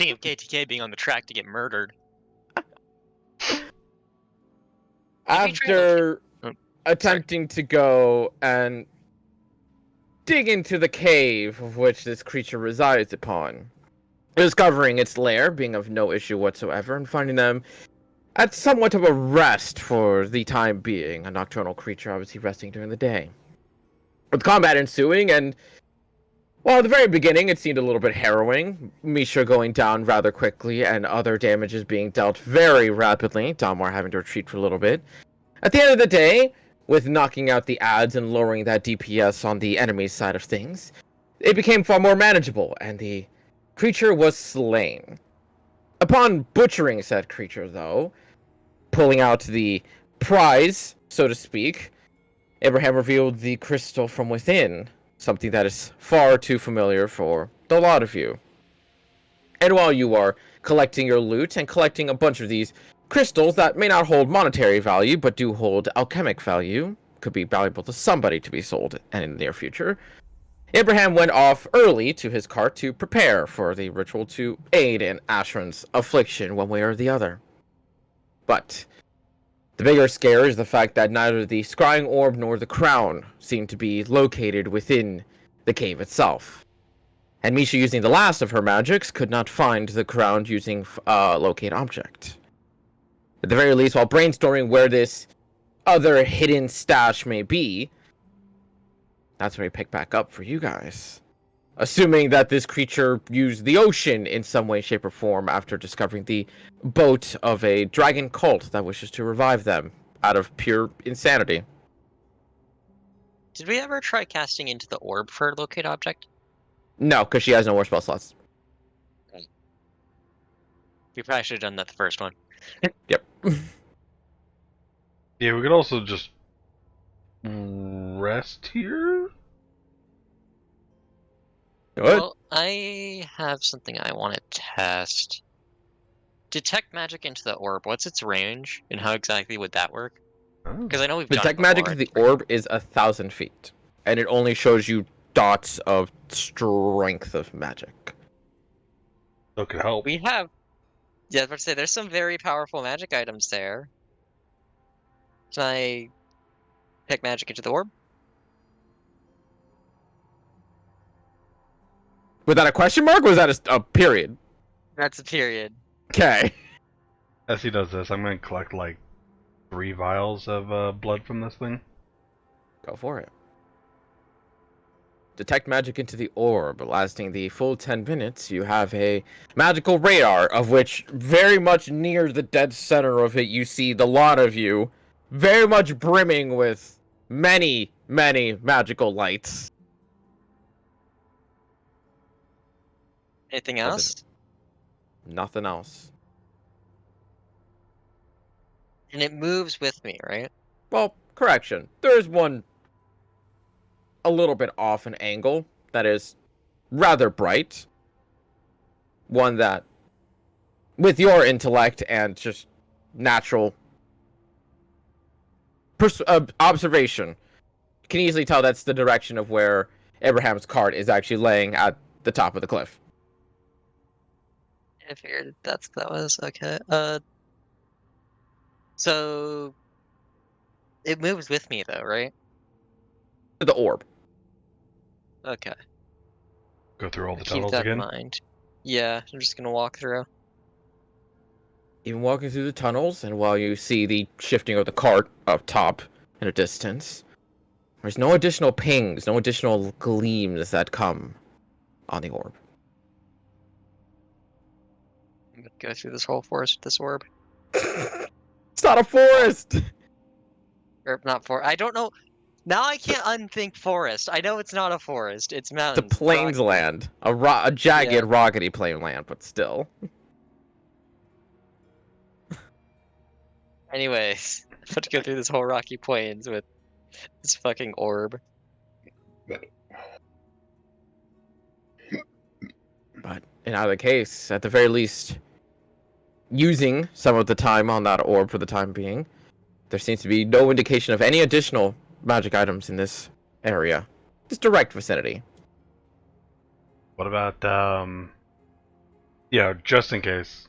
Speaking of KTK being on the track to get murdered. After Oh, attempting to go and dig into the cave of which this creature resides upon, discovering its lair being of no issue whatsoever, and finding them at somewhat of a rest for the time being, a nocturnal creature obviously resting during the day. With combat ensuing, and well, at the very beginning, it seemed a little bit harrowing. Misha going down rather quickly, and other damages being dealt very rapidly. Dalmar having to retreat for a little bit. At the end of the day, with knocking out the adds and lowering that DPS on the enemy's side of things, it became far more manageable, and the creature was slain. Upon butchering said creature, though, pulling out the prize, so to speak, Abraham revealed the crystal from within, something that is far too familiar for the lot of you. And while you are collecting your loot and collecting a bunch of these crystals that may not hold monetary value, but do hold alchemic value, could be valuable to somebody to be sold in the near future, Abraham went off early to his cart to prepare for the ritual to aid in Ashran's affliction one way or the other. But the bigger scare is the fact that neither the scrying orb nor the crown seem to be located within the cave itself. And Misha, using the last of her magics, could not find the crown using locate object. At the very least, while brainstorming where this other hidden stash may be, that's where we pick back up for you guys. Assuming that this creature used the ocean in some way, shape, or form after discovering the boat of a dragon cult that wishes to revive them out of pure insanity. Did we ever try casting into the orb for locate object? No, because she has no more spell slots. We probably should have done that the first one. Yep. Yeah, we could also just rest here. Good. Well, I have something I want to test. Detect magic into the orb. What's its range, and how exactly would that work? Because I know we've done Detect it magic before. into the orb is 1,000 feet, and it only shows you dots of strength of magic. So it could help. We have. Yeah, I was about to say there's some very powerful magic items there. Can I pick magic into the orb? Was that a question mark, or was that a period? That's a period. Okay. As he does this, I'm going to collect like 3 vials of blood from this thing. Go for it. Detect magic into the orb, lasting the full 10 minutes. You have a magical radar, of which very much near the dead center of it, you see the lot of you, very much brimming with many, many magical lights. Anything else? Nothing else. And it moves with me, right? Well, correction. There is one a little bit off an angle that is rather bright. One that, with your intellect and just natural observation, you can easily tell that's the direction of where Abraham's cart is actually laying at the top of the cliff. I figured that was okay. So it moves with me though, right? The orb. Okay. Go through all the Keep tunnels that again. in mind. Yeah, I'm just gonna walk through. Even walking through the tunnels, and while you see the shifting of the cart up top in a distance, there's no additional pings, no additional gleams that come on the orb. I'm gonna go through this whole forest with this orb. It's not a forest! Or not for. I don't know. Now I can't unthink forest. I know it's not a forest. It's It's a mountains. plains rocky. land. A jagged, Yeah. rockety plain land, but still. Anyways, I'm about to go through this whole rocky plains with this fucking orb. But in either case, at the very least, using some of the time on that orb for the time being, there seems to be no indication of any additional magic items in this area. This direct vicinity. What about Yeah, just in case.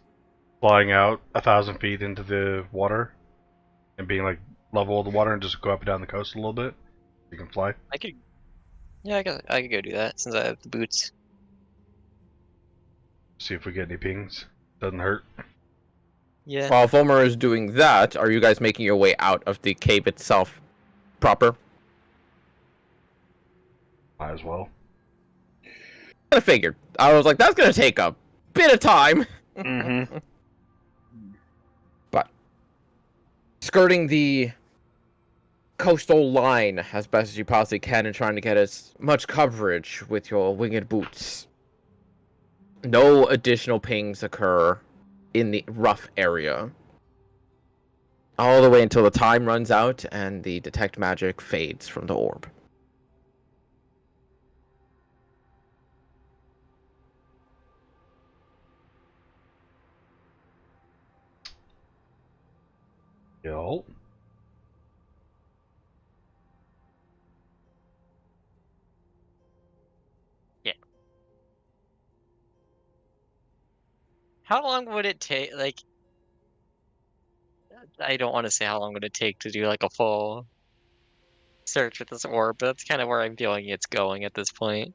Flying out 1,000 feet into the water and being like level with the water and just go up and down the coast a little bit. You can fly. I could, yeah, I could go do that since I have the boots. See if we get any pings. Doesn't hurt. Yeah. While Vollmer is doing that, are you guys making your way out of the cave itself proper? Might as well. I figured. I was like, that's gonna take a bit of time. Mm-hmm. But skirting the coastal line as best as you possibly can and trying to get as much coverage with your winged boots. No additional pings occur in the rough area. All the way until the time runs out and the detect magic fades from the orb. Yo. Yeah. How long would it take? Like, I don't want to say how long would it take to do like a full search with this orb, but that's kind of where I'm feeling it's going at this point.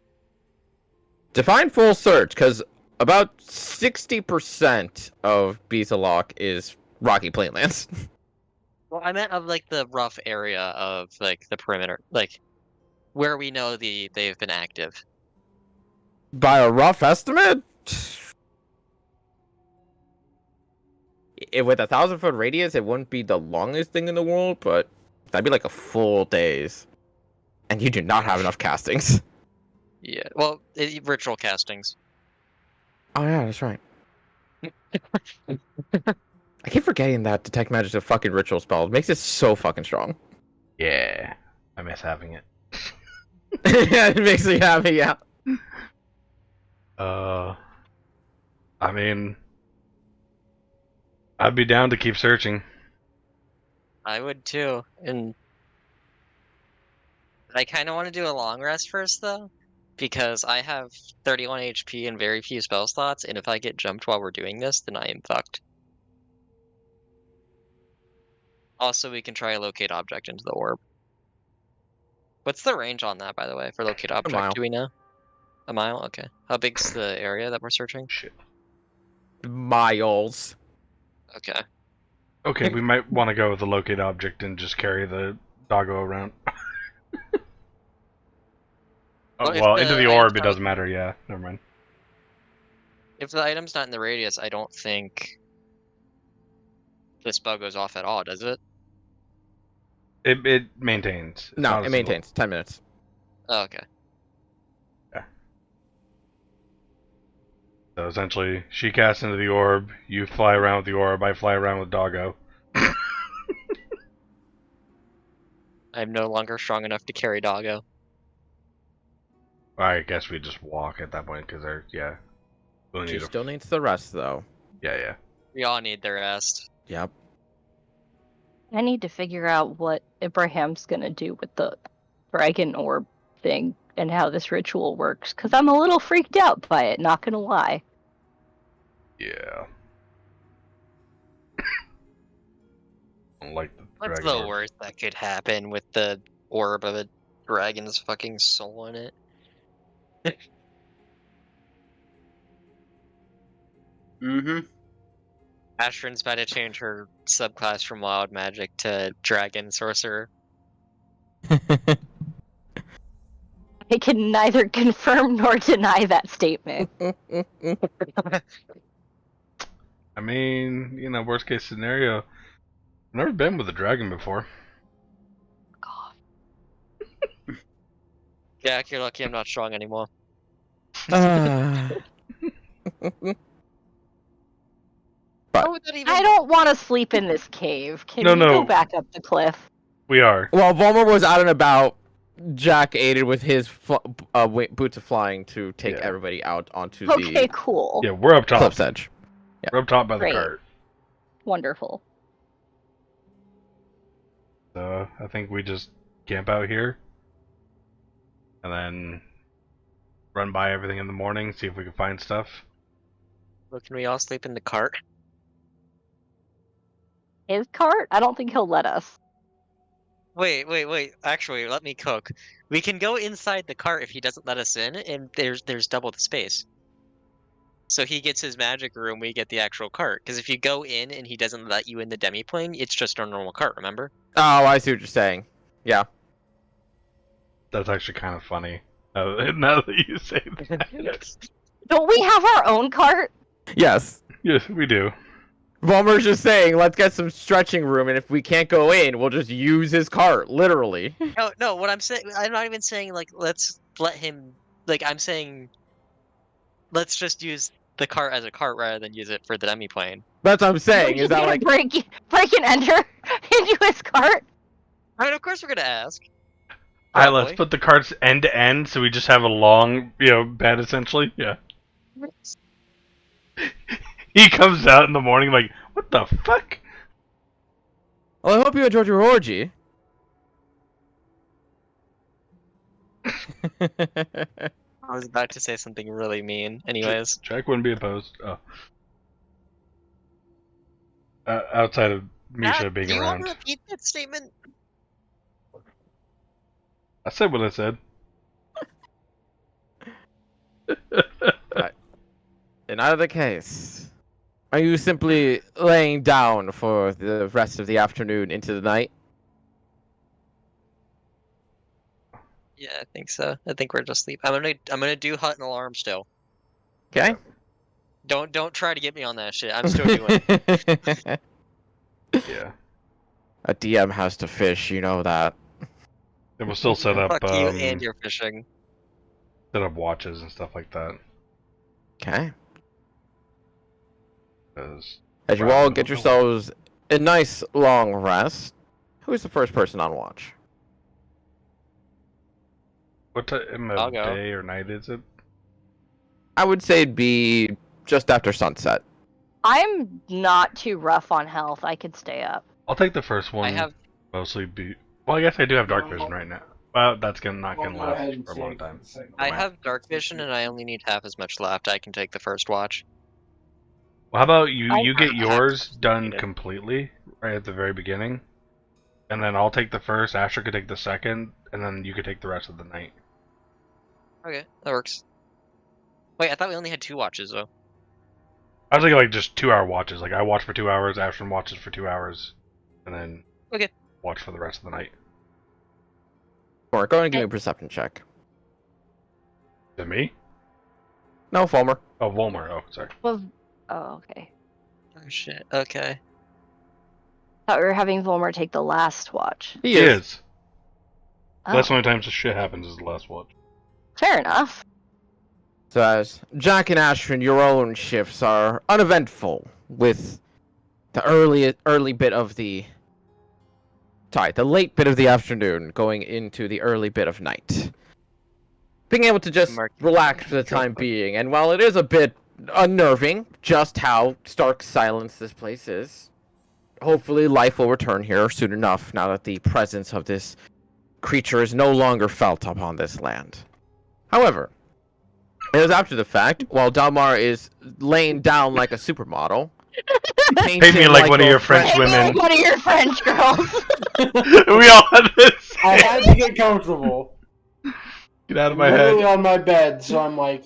Define full search, because about 60% of Beezalok is rocky plainlands. Well, I meant of like the rough area of like the perimeter, like where we know they've been active. By a rough estimate, with a 1,000-foot radius, it wouldn't be the longest thing in the world, but that'd be like a full days. And you do not have enough castings. Yeah. Well, ritual castings. Oh yeah, that's right. I keep forgetting that Detect Magic is a fucking ritual spell. It makes it so fucking strong. Yeah. I miss having it. Yeah, it makes me happy, yeah. I mean, I'd be down to keep searching. I would too, and I kind of want to do a long rest first though, because I have 31 HP and very few spell slots, and if I get jumped while we're doing this, then I am fucked. Also, we can try locate object into the orb. What's the range on that, by the way, for locate A object? mile. Do we know? A mile? Okay. How big's the area that we're searching? Shit. Miles. Okay. Okay, we might want to go with the locate object and just carry the doggo around. Oh, Well, if well, into the the item's orb, it not, doesn't matter. Yeah, never mind. if the item's not in the radius, I don't think the spell goes off at all, does it? It maintains. It's No, not a it single. maintains 10 minutes. Oh, okay. Yeah. So essentially, she casts into the orb, you fly around with the orb, I fly around with doggo. I'm no longer strong enough to carry doggo. I guess we just walk at that point because they're we'll She need a still needs the rest, though. yeah. We all need the rest. Yep. I need to figure out what Ibrahim's gonna do with the dragon orb thing and how this ritual works, because I'm a little freaked out by it, not gonna lie. Yeah. I don't like the What's dragon the orb. worst that could happen with the orb of a dragon's fucking soul in it? Mm-hmm. Astron's about to change her subclass from wild magic to dragon sorcerer. I can neither confirm nor deny that statement. I mean, worst case scenario. I've never been with a dragon before. Yeah, you're lucky I'm not strong anymore. But How would that even... I don't want to sleep in this cave. Can No, we no. go back up the cliff? We are. while Vollmer was out and about, Jack aided with his boots of flying to take Yeah. everybody out onto Okay, the cool. Yeah, we're up top. cliff's edge. We're up top by the Great. cart. Wonderful. So I think we just camp out here. And then run by everything in the morning, see if we can find stuff. Well, can we all sleep in the cart? His cart? I don't think he'll let us. Wait. Actually, let me cook. We can go inside the cart if he doesn't let us in, and there's double the space. So he gets his magic room, we get the actual cart. Because if you go in and he doesn't let you in the demi-plane, it's just a normal cart, remember? Oh, I see what you're saying. Yeah. That's actually kind of funny. Now that you say that. Don't we have our own cart? Yes. Yes, we do. Vollmer's just saying, let's get some stretching room, and if we can't go in, we'll just use his cart, literally. No, what I'm saying, I'm not even saying, like, let's let him, like, I'm saying, let's just use the cart as a cart rather than use it for the demi-plane. That's what I'm Are saying. you Is that gonna like, break and enter into his cart? I mean, of course we're gonna ask. Alright, let's Probably. put the carts end to end so we just have a long, bed essentially. Yeah. He comes out in the morning like, what the fuck? well, I hope you enjoyed your orgy. I was about to say something really mean. Anyways. Jack wouldn't be opposed. Oh. Outside of Misha Matt, being do you want around. to repeat that statement? I said what I said. In either case, are you simply laying down for the rest of the afternoon into the night? Yeah, I think so. I think we're just sleep. I'm gonna do hut and alarm still. Okay. Don't try to get me on that shit. I'm still doing it. Yeah. A DM has to fish, you know that. And we'll still Fuck you and your fishing. set up watches and stuff like that. Okay. 'Cause As you we're out all in the get middle of nowhere. yourselves a nice long rest, who's the first person on watch? What time I'll of go. day or night is it? I would say it'd be just after sunset. I'm not too rough on health. I could stay up. I'll take the first one. I have Mostly be. Well, I guess I do have dark vision right now. Well, that's not I'll gonna go last ahead and for a long take time. the second I one. have dark vision and I only need half as much left. I can take the first watch. Well, how about you? I- You get yours done completed. completely right at the very beginning, and then I'll take the first. Asher could take the second, and then you could take the rest of the night. Okay, that works. Wait, I thought we only had 2 watches though. I was thinking like just 2-hour watches. Like I watch for 2 hours, Ashton watches for 2 hours, and then Okay. watch for the rest of the night. Or go ahead and give me a perception check. Is it me? No, Fulmer. Oh, Volmer. Oh, sorry. Oh, okay. Oh shit. Okay. Thought we were having Volmer take the last watch. He He is. is. Oh, That's the only times the shit happens is the last watch. fair enough. So as Jack and Ashton, your own shifts are uneventful with the early bit of the late bit of the afternoon going into the early bit of night. Being able to just Mark- relax for the time being, and while it is a bit unnerving just how stark silence this place is, hopefully life will return here soon enough now that the presence of this creature is no longer felt upon this land. However, it is after the fact, while Dalmar is laying down like a supermodel, Paint me like one of your French Maybe women. like one of your French girls. We all had this. I had to get comfortable. Get out of I'm my literally head. on my bed, so I'm like,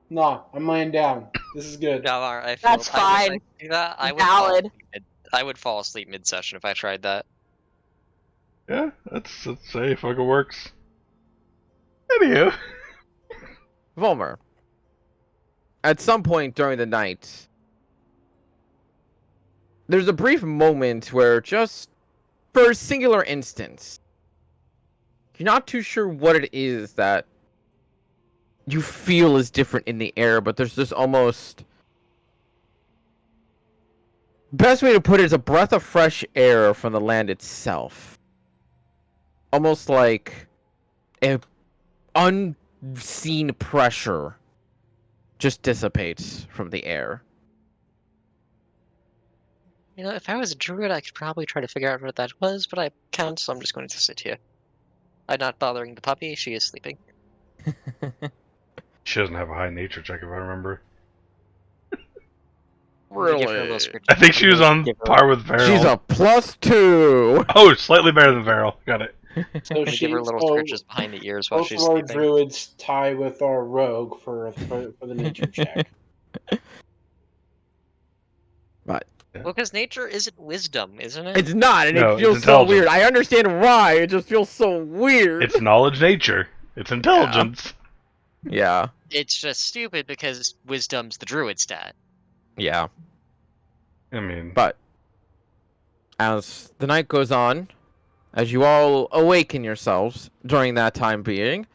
nah, I'm laying down. This is good. Galvar, I That's feel I wish I fine. could do that. Valid. I would fall asleep mid-session if I tried that. Yeah, that's safe. Fucking works. Anywho. Volmer, at some point during the night, there's a brief moment where just for a singular instance, you're not too sure what it is that you feel is different in the air, but there's this almost... Best way to put it is a breath of fresh air from the land itself. Almost like a unseen pressure just dissipates from the air. You know, if I was a druid, I could probably try to figure out what that was, but I can't, so I'm just going to sit here. I'm not bothering the puppy, she is sleeping. She doesn't have a high nature check if I remember. I'm gonna give her a little Really? scritch. I think she was on Give her- par with Varel. She's a +2. Oh, slightly better than Varel. Got it. So I'm gonna give her little so scritches behind the ears while both she's of our sleeping. druids tie with our rogue for the nature check. But Well, because nature isn't wisdom, isn't it? it's not, and No, it it's feels so weird. intelligence. I understand why. It just feels so weird. It's knowledge nature. It's intelligence. Yeah. It's just stupid because wisdom's the druid stat. Yeah. I mean, But as the night goes on, as you all awaken yourselves during that time being,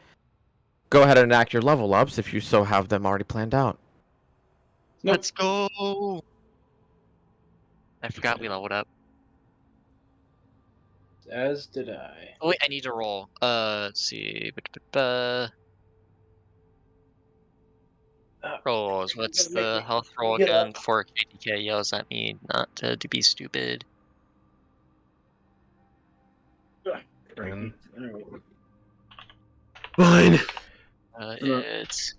go ahead and enact your level ups if you so have them already planned out. Nope. Let's go. I forgot we leveled up. As did I. Oh wait, I need to roll. Let's see. Rolls. What's the health roll get again? up. 4 KDK yells at me not to be stupid. and Fine. It's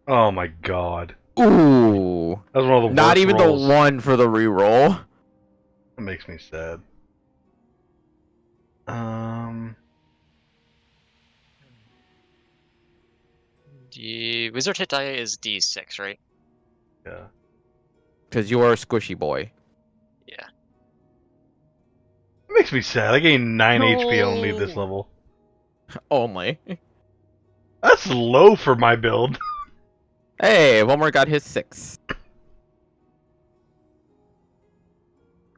oh my god, Ooh. that was one of the worst Not even rolls. the one for the reroll. That makes me sad. the wizard hit die is D6, right? Yeah. Because you are a squishy boy. Yeah. It makes me sad. I gained 9 HP only No. this level. Only. That's low for my build. Hey, one more got his 6.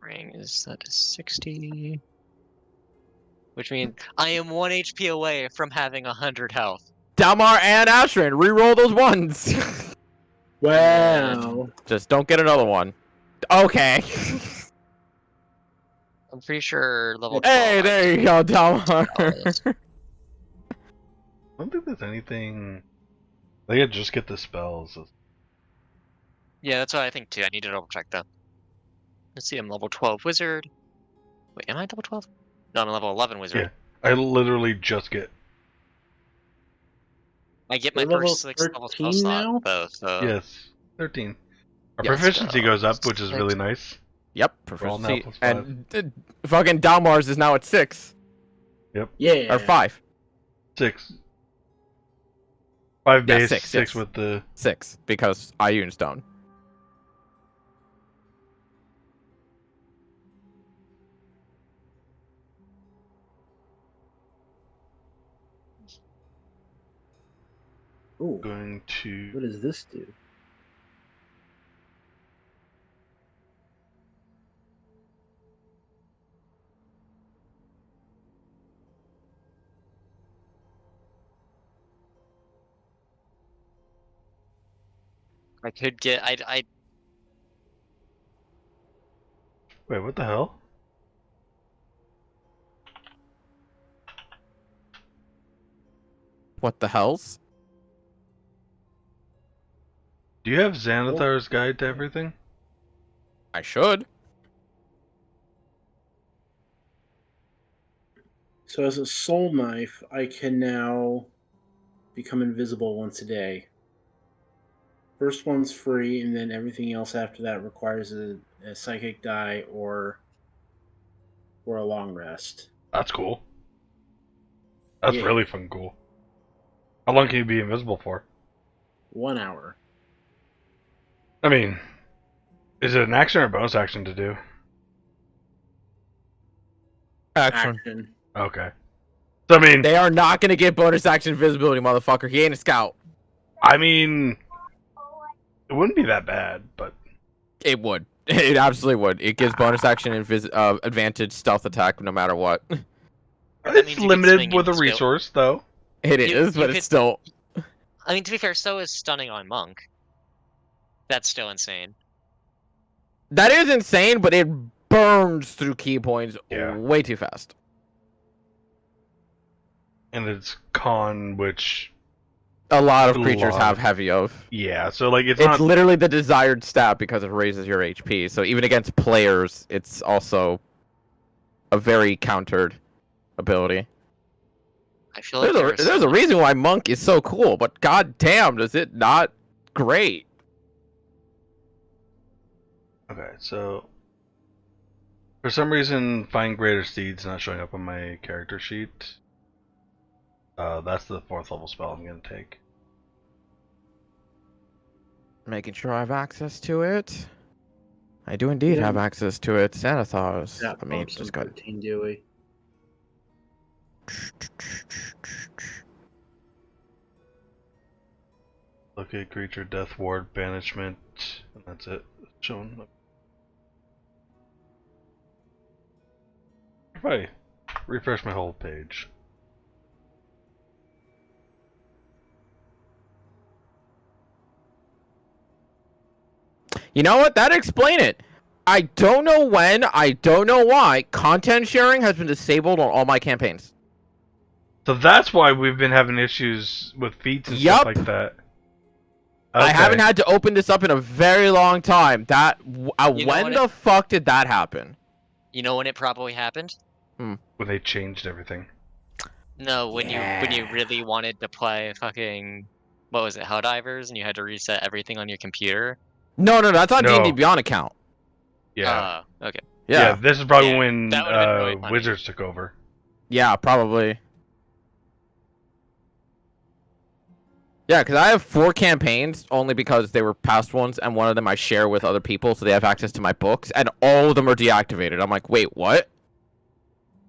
Ring is 60. Which means I am 1 HP away from having 100 health. Dalmar and Ashrin, reroll those ones. Wow. Just don't get another one. Okay. I'm pretty sure level 12. Hey, there you go, Dalmar. I don't think there's anything. They could just get the spells. Yeah, that's what I think too. I need to double check though. Let's see, I'm level 12 wizard. Wait, am I level 12? No, I'm level 11 wizard. Yeah. I literally just get. I get my You're level first 6 level spell 13 slot now? though, so Yes, 13. Our Yes. proficiency goes up, which is really nice. Yep, We're all now proficiency. +5. And fucking Dalmar's is now at 6. Yeah. Or 5. 6. 5 Yeah, base, 6, 6 yes. with the. 6, because Ioun Stone. Ooh, Going to. what does this do? I could get. I Wait, what the hell? What the hells? Do you have Xanathar's Guide to Everything? I should. So as a soul knife, I can now become invisible once a day. First one's free, and then everything else after that requires a psychic die or a long rest. That's cool. That's Yeah. really fun cool. How long can you be invisible for? 1 hour. I mean, is it an action or a bonus action to do? Action. Okay. So, I mean, They are not gonna get bonus action visibility, motherfucker. He ain't a scout. I mean, it wouldn't be that bad, but It would. It absolutely would. It gives bonus action and advantage stealth attack no matter what. means it's you could limited swing with a and skill. resource, though. It You- is, you but could- it's still. I mean, to be fair, so is stunning on monk. That's still insane. That is insane, but it burns through key points Yeah. way too fast. And it's con, which, A lot of A creatures lot. have heavy of. yeah, so, like, it's It's not. literally the desired stat because it raises your HP. So even against players, it's also a very countered ability. I feel like There's a reason why Monk is so cool, but god damn, does it not great. Okay, so for some reason, Find Greater Steed's not showing up on my character sheet. That's the 4th level spell I'm gonna take. Making sure I have access to it. I do indeed Yeah. have access to it. Xanathars. That Let me bumps just on go. 13 Dewey. Locate creature, death ward, banishment, and that's it. Shown. If I refresh my whole page. You know what? That'd explain it. I don't know when, I don't know why, content sharing has been disabled on all my campaigns. So that's why we've been having issues with feats and stuff Yup. like that. I haven't Okay. had to open this up in a very long time. That You know when when the fuck did that happen? You know when it probably happened? When they changed everything. No, when you really wanted to play fucking, what was it, Helldivers, and you had to reset everything on your computer. No, that's on D&D No. Beyond account. Yeah. Okay. Yeah, Yeah, this is probably Yeah, when that would've been really funny. Wizards took over. yeah, probably. Yeah, because I have 4 campaigns only because they were past ones, and one of them I share with other people, so they have access to my books, and all of them are deactivated. I'm like, wait, what?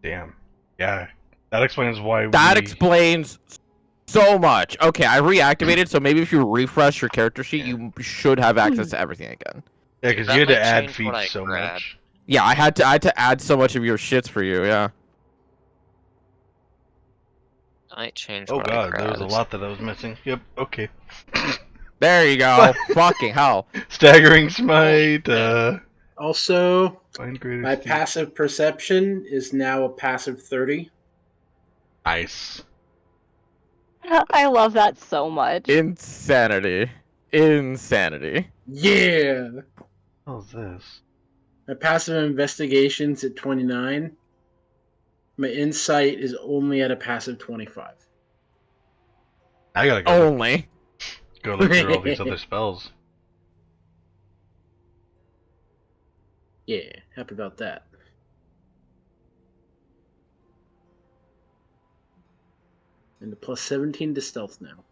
Damn. Yeah. That explains why That explains so much. Okay, I reactivated, so maybe if you refresh your character sheet, you should have access to everything again. Yeah, because That you had to might add change what I feats so grab. much. Yeah, I had to add so much of your shits for you. Yeah. Might change Oh what I god, grab. there was a lot that I was missing. Yep, okay. There you go. Fucking hell. Staggering Smite, Also, Find Greater my Steed. passive perception is now a passive 30. Nice. I love that so much. Insanity. Insanity. Yeah! How's this? My passive investigation's at 29. My insight is only at a passive 25. I gotta go Only. go look through all these other spells. Yeah, happy about that. And the plus 17 to stealth now.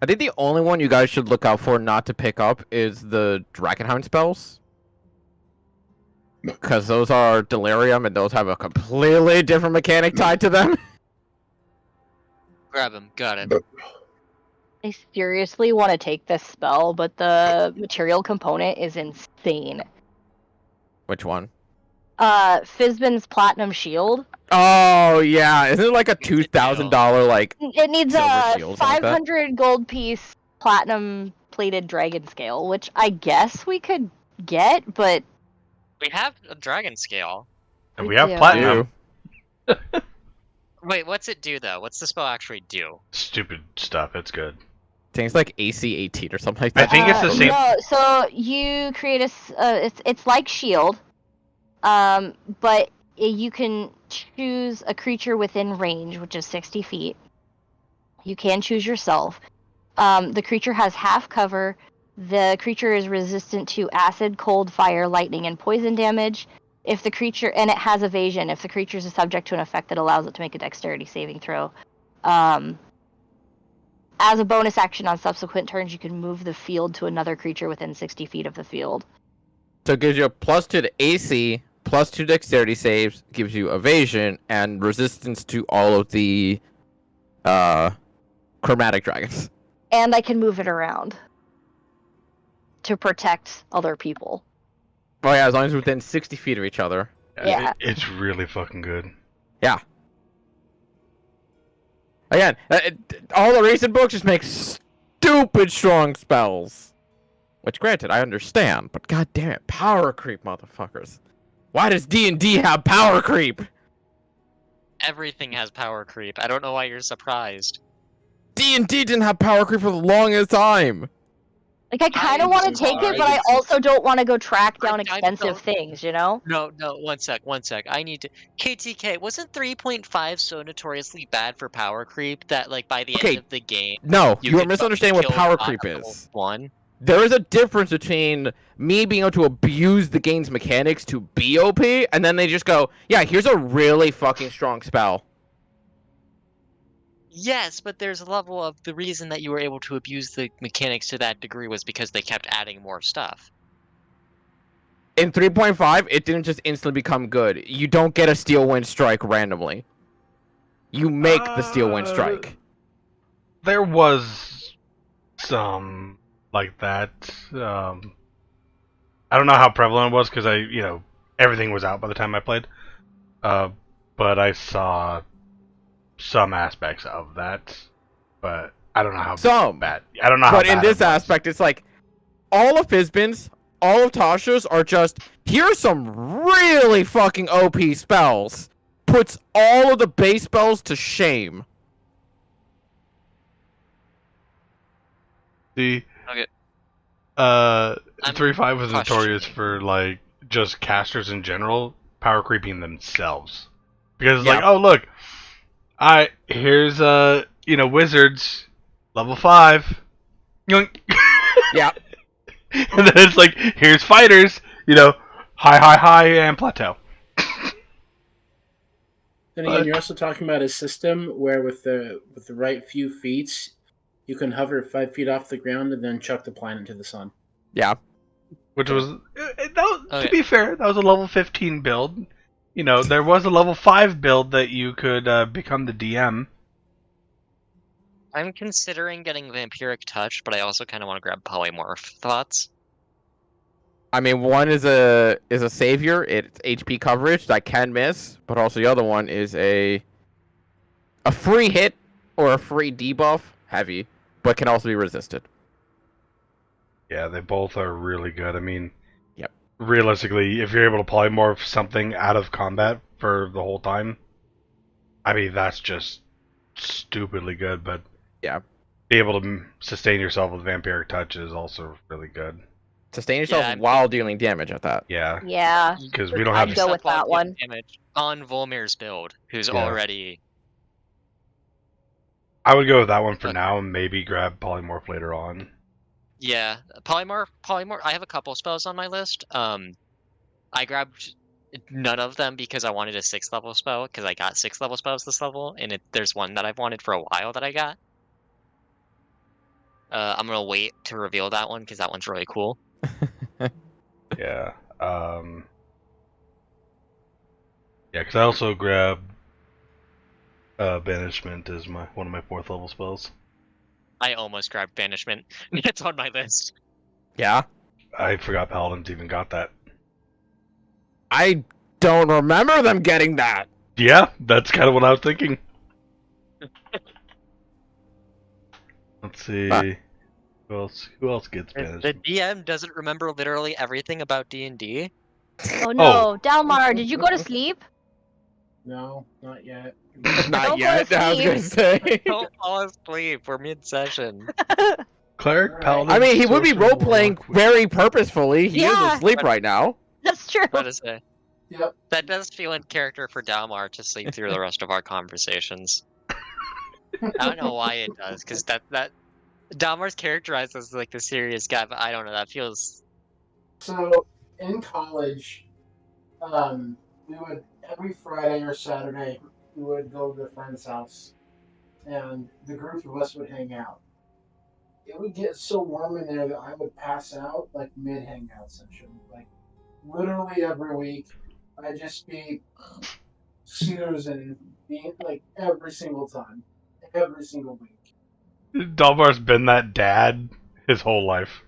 I think the only one you guys should look out for not to pick up is the Dragonhound spells. Because those are delirium, and those have a completely different mechanic tied to them. Grab him. Got it. I seriously want to take this spell, but the material component is insane. Which one? Fizban's Platinum Shield. Oh, yeah. Isn't it like a $2,000, like... It needs Silver a shield or something like that? 500 gold piece platinum plated dragon scale, which I guess we could get, but We have a dragon scale. And We we have do. platinum. Wait, what's it do though? What's the spell actually do? Stupid stuff, it's good. Things like AC 18 or something like I that. think it's the same- No, so you create it's like shield, but you can choose a creature within range, which is 60 feet. You can choose yourself. The creature has half cover. The creature is resistant to acid, cold, fire, lightning, and poison damage. If the creature and it has evasion, if the creature is subject to an effect that allows it to make a dexterity saving throw. As a bonus action on subsequent turns, you can move the field to another creature within 60 feet of the field. So it gives you a +2 to AC, +2 dexterity saves, gives you evasion, and resistance to all of the chromatic dragons. And I can move it around to protect other people. Oh yeah, as long as it's within 60 feet of each other. Yeah. It's really fucking good. Yeah. Again, all the recent books just make stupid strong spells. Which, granted, I understand, but god damn it, power creep, motherfuckers. Why does D&D have power creep? Everything has power creep. I don't know why you're surprised. D&D didn't have power creep for the longest time. Like, I kind of I want to just take it, need- but I also don't want to go track down I expensive don't- things, you know? No, 1 sec. I need to. KTK, wasn't 3.5 so notoriously bad for power creep that, like, by the end Okay, of the game, no, you you are could misunderstanding what kill power God creep at level is. 1? There is a difference between me being able to abuse the game's mechanics to be OP, and then they just go, yeah, here's a really fucking strong spell. Yes, but there's a level of the reason that you were able to abuse the mechanics to that degree was because they kept adding more stuff. In 3.5, it didn't just instantly become good. You don't get a Steel Wind Strike randomly. You make the Steel Wind Strike. There was some like that. I don't know how prevalent it was because everything was out by the time I played. But I saw some aspects of that, but I don't know how Some. bad. I don't know how But bad in this it was. aspect, it's like, all of Fizbin's, all of Tasha's are just, here's some really fucking OP spells. Puts all of the base spells to shame. The Okay. 3.5 was notorious questioning. for like just casters in general power creeping themselves because it's Yeah. like, oh look, here's wizards level 5, yoink. Yeah. And then it's like, here's fighters, high and plateau. Then again, you're also talking about a system where with the right few feats, you can hover 5 feet off the ground and then chuck the planet to the sun. Yeah. Which was, to Okay. be fair, that was a level 15 build. There was a level 5 build that you could become the DM. I'm considering getting Vampiric Touch, but I also kind of want to grab Polymorph Thoughts. I mean, one is a savior. It's HP coverage that can miss, but also the other one is a free hit or a free debuff, heavy, but can also be resisted. Yeah, they both are really good. I mean, Yep. Realistically, if you're able to polymorph something out of combat for the whole time, I mean, that's just stupidly good, but Yeah. be able to sustain yourself with Vampiric Touch is also really good. Sustain yourself Yeah, while dealing damage at that. Yeah, Yeah. because we don't have I'd go with that one. Damage on Volmir's build, who's Yeah. already. I would go with that one for Okay. now and maybe grab polymorph later on. Yeah, Polymorph. I have a couple spells on my list. I grabbed none of them because I wanted a 6th level spell, because I got 6th level spells this level, and there's one that I've wanted for a while that I got. I'm gonna wait to reveal that one because that one's really cool. Yeah. Yeah, because I also grabbed Banishment as one of my 4th level spells. I almost grabbed Banishment. It's on my list. Yeah. I forgot Paladins even got that. I don't remember them getting that. Yeah, that's kind of what I was thinking. Let's see. Who else gets The Banishment? DM doesn't remember literally everything about D&D. Oh no, Dalmar, did you go to sleep? No, not yet. Not Don't go yet, to I was gonna say. Don't fall asleep. We're mid-session. Cleric, Paladin. I mean, he would be Sorcerer, role-playing Warlock, very purposefully. He is Yeah. asleep right now. That's true. What to say? Yep. That does feel in character for Dalmar to sleep through the rest of our conversations. I don't know why it does, because that Dalmar's characterized as like the serious guy, but I don't know. That feels. So in college, we would every Friday or Saturday we would go to a friend's house, and the group of us would hang out. It would get so warm in there that I would pass out like mid hangout session. Like literally every week, I'd just be snoozing like every single time, every single week. Dalmar's been that dad his whole life.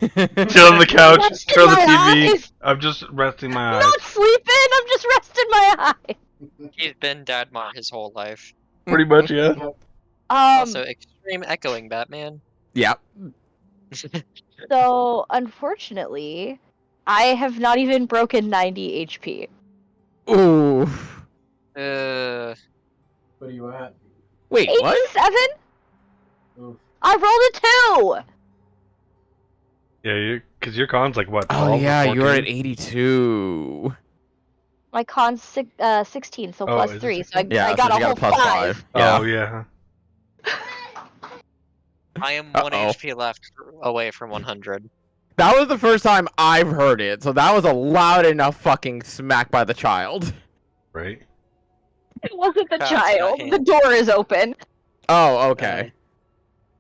Sit on the couch, Resting turn the my TV. eyes. I'm just resting my I'm eyes. not sleeping. I'm just resting my eyes. He's been Dadmar his whole life. Pretty much, yeah. Yep. Also, extreme echoing Batman. Yeah. So unfortunately, I have not even broken 90 HP. Ooh. What are you at? Wait, what? 87? Oof. I rolled a 2. Yeah, because your con's like what? Oh 12 yeah, or you're at 14? 82. My con's 16, so Oh, plus is it 3, so 16? Yeah, I so got she a got a whole plus 5. 5. Yeah. Oh yeah. I am Uh 1 oh. HP left away from 100. That was the first time I've heard it, so that was a loud enough fucking smack by the child. Right. It wasn't the That's not child. him. The door is open. Oh, okay.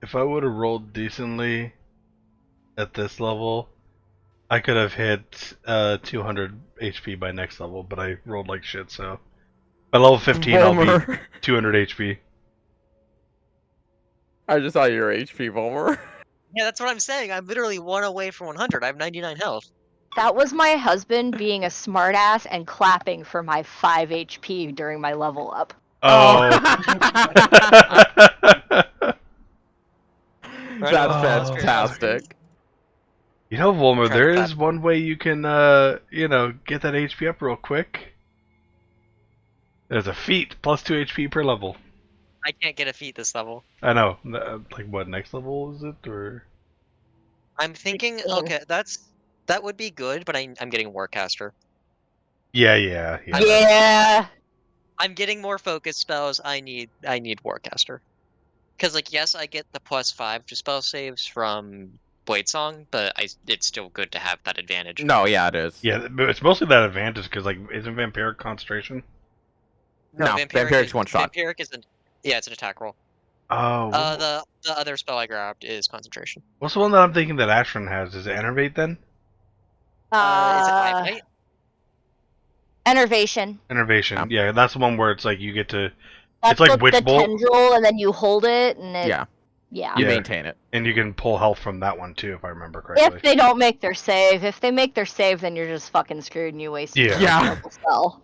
If I would have rolled decently at this level, I could have hit 200 HP by next level, but I rolled like shit, so by level 15 I'll be Volmer. 200 HP. I just saw your HP, Volmer. Yeah, that's what I'm saying. I'm literally 1 away from 100. I have 99 health. That was my husband being a smartass and clapping for my 5 HP during my level up. Oh. Right That's on. That's great. fantastic. You know, Volmer, Trying to there clap. is one way you can, get that HP up real quick. There's a feat, plus 2 HP per level. I can't get a feat this level. I know. Like, what, next level is it, or? I'm thinking, 16. okay, that would be good, but I'm getting Warcaster. Yeah. Yeah. I'm getting more focus spells. I need Warcaster. Because, like, yes, I get the +5 to spell saves from Blade Song, but it's still good to have that advantage. No, yeah, it is. Yeah, but it's mostly that advantage, because, like, isn't Vampiric concentration? No, Vampiric's one shot. Vampiric isn't. Yeah, it's an attack roll. Oh. The other spell I grabbed is concentration. What's the one that I'm thinking that Ashran has? Is it Enervate then? Is it Eye? Enervation. Enervation. Yeah, that's the one where it's like you get to. That's It's like the Witch Bolt. tendril, and then you hold it, and it. Yeah, Yeah. you Yeah. maintain it. And you can pull health from that one too, if I remember correctly. If they don't make their save. If they make their save, then you're just fucking screwed and you wasted Yeah. your Yeah. level spell.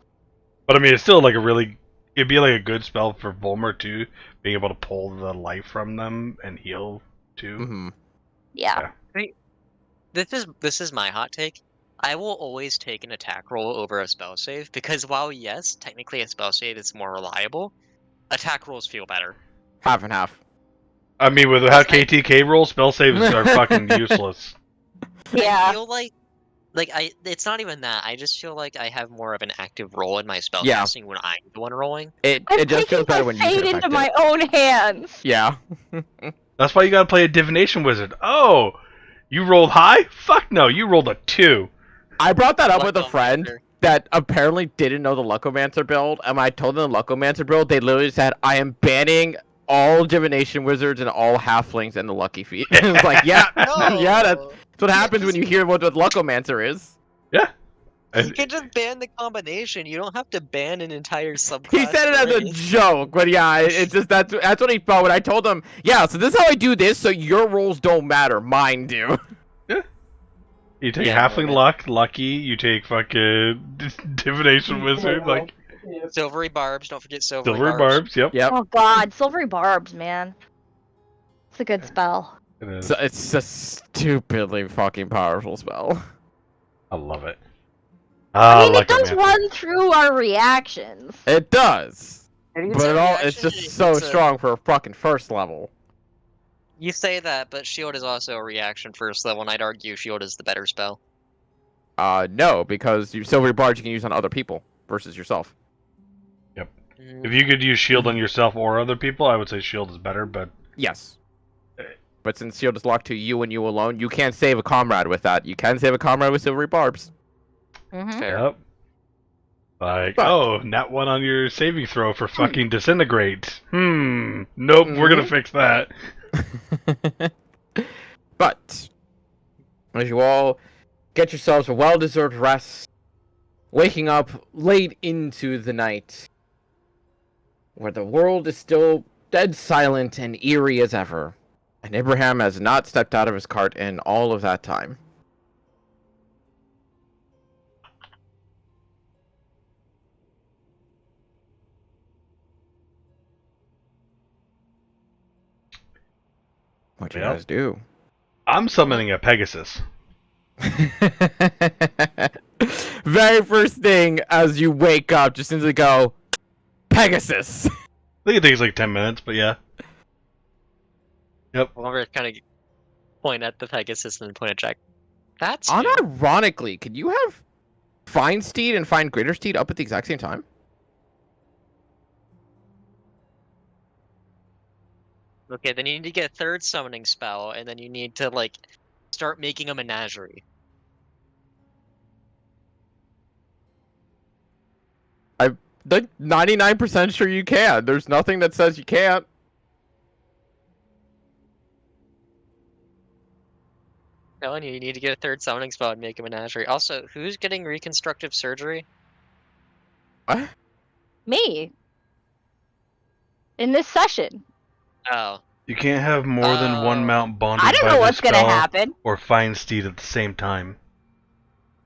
But I mean, it's still like a really. It'd be like a good spell for Volmer too, being able to pull the life from them and heal too. Mm-hmm. Yeah. This is my hot take. I will always take an attack roll over a spell save because while yes, technically a spell save is more reliable, attack rolls feel better. Half and half. I mean, with how KTK rolls, spell saves are fucking useless. Yeah. I feel like it's not even that. I just feel like I have more of an active role in my spell Yeah. casting when I'm the one rolling. It I'm just feels taking better my when you fate can into affect my it. own hands. Yeah. That's why you gotta play a divination wizard. Oh, you rolled high? Fuck no, you rolled a 2. I brought that up with a friend Lucomancer. that apparently didn't know the Lucomancer build, and when I told them the Lucomancer build, they literally said, I am banning all divination wizards and all halflings and the lucky feat. It's like, yeah, yeah, that's what happens when you hear what the Lucomancer is. Yeah. You can just ban the combination. You don't have to ban an entire subclass. He said it as a joke, but yeah, it's just that's what he felt when I told him, yeah, so this is how I do this, so your rolls don't matter, mine do. You take Yeah, halfling man. lucky, you take fucking divination wizard, like Silvery barbs. Don't forget silvery silver barbs. Yep. Yep. Oh god, silvery barbs, man. It's a good spell. It is. So it's a stupidly fucking powerful spell. I love it. I mean, like it does run through our reactions. It does. It's But a it's reaction, just so strong for a fucking first level. You say that, but shield is also a reaction first level, and I'd argue shield is the better spell. No, because your silver barge you can use on other people versus yourself. If you could use shield on yourself or other people, I would say shield is better. But Yes. But since shield is locked to you and you alone, you can't save a comrade with that. You can save a comrade with silvery barbs. Mm-hmm. Fair. yep. Like, But- oh, nat 1 on your saving throw for fucking disintegrate. Nope, we're gonna fix that. But as you all get yourselves a well-deserved rest, waking up late into the night, where the world is still dead silent and eerie as ever, and Abraham has not stepped out of his cart in all of that time. What you Yep. guys do? I'm summoning a Pegasus. Very first thing as you wake up, just simply go, Pegasus! I think it takes like 10 minutes, but yeah. Well, we're kind of point at the Pegasus and then point at Jack. That's new. Unironically, could you have Find Steed and Find Greater Steed up at the exact same time? Okay, then you need to get a third summoning spell, and then you need to, like, start making a menagerie. I'm like 99% sure you can. There's nothing that says you can't. Telling you, you need to get a third summoning spell and make a menagerie. Also, who's getting reconstructive surgery? What? Me. In this session. Oh. You can't have more than one Oh. mount bonded I don't by know the what's gonna spell happen. or find steed at the same time.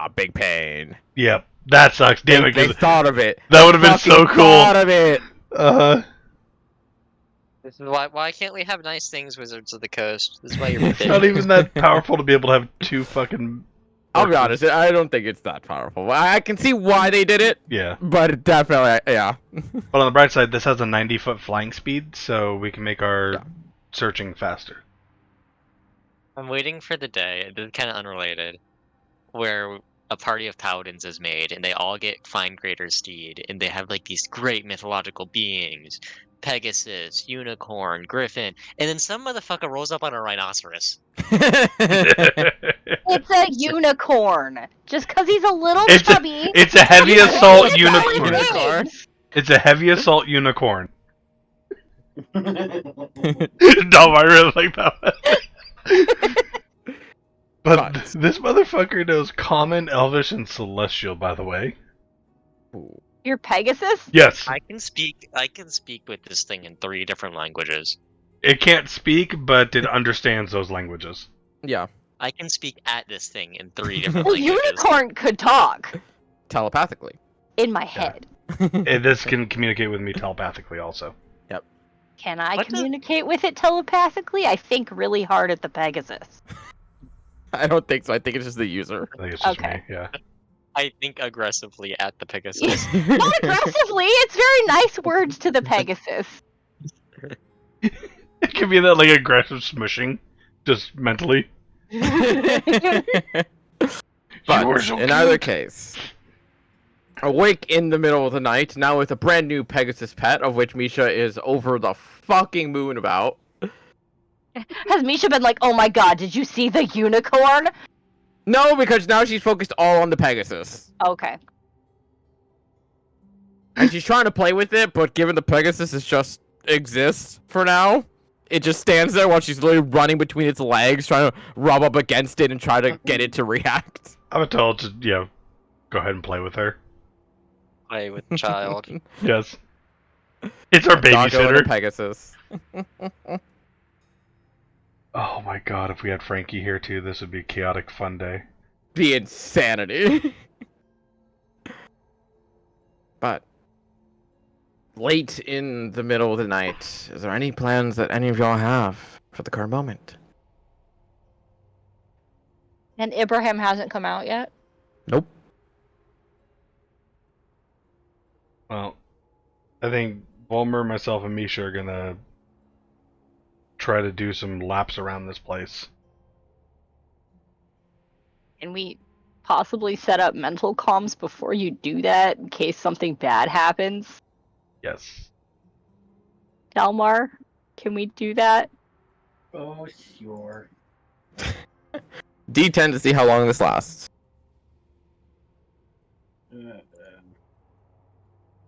A big pain. Yep, that sucks. Damn it, They 'cause thought of it. that would have been Fucking so cool. Thought of it. This is why can't we have nice things, Wizards of the Coast? This is why you're It's not even that powerful to be able to have two fucking. I'll be orcs. honest. I don't think it's that powerful. I can see why they did it, Yeah, but definitely, yeah. but on the bright side, this has a 90-foot flying speed, so we can make our Yeah. searching faster. I'm waiting for the day, this is kind of unrelated, where a party of paladins is made, and they all get Find Greater Steed, and they have, like, these great mythological beings. Pegasus, Unicorn, Griffin, and then some motherfucker rolls up on a rhinoceros. It's a unicorn. Just because he's a little chubby. It's a heavy he's assault big unicorn. with Unicorn. wings. It's a heavy assault unicorn. No, I really like that one. But this motherfucker knows Common, Elvish, and Celestial, by the way. Your Pegasus? Yes, I can speak with this thing in 3 different languages. it can't speak, but it understands those languages. Yeah, I can speak at this thing in 3 different The languages. unicorn could talk telepathically. in my head. And this can communicate with me telepathically also. Can I What the- communicate with it telepathically? I think really hard at the Pegasus. I don't think so. I think it's just the user. I think it's just Okay. me, yeah. I think aggressively at the Pegasus. Not aggressively. It's very nice words to the Pegasus. It can be that, like, aggressive smushing, just mentally. But You were so in either cute. case, awake in the middle of the night, now with a brand new Pegasus pet, of which Misha is over the fucking moon about. Has Misha been like, oh my god, did you see the unicorn? No, because now she's focused all on the Pegasus. Okay. And she's trying to play with it, but given the Pegasus is just exists for now, it just stands there while she's literally running between its legs, trying to rub up against it and try to get it to react. I would tell it to, go ahead and play with her. Play with the child. Yes. It's our Doggo and a babysitter. Pegasus. Oh my god, if we had Frankie here too, this would be a chaotic fun day. The insanity. But late in the middle of the night, is there any plans that any of y'all have for the current moment? And Ibrahim hasn't come out yet? Nope. Well, I think Volmer, myself, and Misha are gonna try to do some laps around this place. Can we possibly set up mental comms before you do that in case something bad happens? Yes. Dalmar, can we do that? Oh, sure. D10 to see how long this lasts.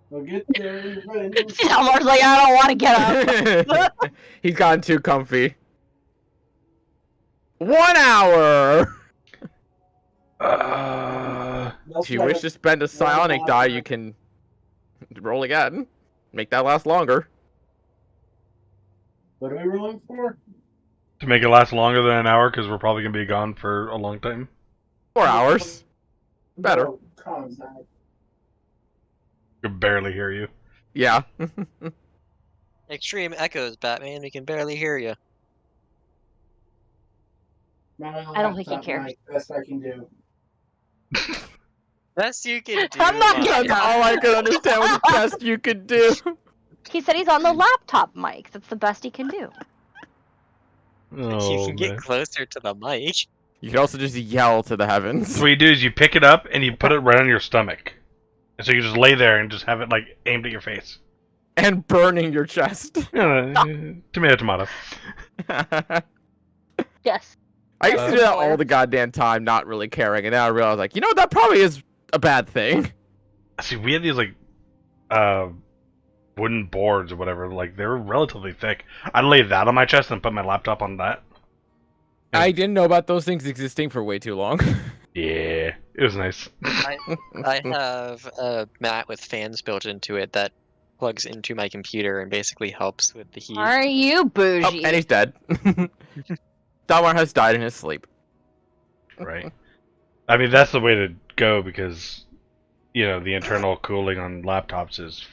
We'll get there. Dalmar's like, I don't want to get up. He's gotten too comfy. 1 hour! If you wish to spend a psionic die, you can roll again. Make that last longer. What are we rolling for? To make it last longer than an hour, because we're probably gonna be gone for a long time. 4 hours. Better. Oh, comms, I- I can barely hear you. Yeah. Extreme echoes, Batman. We can barely hear you. I don't think he laptop cares. mic, Best I can do. Best you can do. I'm not Mike. gonna- That's all I could understand was the best you could do. He said he's on the laptop mic. That's the best he can do. Oh, You can get man. closer to the mic. You can also just yell to the heavens. What you do is you pick it up and you put it right on your stomach. And so you just lay there and just have it like aimed at your face. And burning your chest. Tomato, tomato. Yes. I used to do that Similar. all the goddamn time, not really caring, and now I realize, like, you know, that probably is a bad thing. See, we had these like wooden boards or whatever. Like they were relatively thick. I'd lay that on my chest and put my laptop on that. I didn't know about those things existing for way too long. Yeah, it was nice. I have a mat with fans built into it that plugs into my computer and basically helps with the heat. Are you Oh, bougie? and he's dead. Dalmar has died in his sleep. Right. I mean, that's the way to go because, you know, the internal cooling on laptops is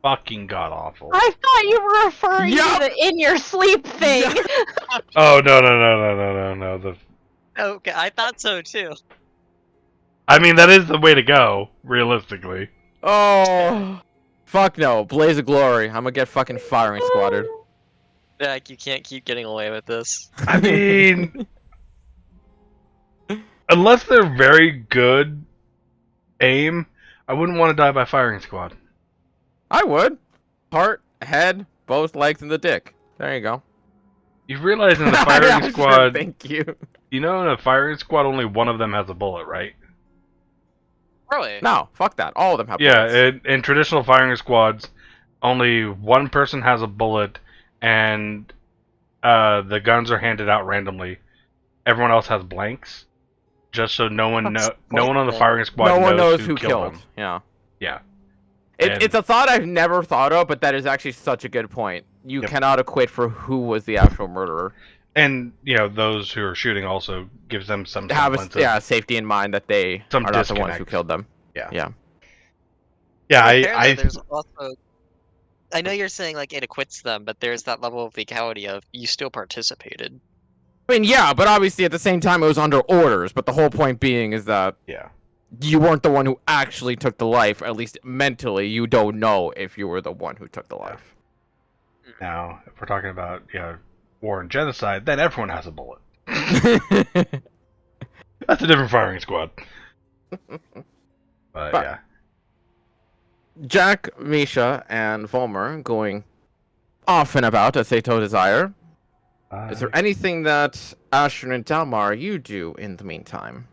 fucking god awful. I thought you were referring Yup. to the in your sleep thing. Oh no! The Okay, I thought so too. I mean, that is the way to go, realistically. Oh, fuck no. Blaze of Glory. I'm gonna get fucking firing squatted. Jack, you can't keep getting away with this. I mean, unless they're very good aim, I wouldn't want to die by firing squad. I would. Heart, head, both legs, and the dick. There you go. You realize in the Yeah, firing sure, squad, thank you. you know, in a firing squad, only one of them has a bullet, right? Really? No, fuck that. All of them have Yeah, bullets. in traditional firing squads, only one person has a bullet, and the guns are handed out randomly. Everyone else has blanks, just so no one That's no one on the pointless. firing squad No one knows who who killed them. Yeah. Yeah. And- It's a thought I've never thought of, but that is actually such a good point. You Yep. cannot acquit for who was the actual murderer. And you know, those who are shooting also gives them some Have semblance of safety in mind that they Some are not the ones who disconnect. killed them. Yeah. Yeah. Yeah, But there, I there's also. I know you're saying like it acquits them, but there's that level of legality of you still participated. I mean, yeah, but obviously at the same time it was under orders. But the whole point being is that yeah. you weren't the one who actually took the life. At least mentally, you don't know if you were the one who took the life. Now, if we're talking about war and genocide, then everyone has a bullet. That's a different firing squad. But yeah. Jack, Misha, and Volmer going off and about as they so desire. Is there anything that Ashton and Dalmar you do in the meantime?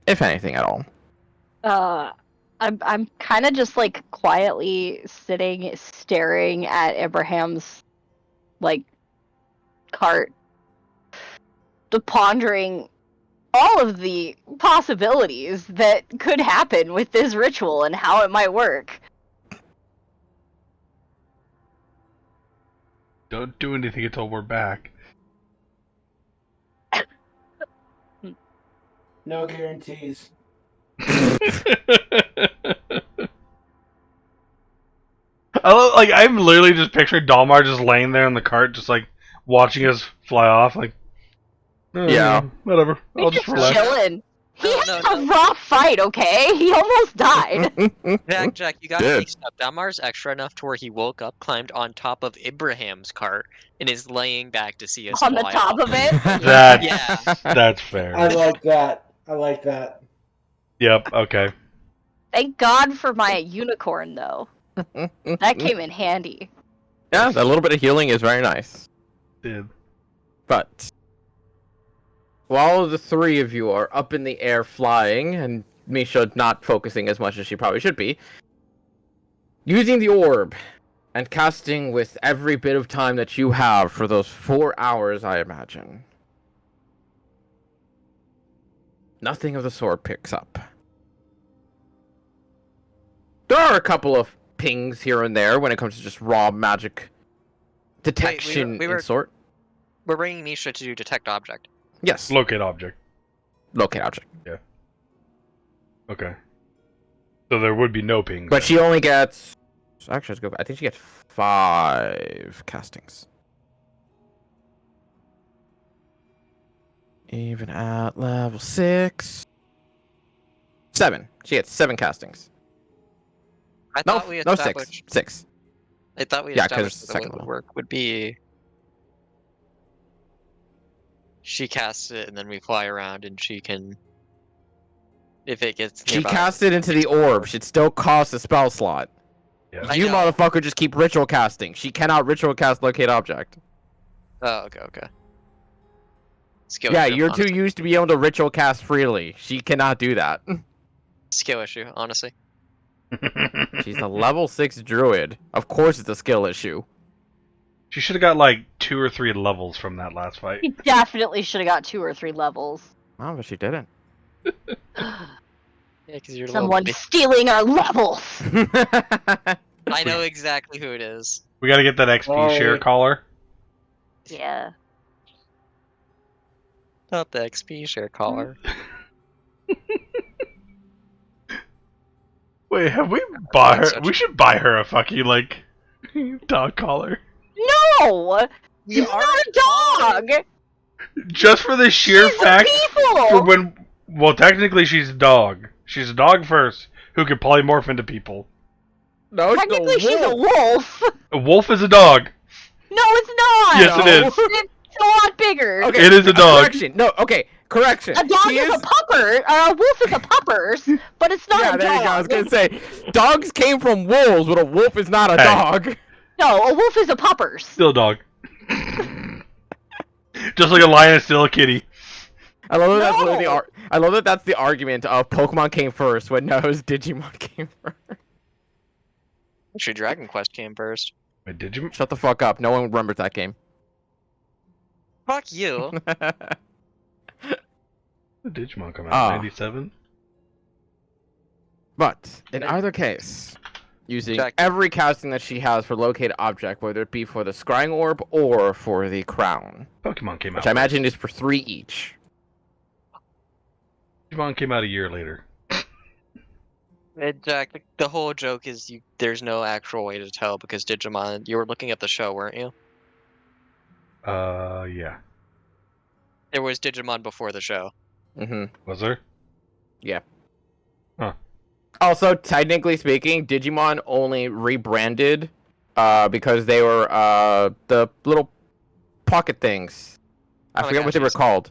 If anything at all. I'm kind of just like quietly sitting, staring at Abraham's like cart, pondering all of the possibilities that could happen with this ritual and how it might work. Don't do anything until we're back. No guarantees. I'm literally just picturing Dalmar just laying there in the cart, just like watching us fly off. Like, Yeah. whatever. I'll He's just relax. chilling. He No, had no, a no. rough fight, okay? He almost died. Jack, you got Good. to mix up. Damar's extra enough to where he woke up, climbed on top of Ibrahim's cart, and is laying back to see us On the fly top off. of it. That's fair. I like that. I like that. Yep. Okay. Thank God for my unicorn, though. That came in handy. Yeah, that little bit of healing is very nice. Dude. But while the three of you are up in the air flying, and Misha not focusing as much as she probably should be, using the orb and casting with every bit of time that you have for those 4 hours, I imagine, nothing of the sort picks up. There are a couple of pings here and there when it comes to just raw magic detection we were- and sort. We're bringing Misha to do detect object. Yes, Locate object. locate object. Okay. So there would be no pings. But she only gets. Actually, let's go. I think she gets 5 castings. Even at level 6. 7. She gets 7 castings. I No, thought we no, established. 6. 6. I thought we Yeah, 'cause established it's that the way second it would level. work would be she casts it, and then we fly around, and she can, if it gets She nearby. casts it into the orb. It still costs a spell slot. Yeah. I You know. motherfucker just keep ritual casting. She cannot ritual cast locate object. Oh, okay. Skill Yeah, issue, you're too honestly. used to be able to ritual cast freely. She cannot do that. Skill issue, honestly. She's a level 6 druid. Of course it's a skill issue. She should have got like 2 or 3 levels from that last fight. He definitely should have got 2 or 3 levels. Oh, but she didn't. Yeah, because you're Someone's little. stealing our levels. I know exactly who it is. We gotta get that XP share Sorry. collar. Yeah. Not the XP share collar. Wait, have we bought her? That's such We should buy her a fucking like dog collar, No! She's not a dog! just for the sheer She's fact a for people! when. Well, technically she's a dog. She's a dog first, who can polymorph into people. No, it's Technically, she's a wolf. A wolf is a dog. No, it's not. Yes, it is. It's a lot bigger. It is a dog. Correction. No, okay. Correction. A dog She is a pupper. A wolf is a puppers, but it's not Yeah, a there dog. you go. I was gonna say, dogs came from wolves, but a wolf is not a Hey. dog. No, a wolf is a puppers. Still a dog. Just like a lion is still a kitty. I love that that's literally the No. I love that that's the argument of Pokemon came first when no, it's Digimon came first. Actually, Dragon Quest came first. Wait, did you? Shut the fuck up. No one remembers that game. Fuck you. Did Digimon come out? Ah. 97? But in either case, using Jack- every casting that she has for locate object, whether it be for the scrying orb or for the crown, Pokemon came out. which I imagine is for 3 each. Digimon came out a year later. Jack, the whole joke is there's no actual way to tell because Digimon. You were looking at the show, weren't you? Yeah. There was Digimon before the show. Mm-hmm. Was there? Also, technically speaking, Digimon only rebranded because they were the little pocket things. I forget what they were Tamagotchis. called.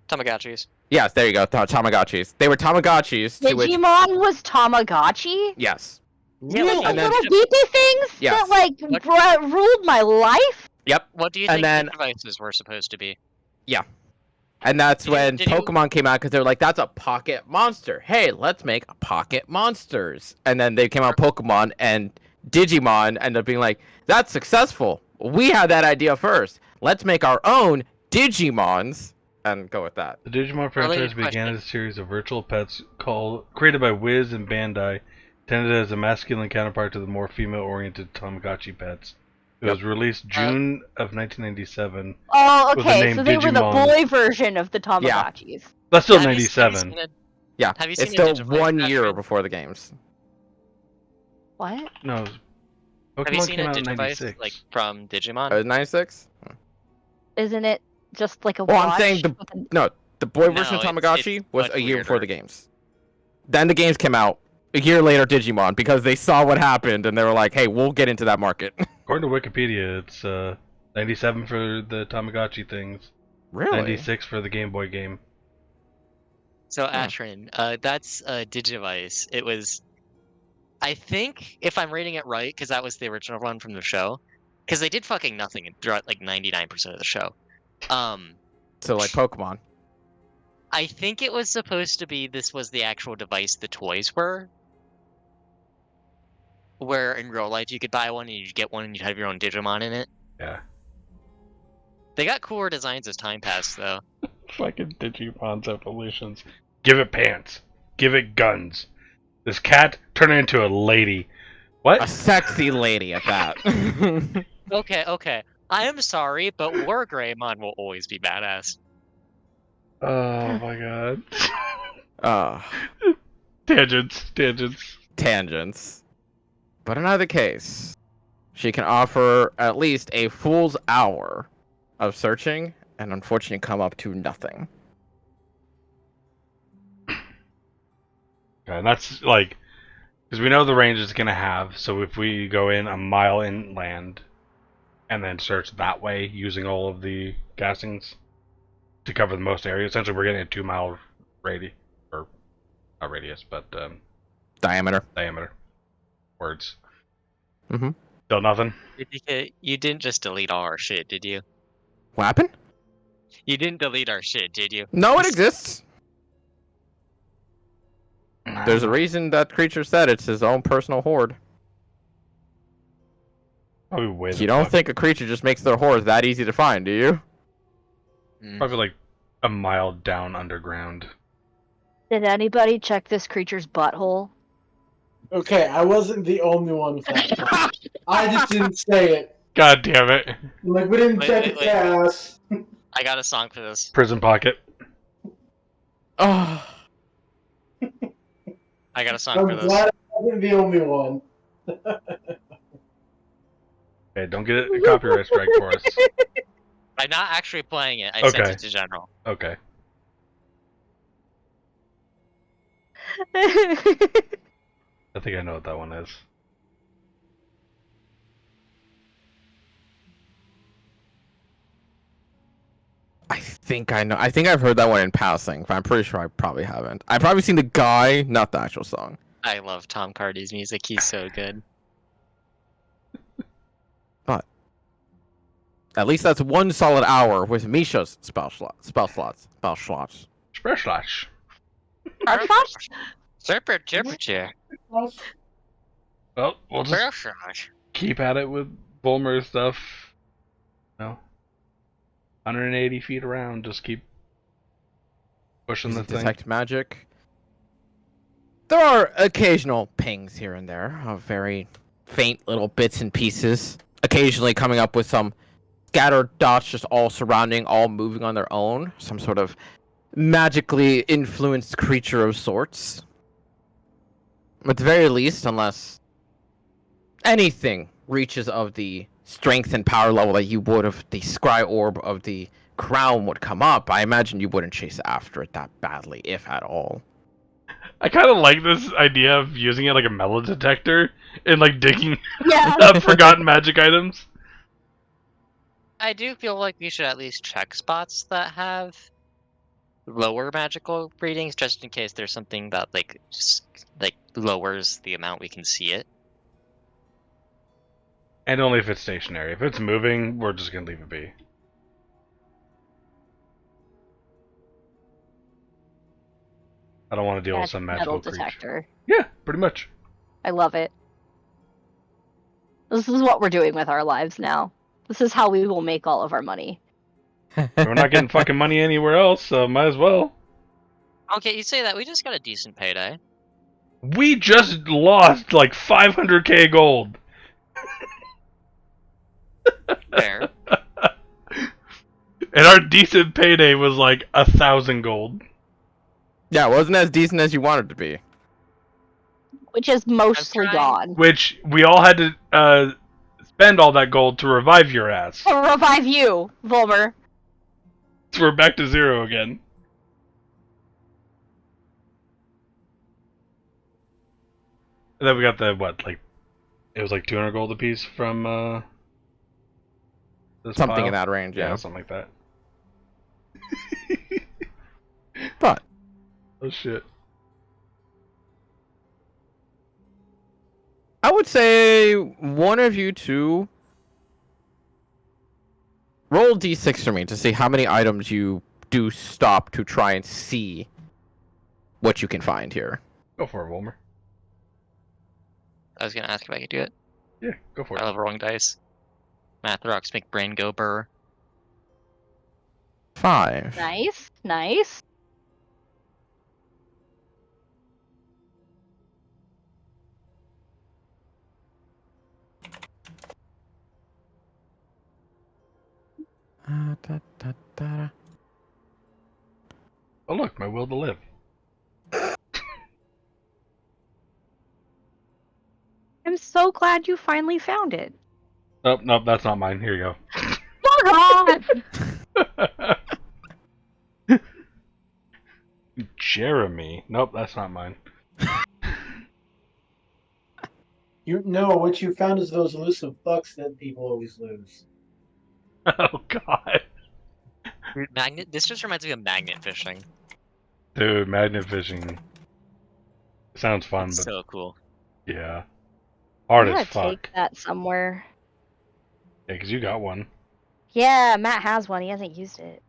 Tamagotchis. Yes, there you go. Tamagotchis. They were Tamagotchis. To which, Digimon was Tamagotchi? yes. Yeah, Really? like, and then- Little beepy things Yes. that like ruled my life? Yep. What do you And think then- the devices were supposed to be? And that's Did you- when did you- Pokemon came out because they were like, that's a pocket monster. Hey, let's make pocket monsters. And then they came out Pokemon and Digimon ended up being like, that's successful. We had that idea first. Let's make our own Digimons and go with that. The Digimon Related franchise began question. as a series of virtual pets created by Wiz and Bandai, intended as a masculine counterpart to the more female-oriented Tamagotchi pets. It was released June of 1997. Oh, With the okay. name So they were the Digimon. boy version of the Tamagotchis. That's still Have you seen 97. it? Yeah, Have you it's seen still the Digivice 1 year version? before the games. What? No, Have you Pokemon seen came a out in Digivice 96. like from Digimon? 96? Isn't it just like a Well, watch? I'm saying with a- No, the boy version of No, Tamagotchi it's was much a year before weirder. the games. Then the games came out. A year later, Digimon, because they saw what happened and they were like, hey, we'll get into that market. According to Wikipedia, it's 97 for the Tamagotchi things, Really? 96 for the Game Boy game. So Ashrin, that's a Digivice. It was, I think, if I'm reading it right, because that was the original one from the show, because they did fucking nothing throughout like 99% of the show. So, like Pokemon. I think it was supposed to be this was the actual device the toys were. Where in real life you could buy one and you'd get one and you'd have your own Digimon in it. Yeah. They got cooler designs as time passed, though. Fucking Digimon's evolutions. Give it pants. Give it guns. This cat, turn it into a lady. What? A sexy lady at that. Okay. I am sorry, but Wargreymon will always be badass. Oh my god. Tangents. Tangents. But in either case, she can offer at least a fool's hour of searching and unfortunately come up to nothing. And that's like, because we know the range it's gonna have. So if we go in a mile inland, and then search that way using all of the castings, to cover the most area. Essentially, we're getting a 2-mile radius, or not radius, but Diameter. diameter. Words. Mm-hmm. Still nothing. You didn't just delete all our shit, did you? What happened? You didn't delete our shit, did you? No, it exists. There's a reason that creature said it's his own personal hoard. Probably way the You don't fuck. think a creature just makes their hoard that easy to find, do you? Probably like a mile down underground. Did anybody check this creature's butthole? Okay, I wasn't the only one with that. I just didn't say it. God damn it. Like, we didn't Wait, check wait, its wait. ass. I got a song for this. Prison pocket. Oh. I got a song I'm for this. glad I wasn't the only one. Hey, don't get a copyright strike for us. I'm not actually playing it. I sent Okay. it to General. Okay. I think I know what that one is. I think I know. I think I've heard that one in passing, but I'm pretty sure I probably haven't. I've probably seen the guy, not the actual song. I love Tom Cardy's music. He's so good. But at least that's one solid hour with Misha's spell slots. Splash. Super temperature. Well, we'll just keep at it with Volmer stuff. No. 180 feet around, just keep pushing the thing. Detect magic. There are occasional pings here and there of very faint little bits and pieces. Occasionally coming up with some scattered dots just all surrounding, all moving on their own. Some sort of magically influenced creature of sorts. At the very least, unless anything reaches of the strength and power level that you would if the scry orb of the crown would come up, I imagine you wouldn't chase after it that badly, if at all. I kind of like this idea of using it like a metal detector and like digging Yeah. up forgotten magic items. I do feel like we should at least check spots that have lower magical readings, just in case there's something that like lowers the amount we can see it. And only if it's stationary. If it's moving, we're just gonna leave it be. I don't want to deal with some magical metal creature. detector. Yeah, pretty much. I love it. This is what we're doing with our lives now. This is how we will make all of our money. We're not getting fucking money anywhere else, so might as well. Okay, you say that. We just got a decent payday. We just lost like 500k gold. Fair. And our decent payday was like 1,000 gold. Yeah, it wasn't as decent as you wanted to be. Which is mostly trying. gone. Which we all had to spend all that gold to revive your ass. To revive you, Volmer. So we're back to 0 again. And then we got the, what, like, it was like 200 gold apiece from, this Something pile? in that range, yeah. Something like that. But Oh shit. I would say one of you two roll d6 for me to see how many items you do stop to try and see what you can find here. Go for it, Wilmer. I was gonna ask if I could do it. Yeah, go for I it. love rolling dice. Math rocks make brain go burr. 5. Nice, nice. Oh look, my will to live. I'm so glad you finally found it. Oh, nope, that's not mine. Here you Fuck off! go. Jeremy. Nope, that's not mine. What you found is those elusive fucks that people always lose. Oh god. Dude, magnet. This just reminds me of magnet fishing. Dude, magnet fishing sounds fun, It's but so cool. yeah, I'm hard gonna as fuck. take that somewhere. Yeah, 'cause you got one. Yeah, Matt has one. He hasn't used it.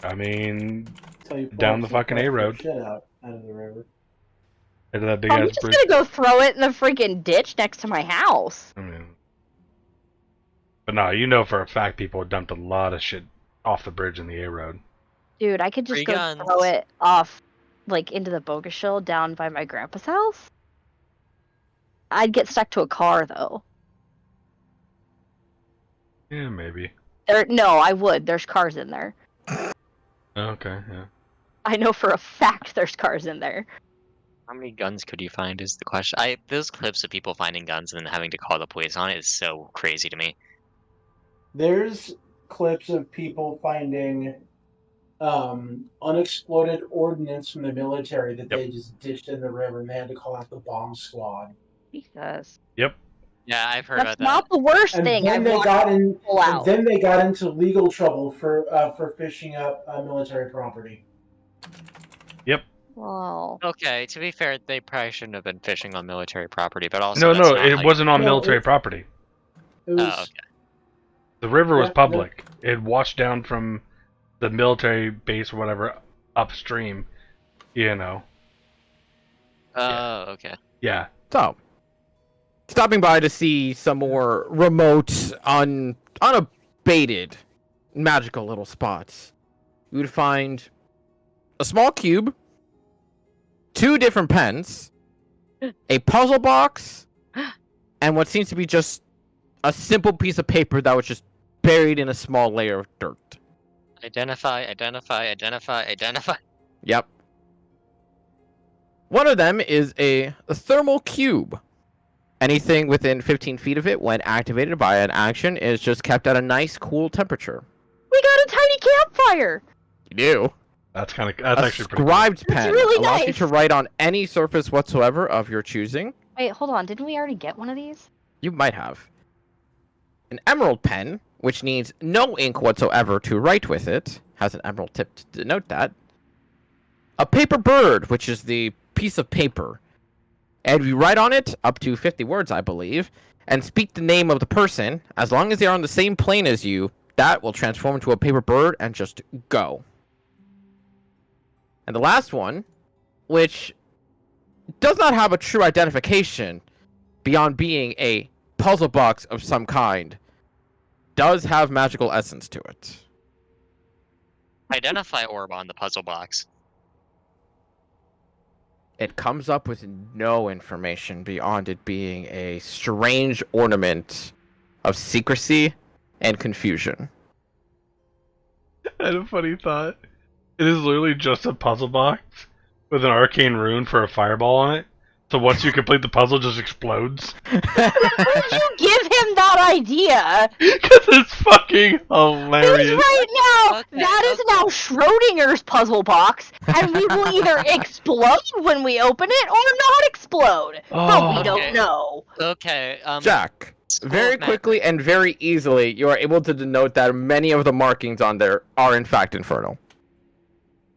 I mean, Until you pull down up the some fucking A fresh road. shit out of the river. Into that big I'm ass just bridge. gonna go throw it in the freaking ditch next to my house. I mean, but no, you know for a fact people dumped a lot of shit off the bridge in the A road. Dude, I could just Free go guns. throw it off, like, into the Bogus down by my grandpa's house. I'd get stuck to a car, though. Yeah, maybe. No, I would. There's cars in there. Okay, yeah. I know for a fact there's cars in there. How many guns could you find is the question. Those clips of people finding guns and then having to call the police on it is so crazy to me. There's clips of people finding unexploded ordnance from the military that they just ditched in the river, and they had to call out the bomb squad. Jesus. Yep. Yeah, I've heard That's about that. not the worst And thing then I've they watched got in. pull And out. then they got into legal trouble for fishing up military property. Wow. Okay, to be fair, they probably shouldn't have been fishing on military property, but also No, that's no, not how it you- wasn't on No, military it- property. It was. Oh, okay. The river was Yeah, public. It washed down from the military base or whatever upstream. You know. Oh, okay. Yeah. So, stopping by to see some more remote, unabated, magical little spots. You would find a small cube, 2 different pens, a puzzle box, and what seems to be just a simple piece of paper that was just buried in a small layer of dirt. Identify. Yep. One of them is a thermal cube. Anything within 15 feet of it, when activated by an action, is just kept at a nice, cool temperature. We got a tiny campfire! You do. That's A actually pretty cool. scribed That's pen really allows you nice. to write on any surface whatsoever of your choosing. Wait, hold on. Didn't we already get one of these? You might have. An emerald pen, which needs no ink whatsoever to write with it, has an emerald tip to denote that. A paper bird, which is the piece of paper. And you write on it, up to 50 words, I believe, and speak the name of the person. As long as they are on the same plane as you, that will transform into a paper bird and just go. And the last one, which does not have a true identification beyond being a puzzle box of some kind, does have magical essence to it. Identify orb on the puzzle box. It comes up with no information beyond it being a strange ornament of secrecy and confusion. I had a funny thought. It is literally just a puzzle box with an arcane rune for a fireball on it. So once you complete the puzzle, it just explodes. Where did you give him that idea? Because it's fucking Because hilarious. right now, Okay, that is now Schrodinger's puzzle box, and we will either explode when we open it or not explode. But we Oh. don't Okay. know. Okay, Jack, School very of Magic. quickly and very easily, you are able to denote that many of the markings on there are in fact infernal.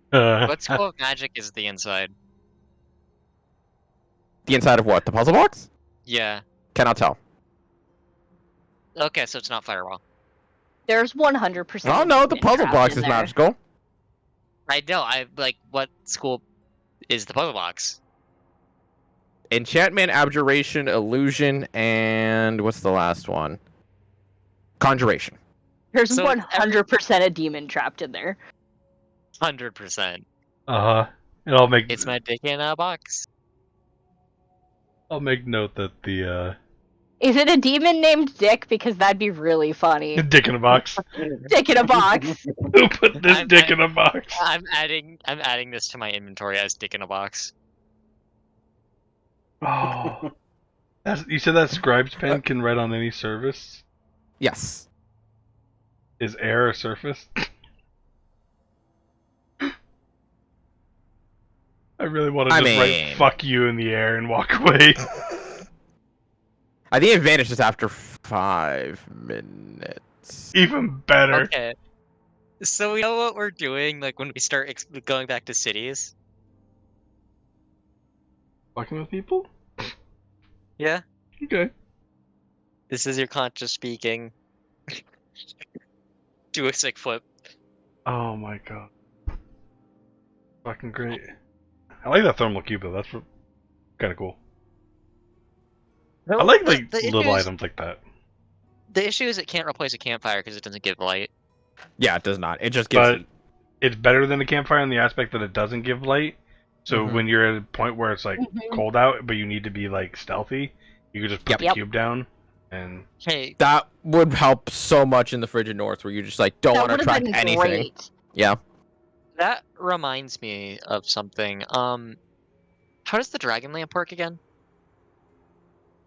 What school of magic is the inside? The inside of what? The puzzle box? Yeah. Cannot tell. Okay, so it's not firewall. There's 100%. Oh no, the demon puzzle trapped box in is there. magical. I know. I like what school is the puzzle box? Enchantment, abjuration, illusion, and what's the last one? Conjuration. There's So 100% a demon trapped in there. 100%. Uh-huh. And I'll make It's my dick in a box. I'll make note that the Is it a demon named Dick? Because that'd be really funny. dick in a box. Dick in a box. Who put this I'm- dick in a box? I'm adding this to my inventory as dick in a box. Oh. You said that scribe's pen can write on any surface? Yes. Is air a surface? I really want to I just mean- write fuck you in the air and walk away. I think it vanishes after 5 minutes. Even better. Okay. So we know what we're doing, like when we start going back to cities. Fucking with people? Yeah, Okay. this is your conscious speaking. Do a sick flip. Oh my god. Fucking great. I like that thermal cube though. That's kind of cool. I No, like the little issue is items like that. it can't replace a campfire because it doesn't give light. Yeah, it does not. It just gives But heat. it's better than a campfire in the aspect that it doesn't give light. So Mhm. when you're at a point where it's like Mhm. cold out, but you need to be like stealthy, you can just put Yep. the Yep. cube down and Hey, That would help so much in the frigid north, where you just like don't That want to would have track been anything. great. Yeah. that reminds me of something. How does the dragon lamp work again?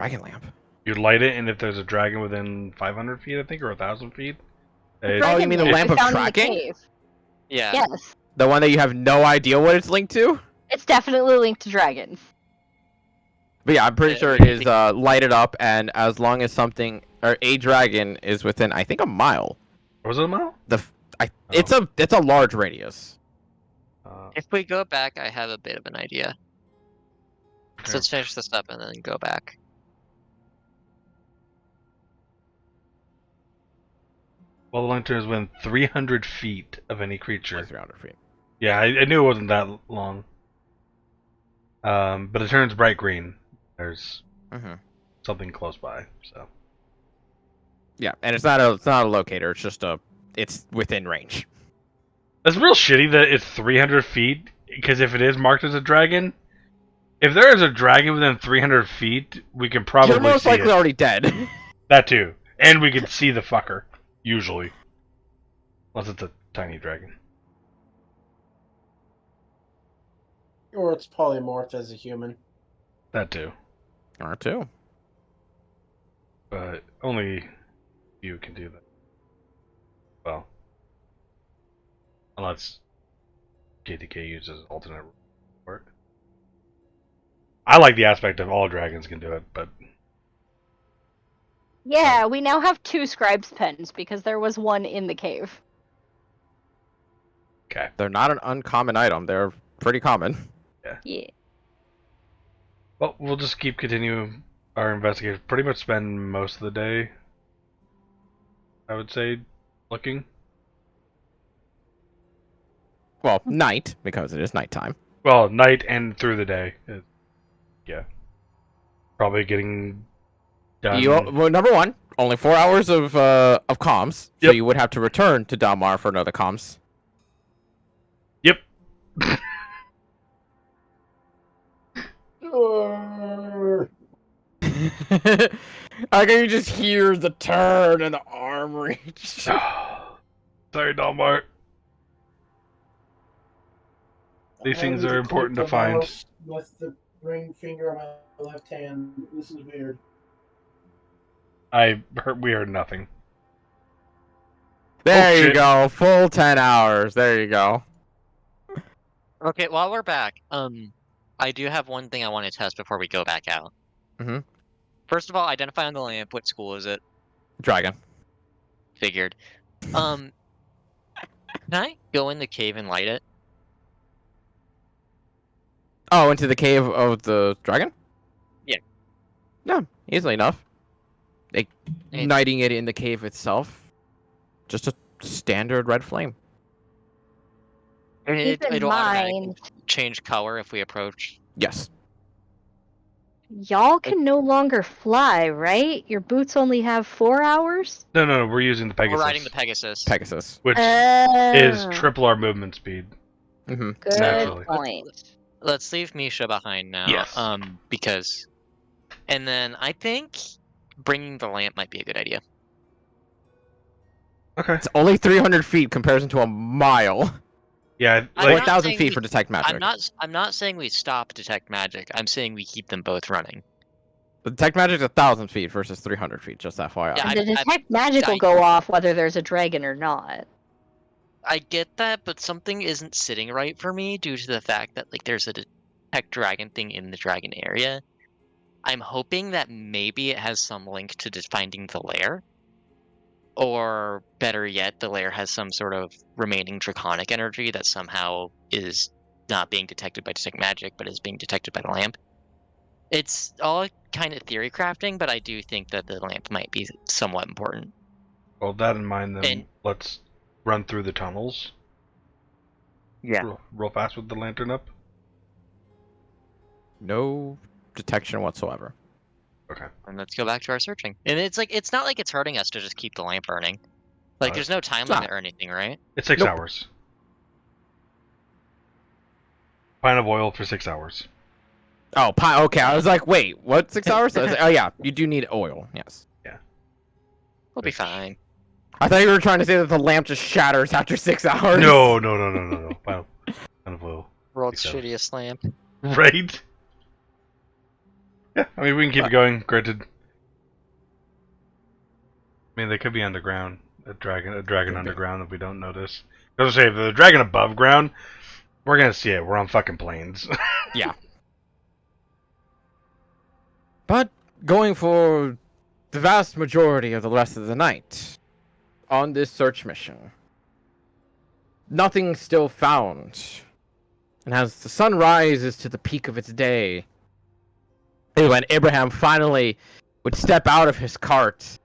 Dragon lamp. you light it, and if there's a dragon within 500 feet, I think, or 1,000 feet, The it, Oh, you dragon mean the lamp lamp we of found in the tracking? cave. Yeah. Yes, The one that you have no idea what it's linked to? it's definitely linked to dragons. But yeah, I'm pretty Yeah, sure we it need is to- lighted up, and as long as something or a dragon is within, I think, a mile. was it a mile? It's a large radius. If we go back, I have a bit of an idea. So Okay. let's finish this up and then go back. Well, the lantern is within 300 feet of any Like creature. 300 feet. Yeah, I knew it wasn't that long. But it turns bright green. There's Mm-hmm. something close by, so. Yeah, and it's not a locator. It's just it's within range. That's real shitty that it's 300 feet, because if it is marked as a dragon, if there is a dragon within 300 feet, we can probably You're most see likely it. already dead. That too. And we can see the fucker, usually. Unless it's a tiny dragon. Or it's polymorphed as a human. That too. R2. But only you can do that. Well. Unless KTK uses alternate report. I like the aspect of all dragons can do it, but Yeah, we now have 2 scribe's pens because there was one in the cave. okay. They're not an uncommon item. They're pretty common. Yeah. Well, we'll just keep continuing our investigation. Pretty much spend most of the day, I would say, looking. Well, night, because it is nighttime. Well, night and through the day. Yeah. Probably getting done. Well, number one, only 4 hours of comms, so Yep. you would have to return to Dalmar for another comms. Yep. I can just hear the turn and the arm reach. Sorry, Dalmart. These things are important to find. With the ring finger on my left hand. This is weird. We heard nothing. There Oh, you shit. go, full 10 hours. There you go. Okay, while we're back, I do have one thing I want to test before we go back out. Mhm. First of all, identify on the lamp. What school is it? Dragon. Figured. Can I go in the cave and light it? Oh, into the cave of the dragon? Yeah. No, easily enough. It- Igniting it in the cave itself. Just a standard red flame. And Keep in it'll automatically mind, change color if we approach. Yes. y'all can no longer fly, right? Your boots only have 4 hours? No, we're using the Pegasus. We're riding the Pegasus. Pegasus. which is Oh, triple our movement speed. Mm-hmm. good naturally. point. Let's leave Misha behind now. Yes. Because, and then I think bringing the lamp might be a good idea. Okay. It's only 300 feet comparison to a mile. Yeah, I'm Or not 1,000 saying feet we- for detect magic. I'm not saying we stop detect magic. I'm saying we keep them both running. The detect magic is 1,000 feet versus 300 feet, just FYI. Yeah, The detect magic will go off whether there's a dragon or not. I get that, but something isn't sitting right for me due to the fact that like there's a detect dragon thing in the dragon area. I'm hoping that maybe it has some link to finding the lair. Or better yet, the lair has some sort of remaining draconic energy that somehow is not being detected by detect magic, but is being detected by the lamp. It's all kind of theory crafting, but I do think that the lamp might be somewhat important. Well, that in mind, then And let's run through the tunnels yeah, real fast with the lantern up. No detection whatsoever. Okay. and let's go back to our searching. And it's not like it's hurting us to just keep the lamp burning. Like, there's no time It's not. limit or anything, right? It's 6 Nope. hours. Pint of oil for 6 hours. Oh, okay. I was like, wait, what? 6 hours? I was like, oh yeah, you do need oil. Yes. We'll be fine. I thought you were trying to say that the lamp just shatters after 6 hours. No. Pint of oil. World's 6 hours. shittiest lamp. Right? Yeah, I mean, we can keep it going, granted. I mean, they could be underground. A dragon Could be. underground that we don't notice. I was gonna say, if the dragon above ground, we're gonna see it. We're on fucking planes. Yeah. But going for the vast majority of the rest of the night on this search mission, nothing's still found. And as the sun rises to the peak of its day, is when Abraham finally would step out of his cart,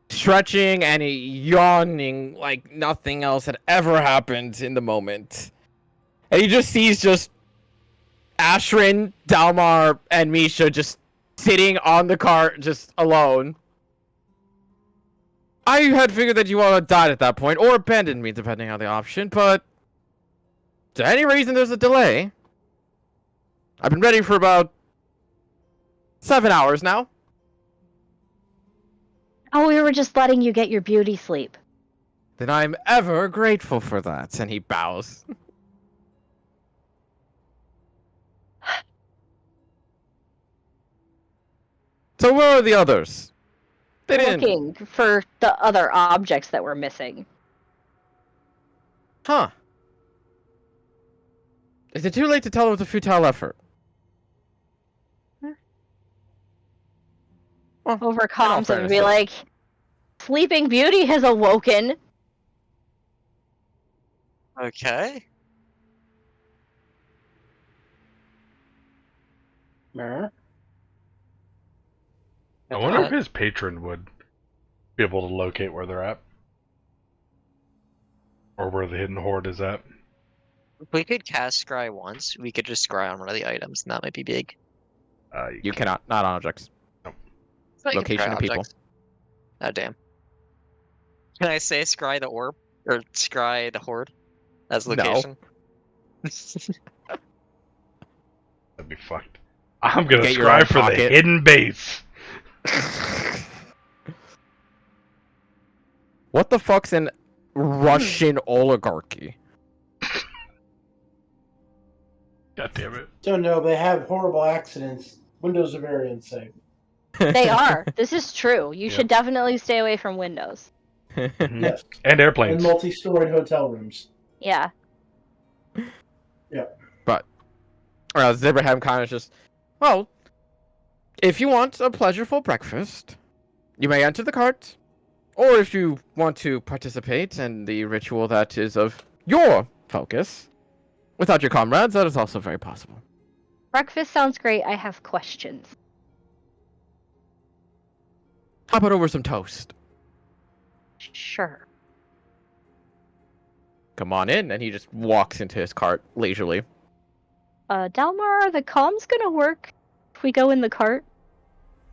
stretching and yawning like nothing else had ever happened in the moment. And he just sees Ashrin, Dalmar, and Misha just sitting on the cart, just alone. I had figured that you all had died at that point, or abandoned me, depending on the option, but to any reason there's a delay. I've been ready for about 7 hours now. Oh, we were just letting you get your beauty sleep. Then I'm ever grateful for that. And he bows. So where are the others? They didn't. Looking for the other objects that were missing. Huh. Is it too late to tell them it's a futile effort? Well, Over in all comms and fairness, be yes. like, Sleeping Beauty has awoken. Okay. Mer? I wonder if his patron would be able to locate where they're at. Or where the hidden horde is at. If we could cast Scry once, we could just scry on one of the items, and that might be big. You cannot. Not on objects. But you can Location try and people. objects. Oh, damn. Can I say scry the orb? Or scry the horde? As No. location? That'd be fucked. I'm gonna Get your own scry for the pocket. hidden base. What the fuck's an Russian oligarchy? God damn it. Don't know. They have horrible accidents. Windows are very unsafe. They are. This is true. You Yeah. should definitely stay away from windows. Mhm. Yes. And And airplanes. multi-storied hotel rooms. Yeah. Whereas Abraham kind of just, well, if you want a pleasurable breakfast, you may enter the cart. Or if you want to participate in the ritual that is of your focus, without your comrades, that is also very possible. Breakfast sounds great. I have questions. How about over some toast? Sure. Come on in, and he just walks into his cart leisurely. Dalmar, are the comms gonna work if we go in the cart?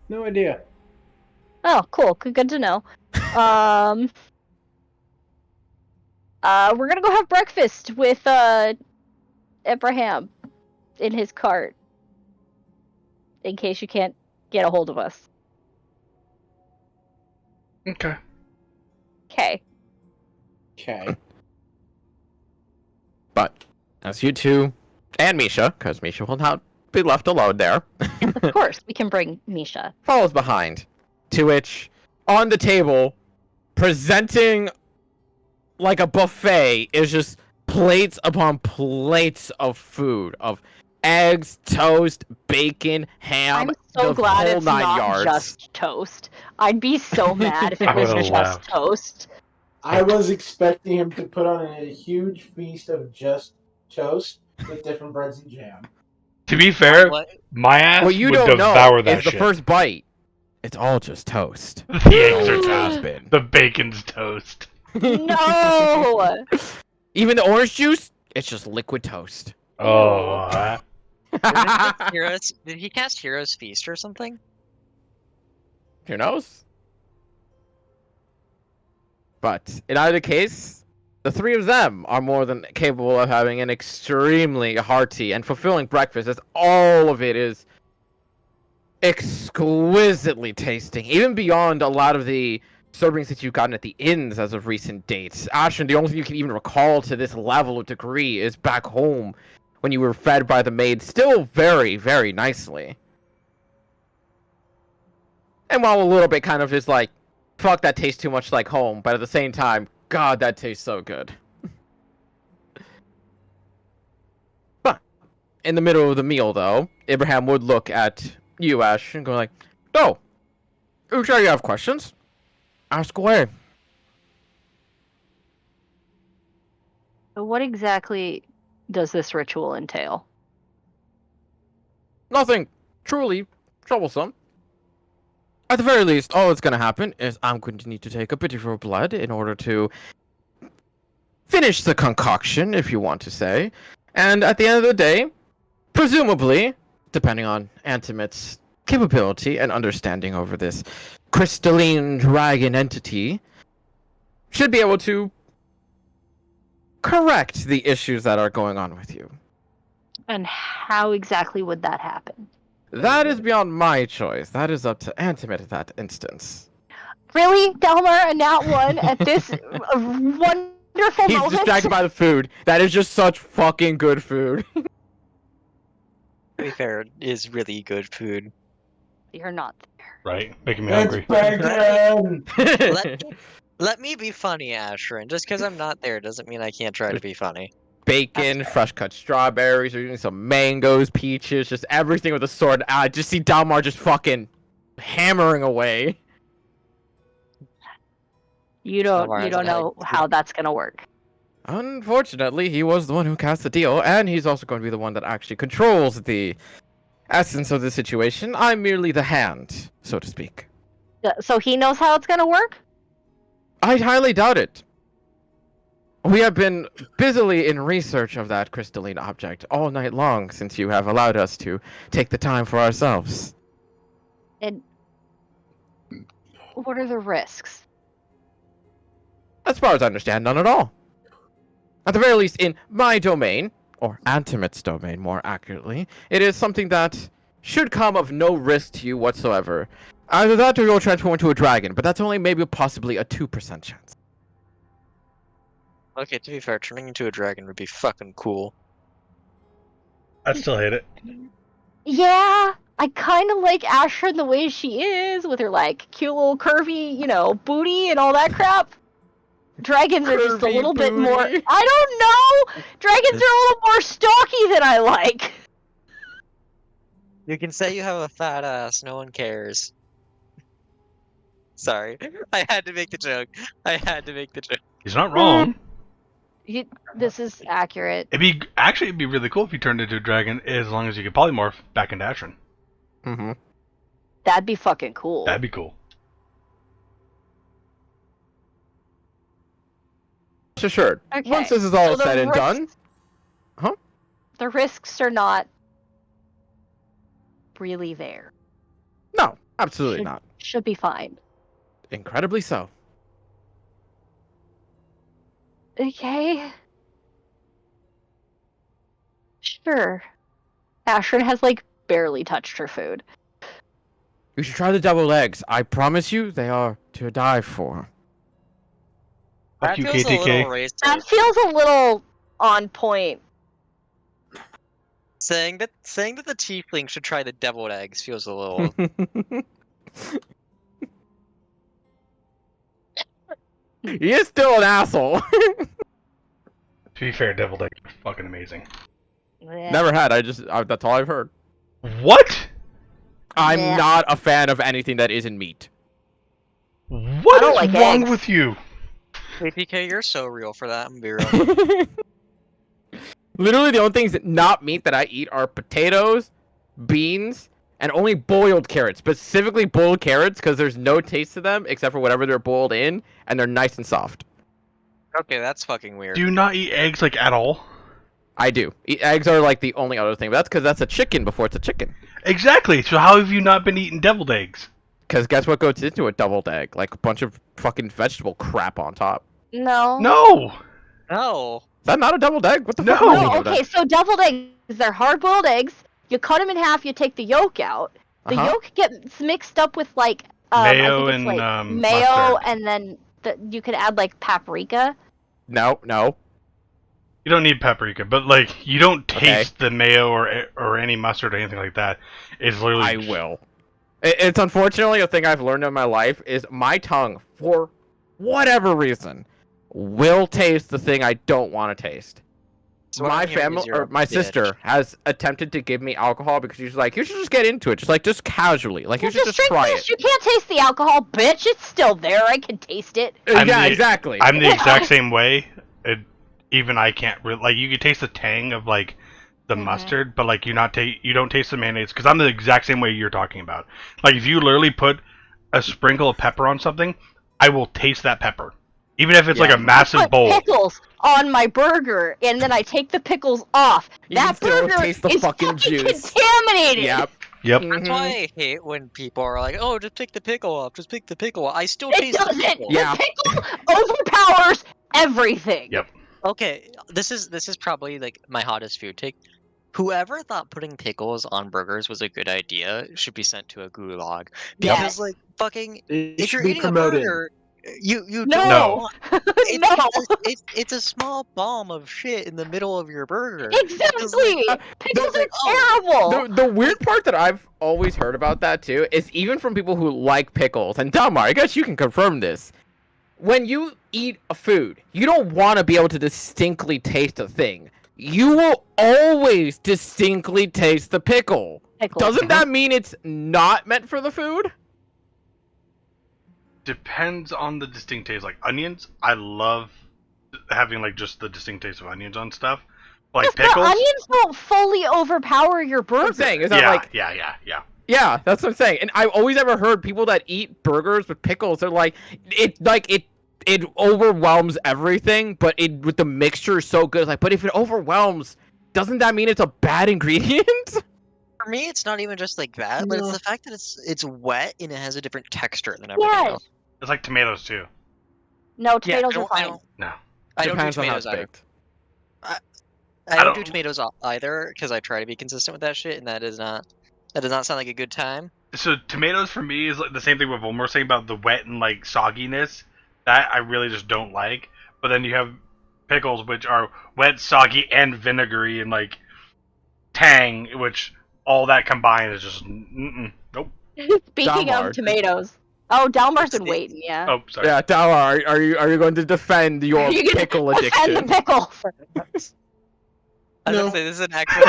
No idea. Oh, cool. Good to know. We're gonna go have breakfast with Abraham in his cart. In case you can't get a hold of us. Okay. Okay. Okay. But as you two, and Misha, because Misha will not be left alone there, Of course, we can bring Misha. follows behind. To which, on the table, presenting like a buffet, is just plates upon plates of food, of eggs, toast, bacon, ham, I'm so the glad whole it's 9 not yards. just toast. I'd be so mad if it I was would've just laughed. toast. I was expecting him to put on a huge feast of just toast with different breads and jam. To be fair, What? my ass What you would don't know devour that is the shit. first bite. It's all just toast. The eggs are Always toast. has been. The bacon's toast. No! Even the orange juice, it's just liquid toast. Oh, Did he cast Heroes Feast or something? Who knows? But in either case, the three of them are more than capable of having an extremely hearty and fulfilling breakfast, as all of it is exquisitely tasting, even beyond a lot of the servings that you've gotten at the inns as of recent dates. Ashton, the only thing you can even recall to this level of degree is back home when you were fed by the maid, still very, very nicely. And while a little bit kind of is like, fuck, that tastes too much like home, but at the same time, God, that tastes so good. But in the middle of the meal, though, Abraham would look at you, Ash, and go like, "Oh, you sure you have questions? Ask away." So what exactly does this ritual entail? Nothing truly troublesome. At the very least, all that's going to happen is I'm going to need to take a bit of your blood in order to finish the concoction, if you want to say. And at the end of the day, presumably, depending on Antimit's capability and understanding over this crystalline dragon entity, should be able to correct the issues that are going on with you. And how exactly would that happen? That is beyond my choice. That is up to Antimit at that instance. Really, Delmer, and not one at this wonderful He's moment? distracted by the food. That is just such fucking good food. To be fair, it is really good food. You're not there. right, making me It's hungry. bacon! Let me be funny, Ashrin. Just because I'm not there doesn't mean I can't try to be funny. Bacon, fresh cut strawberries, we're doing some mangoes, peaches, just everything with a sword. I just see Dalmar just fucking hammering away. You Delmar has don't a know head. how that's gonna work. Unfortunately, he was the one who cast the deal, and he's also going to be the one that actually controls the essence of the situation. I'm merely the hand, so to speak. So he knows how it's gonna work? I highly doubt it. We have been busily in research of that crystalline object all night long since you have allowed us to take the time for ourselves. And what are the risks? As far as I understand, none at all. At the very least, in my domain, or Antimit's domain more accurately, it is something that should come of no risk to you whatsoever. Either that or you'll transform into a dragon, but that's only maybe possibly a 2% chance. Okay, to be fair, turning into a dragon would be fucking cool. I'd still hate it. Yeah, I kind of like Asher the way she is, with her like cute little curvy, booty and all that crap. Dragons are just a Curvy little bit more. booty. I don't know. Dragons are a little more stocky than I like. You can say you have a fat ass, no one cares. Sorry, I had to make the joke. I had to make the joke. He's not wrong. This is accurate. It'd be really cool if you turned into a dragon, as long as you could polymorph back into Ashrin. Mm-hmm. That'd be fucking cool. That'd be cool. Assured. Okay, Once this is all so the said and done, risks- Huh? The risks are not really there. no, absolutely not. Should be fine. Incredibly so. Okay. Sure. Ashrin has barely touched her food. You should try the double eggs. I promise you, they are to die for. Fuck That you, feels a little KTK. That racist. feels a little on point. Saying that the tiefling should try the deviled eggs feels a little. He is still an asshole. To be fair, deviled eggs are fucking amazing. Bleh. Never had. That's all I've heard. What? I'm Bleh. not a fan of anything that isn't meat. What don't is like wrong eggs. with you? APK, you're so real for that. I'm gonna be real. Literally, the only things that not meat that I eat are potatoes, beans, and only boiled carrots. Specifically boiled carrots, because there's no taste to them except for whatever they're boiled in, and they're nice and soft. Okay, that's fucking weird. Do you not eat eggs like at all? I do. Eggs are like the only other thing, but that's because that's a chicken before it's a chicken. Exactly. So how have you not been eating deviled eggs? Because guess what goes into a deviled egg? Like a bunch of fucking vegetable crap on top. No. No. No. Is that not a deviled egg? What the fuck? No. am I No, thinking of okay, so deviled eggs, they're hard-boiled eggs. You cut them in half, you take the yolk out. The Uh-huh. yolk gets mixed up with, like, Mayo I think it's, and, like, mayo, mustard. and then you could add, like, paprika. No. You don't need paprika, but like you don't Okay. taste the mayo or any mustard or anything like that. It's literally. I will. It's unfortunately a thing I've learned in my life is my tongue, for whatever reason, will taste the thing I don't want to taste. So what My I'm hearing family is you're or a my bitch. sister has attempted to give me alcohol because she's like, you should just get into it, just casually, like you Well, should just drink try this. it. You can't taste the alcohol, bitch. It's still there. I can taste it. I'm Yeah, the- exactly. I'm the exact same way. Even I can't like you can taste the tang of like the Mhm. mustard, but like you don't taste the mayonnaise because I'm the exact same way you're talking about. Like if you literally put a sprinkle of pepper on something, I will taste that pepper, even if it's like Yeah. a massive Put bowl. pickles on my burger, and then I take the pickles off. You can That still burger taste the is fucking juice. contaminated. Yep. Yep. That's why Mhm. I hate when people are like, "Oh, just pick the pickle off. Just pick the pickle off." I still It taste the doesn't. pickle. Yeah. The pickle overpowers everything. Yep. Okay, this is probably like my hottest food take. Whoever thought putting pickles on burgers was a good idea should be sent to a gulag. Yes. Because like fucking, It if you're should be eating promoted. a burger, you No. don't want. No. It's a small bomb of shit in the middle of your burger. It's Exactly. like, Pickles like, are terrible. The weird part that I've always heard about that too is even from people who like pickles, and Delmar, I guess you can confirm this. When you eat a food, you don't want to be able to distinctly taste a thing. You will always distinctly taste the pickle. Pickles. Doesn't that mean it's not meant for the food? Depends on the distinct taste. Like onions, I love having like just the distinct taste of onions on stuff. Like Yes, but pickles. onions don't fully overpower your What I'm burger. saying is that Yeah, like, yeah. yeah, that's what I'm saying. And I've always ever heard people that eat burgers with pickles, they're like, it overwhelms everything, but it with the mixture is so good. It's like, but if it overwhelms, doesn't that mean it's a bad ingredient? For me, it's not even just like that, but it's No. the fact that it's wet and it has a different texture than everything Yes. else. It's like tomatoes too. No, Yeah, tomatoes are fine. No. I don't do Depends on how tomatoes it's either. baked. I don't do don't- tomatoes either because I try to be consistent with that shit, and that does not sound like a good time. So tomatoes for me is like the same thing what Volmer was saying about the wet and like sogginess. That I really just don't like. But then you have pickles which are wet, soggy, and vinegary and like tang, which all that combined is just nope. Speaking Dalmar. of tomatoes. Oh, Dalmar's been It's- waiting, yeah. Oh, sorry. Yeah, Dalmar, are you going to defend your Are you gonna pickle defend the addiction? pickle. I was No. gonna say this is an actual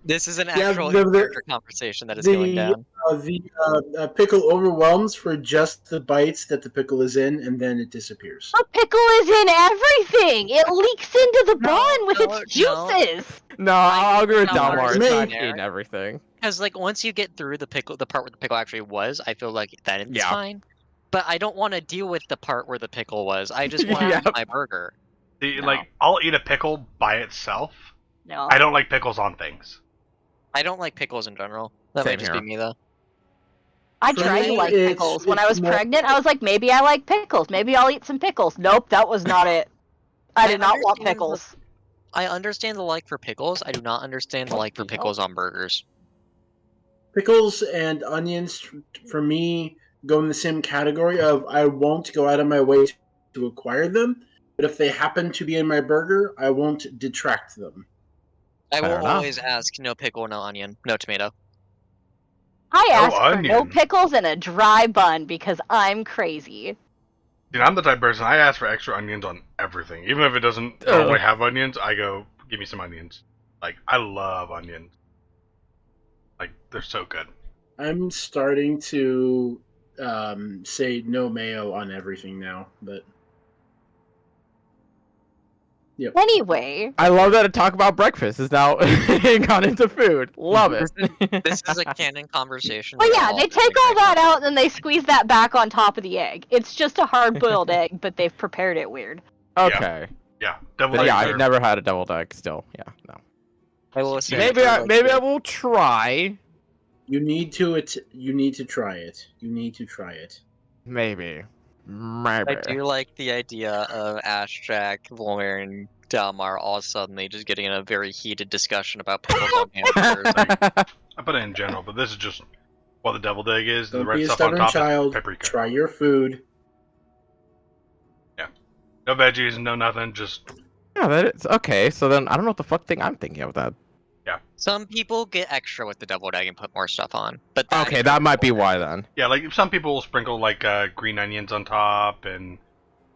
this is an Yeah, actual the- character conversation that is going down. The pickle overwhelms for just the bites that the pickle is in, and then it disappears. The pickle is in everything. It leaks into the bun with no, its no. juices. No, I'll agree with No, Dalmar. It's me. not There. in everything. Because like once you get through the part where the pickle actually was, I feel like then it's Yeah. fine. But I don't want to deal with the part where the pickle was. I just want to Yep. eat my burger. See, No. like I'll eat a pickle by itself. No. I don't like pickles on things. I don't like pickles in general. That Same might just here. be me though. I For tried to me, like it's- pickles. When I it's was more- pregnant, I was like, maybe I like pickles. Maybe I'll eat some pickles. Nope, that was not it. I I did not want understand the- pickles. I understand the like for pickles. I do not understand the like for pickles on burgers. Pickles and onions, for me, go in the same category of I won't go out of my way to acquire them, but if they happen to be in my burger, I won't detract them. I Fair will enough. always ask no pickle, no onion, no tomato. I asked for no onion. pickles and a dry bun because I'm crazy. Dude, I'm the type of person I ask for extra onions on everything, even if it doesn't normally have onions. I go, give me some onions. Like, I love onions. Like, they're so good. I'm starting to say no mayo on everything now, but yep. Anyway, I love that a talk about breakfast is now gone into food. Love it. This is a canon conversation. well, where yeah, all they of take the all that eggs- out and then they squeeze that back on top of the egg. It's just a hard-boiled egg, but they've prepared it weird. Okay. Yeah, deviled But yeah, eggs I've are- never had a deviled egg still. Yeah, no. I will say Maybe for, I like, maybe the- I will try. You need to you need to try it. You need to try it. Maybe. I Maybe. do like the idea of Ash, Jack, Lawyer, and Dalmar all suddenly just getting in a very heated discussion about pickles on hamburgers. I put it in general, but this is just what the deviled egg is. The Don't red be a stuff on stubborn top child. is paprika. Try your food. No veggies, no nothing. Just Yeah, that is okay. So then I don't know what the fuck thing I'm thinking of that. Some people get extra with the deviled egg and put more stuff on, but Okay, that might be why then. yeah, like some people will sprinkle like green onions on top and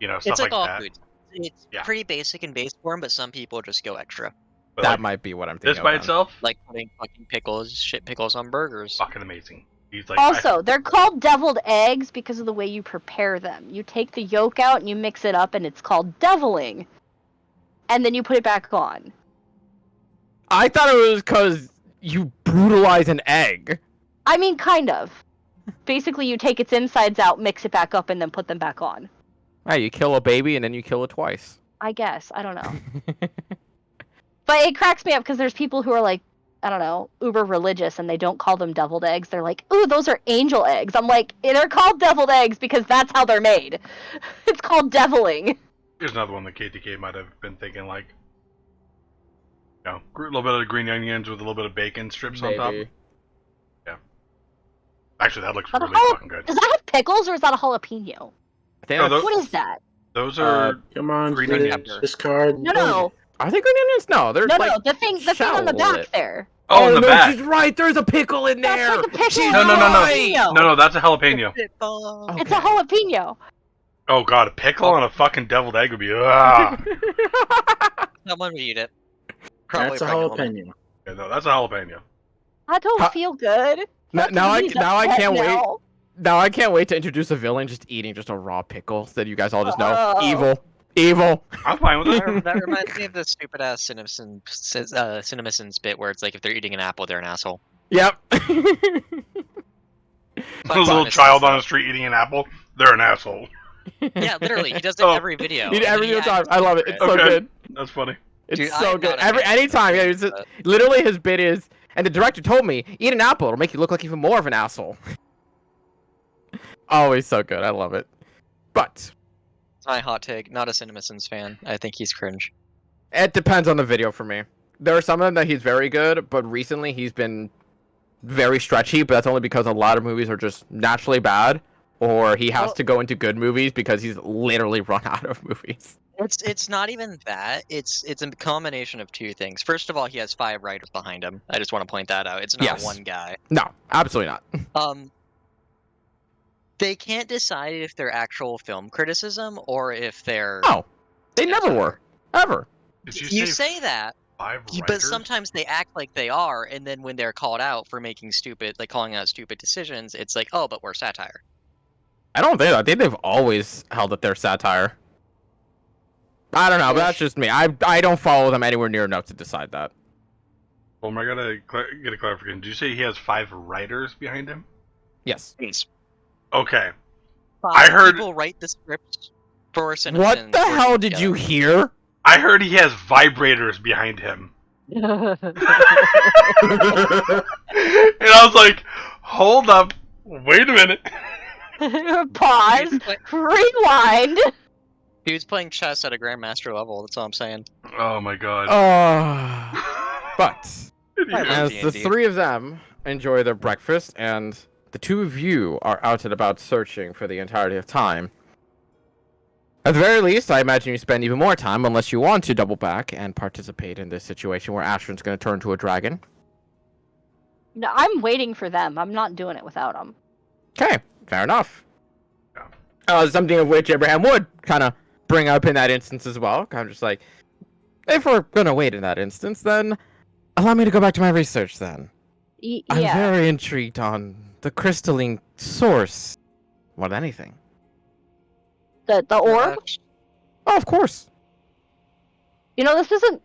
stuff It's like all that. food. It's Yeah. pretty basic in base form, but some people just go extra, But That like, might be what I'm thinking this by of then. itself, like putting fucking shit pickles on burgers. fucking amazing. He's like, Also, they're called deviled eggs because of the way you prepare them. You take the yolk out and you mix it up, and it's called deviling. And then you put it back on. I thought it was because you brutalize an egg. I mean, kind of. Basically, you take its insides out, mix it back up, and then put them back on. Right, you kill a baby and then you kill it twice. I guess. I don't know. But it cracks me up because there's people who are like, I don't know, uber religious, and they don't call them deviled eggs. They're like, ooh, those are angel eggs. I'm like, they're called deviled eggs because that's how they're made. It's called deviling. here's another one that KTK might have been thinking like, a little bit of green onions with a little bit of bacon strips on top. Maybe. Actually, that looks But really how- fucking good. Does that have pickles or is that a jalapeno? I think Oh, that's- What is that? Those are Come on, Green green onions. discard. No. Are they green onions? No, they're No, like no, the thing on the shallow back lit. there. in the no, back. she's right. There's a pickle in That's there. like a pickle. She's and No, no, no, no. jalapeno. No, that's a jalapeno. Oh. It's a jalapeno. Oh god, a pickle on a fucking deviled egg would be ah. Someone would eat it. Probably That's a pregnant woman. jalapeno. Yeah, no, that's a jalapeno. I don't Ha- feel good. Now I Fucking can't wait. now. Now I can't wait to introduce a villain just eating just a raw pickle so that you guys all just know Oh. evil, evil. I'm fine with it. That reminds me of the stupid ass CinemaSins bit where it's like if they're eating an apple, they're an asshole. Yep. A little child on the street eating an apple, they're an asshole. Yeah, literally, he does it Oh. every video. Every and then he single time. adds I love it. to It's so Okay. good. That's funny. It's Dude, I so am good. not a fan Anytime, yeah, of it's literally his bit is, and the director told me, eat an apple, it'll make you look like even more of an asshole. Always so good. I love it. But It's my hot take. Not a CinemaSins fan. I think he's cringe. it depends on the video for me. There are some of them that he's very good, but recently he's been very stretchy, but that's only because a lot of movies are just naturally bad, or he has Well- to go into good movies because he's literally run out of movies. It's not even that. It's a combination of two things. First of all, he has 5 writers behind him. I just want to point that out. It's not Yes. one guy. No, absolutely not. They can't decide if they're actual film criticism or if they're. No, they never were. Ever. Did You say that, 5 but writers? sometimes they act like they are, and then when they're called out for making calling out stupid decisions, it's like, oh, but we're satire. I don't think that. I think they've always held up their satire. I don't know, but that's just me. I don't follow them anywhere near enough to decide that. Well, I gotta get a clarification. Did you say he has 5 writers behind him? Yes. Okay. Five heard- people write the scripts for What CinemaSins the hell working did you together. hear? I heard he has vibrators behind him. And I was like, hold up. Wait a minute. Pause. Rewind. Dude's playing chess at a grandmaster level. That's all I'm saying. Oh my god. But I love as the D&D. 3 of them enjoy their breakfast and the 2 of you are out and about searching for the entirety of time, at the very least, I imagine you spend even more time unless you want to double back and participate in this situation where Ashton's going to turn to a dragon. No, I'm waiting for them. I'm not doing it without them. Okay, fair enough. Yeah. Something of which Abraham would kind of bring up in that instance as well. Kind of just like, If we're gonna wait in that instance, then allow me to go back to my research then. I'm Yeah. very intrigued on the crystalline source more than anything. The orb. Oh, of course. You know, this isn't.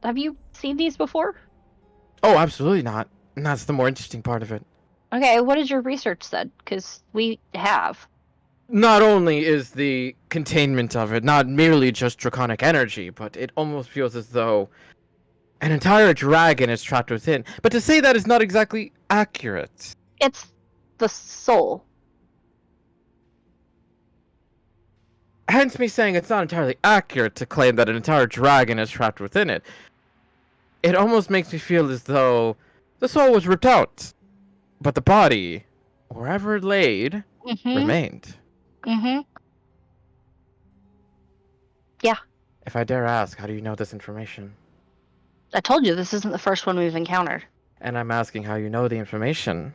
Have you seen these before? Oh, absolutely not. And that's the more interesting part of it. Okay, what has your research said? Because we have. Not only is the containment of it not merely just draconic energy, but it almost feels as though an entire dragon is trapped within. But to say that is not exactly accurate. It's the soul. Hence me saying it's not entirely accurate to claim that an entire dragon is trapped within it. It almost makes me feel as though the soul was ripped out, but the body, wherever it laid, Mm-hmm. remained. Mm-hmm. Yeah. If I dare ask, how do you know this information? I told you this isn't the first one we've encountered. And I'm asking how you know the information.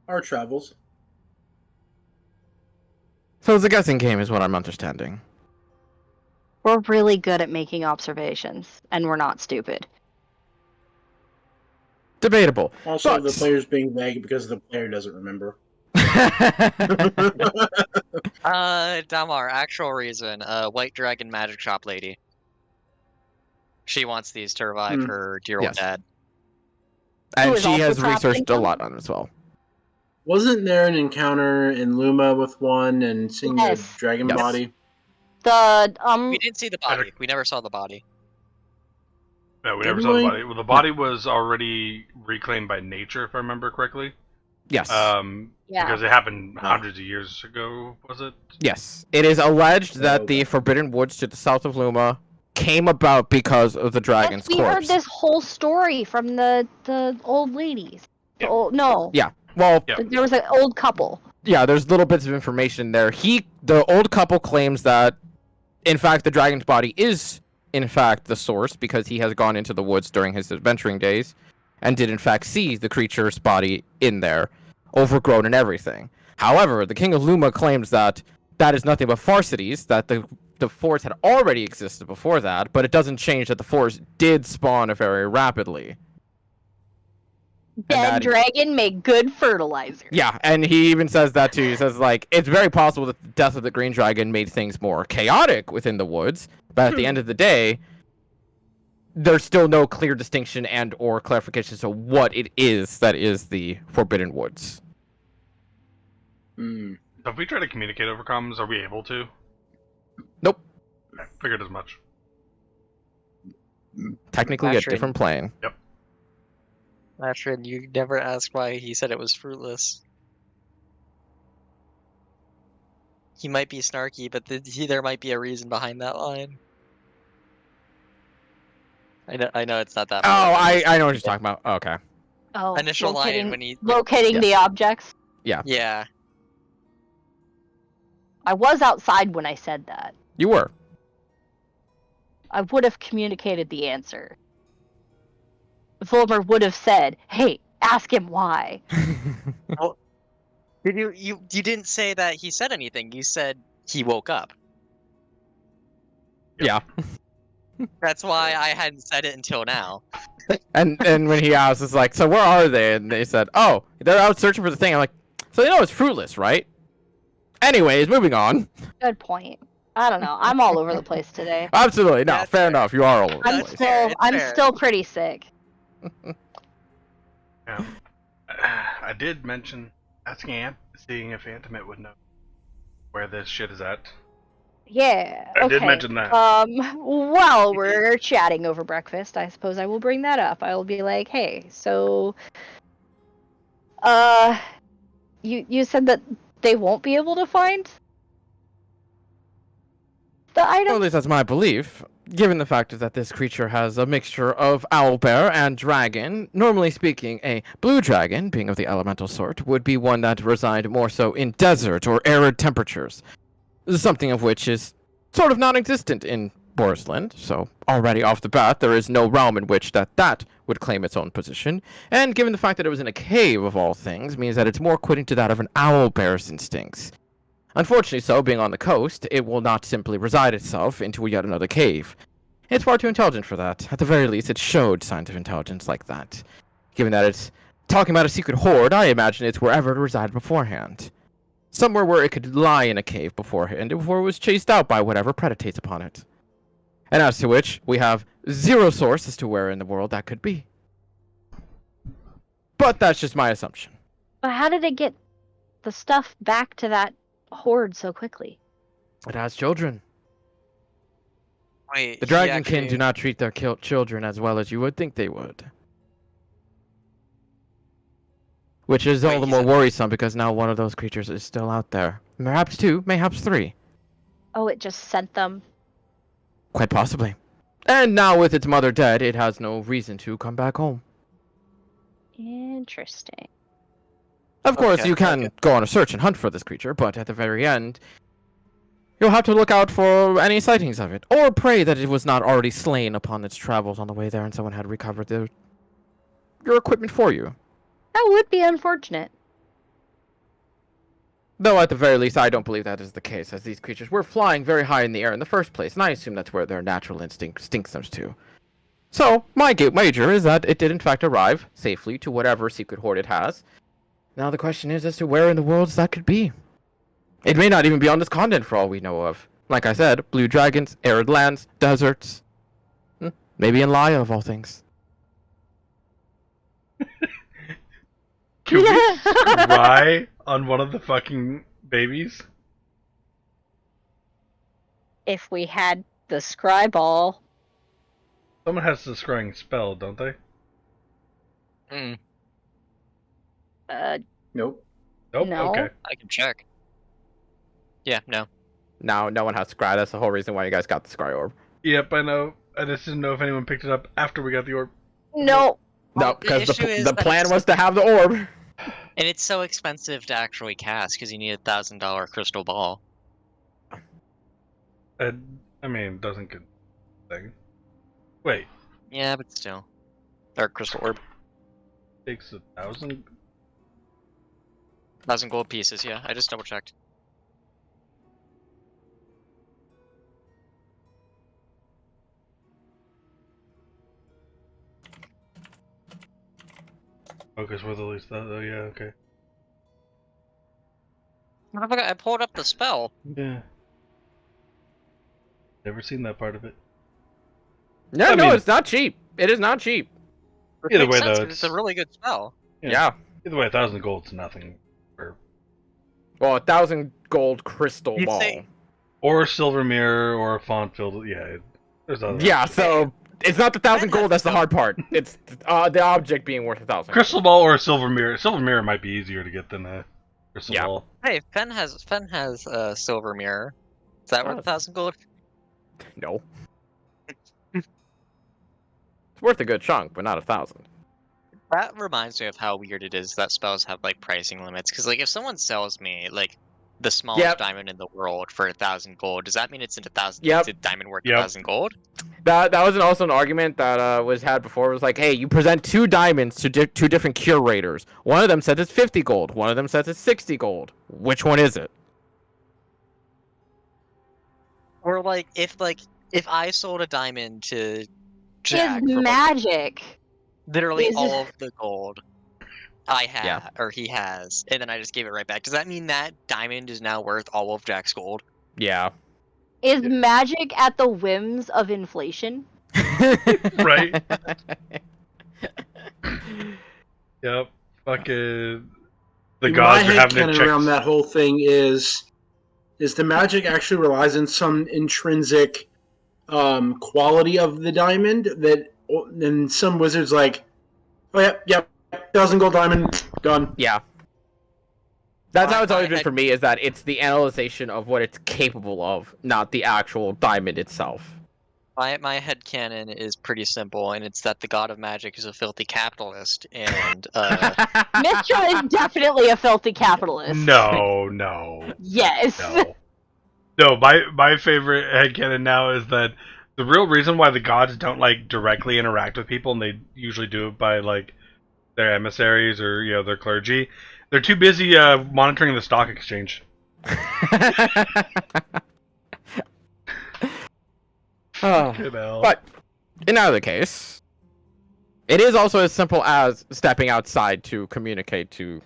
Our travels. So it's a guessing game is what I'm understanding. We're really good at making observations, and we're not stupid. Debatable. Also, But... the player's being vague because the player doesn't remember. Damar, actual reason, white dragon magic shop lady. She wants these to revive her dear old Yes. dad. And is she also has trapped in researched a town? lot on it as well. Wasn't there an encounter in Luma with one and seeing Yes. the dragon Yes. body? The We didn't see the body. We never saw the body. No, we never Didn't saw the we? body. Well, the body was already reclaimed by nature, if I remember correctly. Yes. yeah. Because it happened hundreds of years ago, was it? Yes. It is alleged that Okay. the Forbidden Woods to the south of Luma came about because of the dragon's Yes, we heard corpse. this whole story from the old ladies. The Yep. old, no. Yeah. Well, Yep. There was an old couple. yeah, there's little bits of information there. The old couple claims that, in fact, the dragon's body is, in fact, the source because he has gone into the woods during his adventuring days and did, in fact, see the creature's body in there, overgrown and everything. However, the King of Luma claims that that is nothing but farcities, that the forest had already existed before that, but it doesn't change that the forest did spawn very rapidly. Dead that- dragon make good fertilizer. Yeah, and he even says that too. He says, like, it's very possible that the death of the Green Dragon made things more chaotic within the woods, but at the end of the day, there's still no clear distinction and or clarification as to what it is that is the Forbidden Woods. Hmm. So if we try to communicate over comms, are we able to? Nope. I figured as much. Technically a Actually- different plane. Ashrin, you never asked why he said it was fruitless. He might be snarky, but there might be a reason behind that line. I know it's not that. Oh, much. I know what you're talking about. Oh, okay. Oh, Initial line locating, when he. locating Yes. the objects. Yeah. I was outside when I said that. You were. I would have communicated the answer. Volmer would have said, "Hey, ask him why." Did you didn't say that he said anything. You said he woke up. Yeah. That's why I hadn't said it until now. And when he asked, it's like, so where are they? And they said, oh, they're out searching for the thing. I'm like, so they know it's fruitless, right? Anyways, moving on. Good point. I don't know. I'm all over the place today. Absolutely. No, That's fair fair. enough. You are all over the I'm That's place. fair, still it's I'm fair. still pretty sick. Yeah. I did mention asking seeing if Antimate would know where this shit is at. Yeah. I Okay. did mention that. While we're chatting over breakfast, I suppose I will bring that up. I will be like, "Hey, so you said that they won't be able to find the Well, item?" at least that's my belief. Given the fact that this creature has a mixture of owlbear and dragon, normally speaking, a blue dragon, being of the elemental sort, would be one that reside more so in desert or arid temperatures. Something of which is sort of non-existent in Borisland, so already off the bat, there is no realm in which that would claim its own position. And given the fact that it was in a cave of all things, means that it's more equivalent to that of an owl bear's instincts. Unfortunately so, being on the coast, it will not simply reside itself into yet another cave. It's far too intelligent for that. At the very least, it showed signs of intelligence like that. Given that it's talking about a secret hoard, I imagine it's wherever it resided beforehand. Somewhere where it could lie in a cave beforehand before it was chased out by whatever predates upon it. And as to which, we have zero source as to where in the world that could be. But that's just my assumption. But how did it get the stuff back to that horde so quickly? It has children. Wait, The he dragonkin actually- do not treat their children as well as you would think they would. Which is all Wait, the he more said- worrisome because now one of those creatures is still out there. Perhaps two, mayhaps three. Oh, it just sent them. Quite possibly. And now with its mother dead, it has no reason to come back home. Interesting. Of course, Okay, you can okay. go on a search and hunt for this creature, but at the very end, you'll have to look out for any sightings of it, or pray that it was not already slain upon its travels on the way there and someone had recovered your equipment for you. That would be unfortunate. Though at the very least, I don't believe that is the case, as these creatures were flying very high in the air in the first place, and I assume that's where their natural instinct stinks them to. So, my wager is that it did in fact arrive safely to whatever secret hoard it has. Now the question is as to where in the world that could be. It may not even be on this continent for all we know of. Like I said, blue dragons, arid lands, deserts. Maybe in Laya of all things. Can we scry on one of the fucking babies? If we had the scry ball. Someone has the scrying spell, don't they? Mm, Nope. Nope. No. Okay. I can check. Yeah, no. Now, no one has scry. That's the whole reason why you guys got the scry orb. Yep, I know. I just didn't know if anyone picked it up after we got the orb. No. No, Well, the because issue is the that plan it's- was to have the orb. And it's so expensive to actually cast because you need a $1,000 crystal ball. I mean, it doesn't get thing. Wait, Yeah, but still. Dark crystal orb. takes 1,000. 1,000 gold pieces, yeah. I just double checked. Focus with at least that. Oh yeah, okay. Motherfucker, I pulled up the spell. Yeah. Never seen that part of it. Yeah, I no, mean- it's not cheap. It is not cheap. Which Either makes way, sense, though, 'cause it's a really good spell. Yeah. Either way, 1,000 gold's nothing. Well, 1,000 gold crystal You'd ball. say- Or a silver mirror, or a font filled. Yeah, there's other. Yeah, so it's not the 1,000 Fen gold. That's the has- hard part. It's the object being worth 1,000. Crystal ball or a silver mirror. Silver mirror might be easier to get than a crystal Yeah. ball. Hey, Fen has a silver mirror. Is that worth Oh. 1,000 gold? No. It's worth a good chunk, but not 1,000. That reminds me of how weird it is that spells have like pricing limits. Because like if someone sells me like the smallest Yep. diamond in the world for 1,000 gold, does that mean it's into 1,000? Yep. It's a diamond worth Yep. 1,000 gold? That was also an argument that was had before. It was like, hey, you present 2 diamonds to two different curators. One of them says it's 50 gold. One of them says it's 60 gold. Which one is it? Or like if I sold a diamond to Jack His for like, magic. literally is- all of the gold I have Yeah. or he has, and then I just gave it right back, does that mean that diamond is now worth all of Jack's gold? Yeah. Is magic at the whims of inflation? Right? Yep. Fucking. The My gods are having to headcanon check. around that whole thing is the magic actually relies on some intrinsic quality of the diamond that, and some wizards like, oh yeah, 1,000 gold diamond, done. Yeah. That's how it's I always been had- for me, is that it's the analyzation of what it's capable of, not the actual diamond itself. My headcanon is pretty simple, and it's that the god of magic is a filthy capitalist, and Mistral is definitely a filthy capitalist. No. Yes. No. No, my favorite headcanon now is that The real reason why the gods don't like directly interact with people, and they usually do it by like their emissaries or their clergy, they're too busy monitoring the stock exchange. Fucking hell. But in either case, it is also as simple as stepping outside to communicate to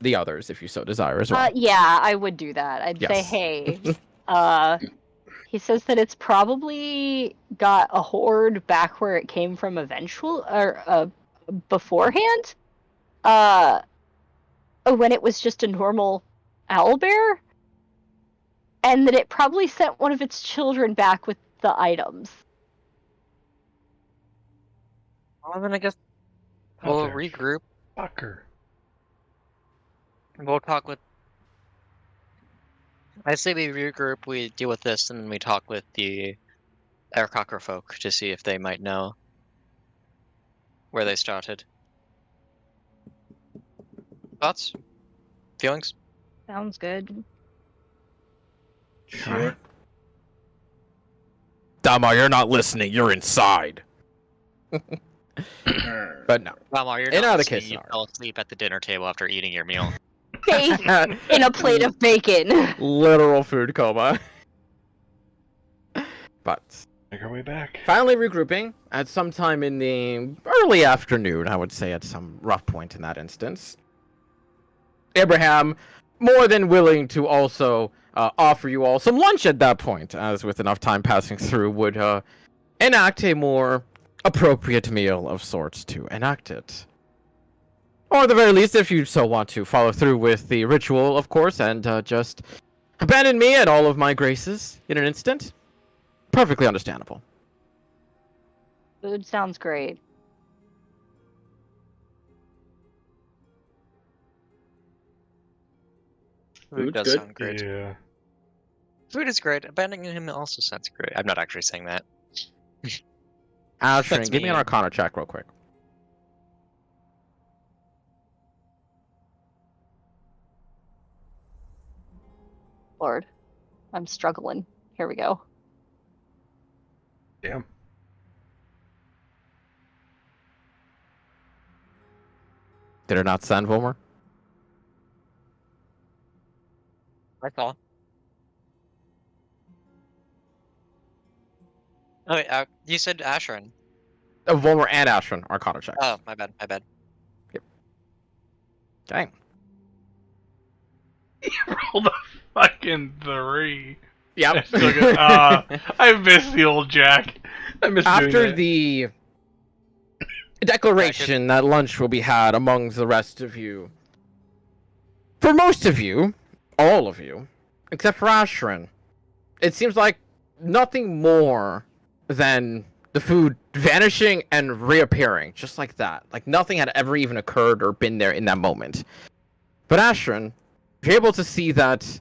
the others if you so desire as well. Yeah, I would do that. I'd say, Yes. hey, he says that it's probably got a horde back where it came from beforehand. When it was just a normal owlbear, and that it probably sent one of its children back with the items. Well, then I guess Out we'll there. regroup. Fucker. We'll talk with. I say we regroup. We deal with this, and then we talk with the Aircocker folk to see if they might know where they started. Thoughts? Feelings? Sounds good. Sure. Dama, you're not listening. You're inside. But no. Valmar, you're In not either listening. case You scenario. fell asleep at the dinner table after eating your meal. Faith in a plate of bacon. Literal food coma. But Make our way back. finally regrouping at some time in the early afternoon, I would say at some rough point in that instance. Abraham, more than willing to also offer you all some lunch at that point, as with enough time passing through, would enact a more appropriate meal of sorts to enact it. Or at the very least, if you so want to follow through with the ritual, of course, and just abandon me and all of my graces in an instant. Perfectly understandable. Food sounds great. Food Food's does good. sound great. Yeah. Food is great. Abandoning him also sounds great. I'm not actually saying that. Ashrin, That's give me an mean. Arcana check real quick. Lord, I'm struggling. Here we go. Damn. Did it not send, Vomer? That's all. Oh, wait, you said Asheron. Vomer and Ashrin, Arcana checks. Oh, my bad. My bad. Dang. Rolled a fucking 3. Yep. I still get, I miss the old Jack. I miss doing After that. the declaration that lunch will be had amongst the rest of you, for most of you, all of you, except for Ashrin, it seems like nothing more than the food vanishing and reappearing, just like that. Like nothing had ever even occurred or been there in that moment. But Ashrin, you're able to see that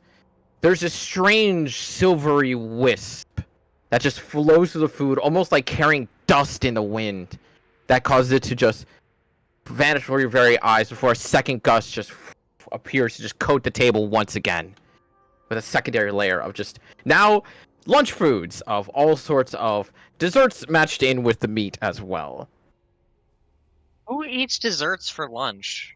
there's this strange silvery wisp that just flows through the food, almost like carrying dust in the wind, that causes it to just vanish before your very eyes before a second gust just appears to just coat the table once again with a secondary layer of just now lunch foods of all sorts of desserts matched in with the meat as well. Who eats desserts for lunch?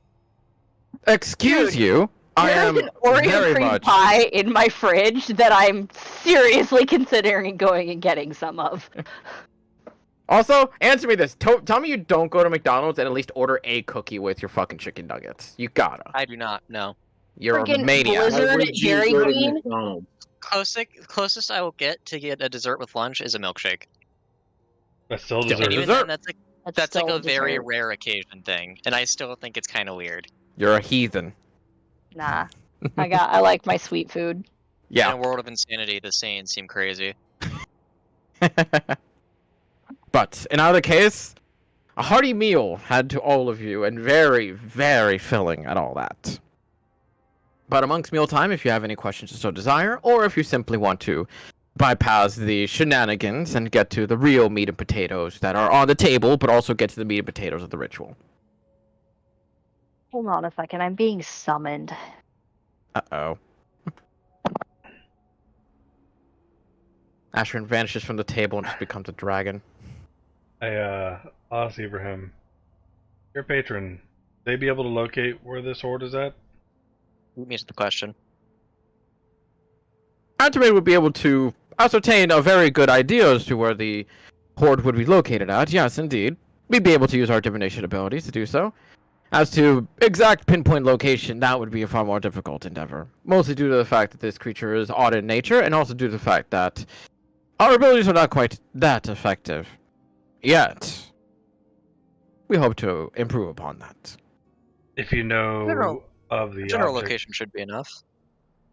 Excuse Dude, you, I There's am an Oreo very cream much. pie in my fridge that I'm seriously considering going and getting some of. Also, answer me this. Tell me you don't go to McDonald's and at least order a cookie with your fucking chicken nuggets. You gotta. I do not. No. You're a Friggin' maniac. Blizzard. Why would you Dairy go to Queen? McDonald's? Closest I will get to get a dessert with lunch is a milkshake. That's still Still And dessert. even dessert. then, that's like still a very dessert. rare occasion thing, and I still think it's kind of weird. You're a heathen. Nah. I like my sweet food. In Yeah. a world of insanity, the sayings seem crazy. But in either case, a hearty meal had to all of you, and very, very filling at all that. But amongst mealtime, if you have any questions or so desire, or if you simply want to bypass the shenanigans and get to the real meat and potatoes that are on the table, but also get to the meat and potatoes of the ritual. Hold on a second. I'm being summoned. Uh-oh. Ashrin vanishes from the table and just becomes a dragon. I asked Ibrahim, your patron, they be able to locate where this horde is at? Lead me to the question. Antimaid would be able to ascertain a very good idea as to where the horde would be located at. Yes, indeed. We'd be able to use our divination abilities to do so. As to exact pinpoint location, that would be a far more difficult endeavor. Mostly due to the fact that this creature is odd in nature, and also due to the fact that our abilities are not quite that effective. Yet. We hope to improve upon that. If you know General- of the General object, location should be enough.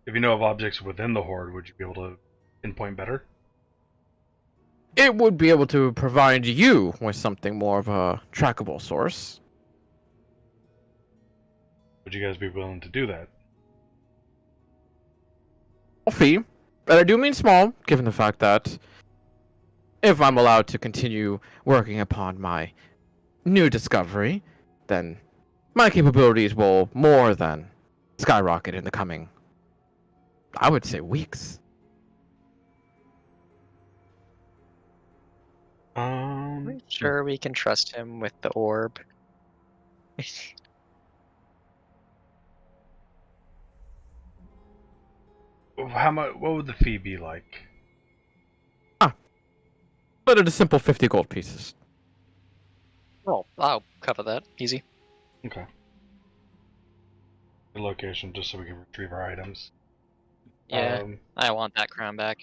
if you know of objects within the horde, would you be able to pinpoint better? It would be able to provide you with something more of a trackable source. Would you guys be willing to do that? A fee, but I do mean small, given the fact that if I'm allowed to continue working upon my new discovery, then my capabilities will more than skyrocket in the coming, I would say, weeks. Sure, we can trust him with the orb. How much? What would the fee be like? But it is simple 50 gold pieces. Oh, I'll cover that. Easy. Okay. The location, just so we can retrieve our items. Yeah, Um, I want that crown back.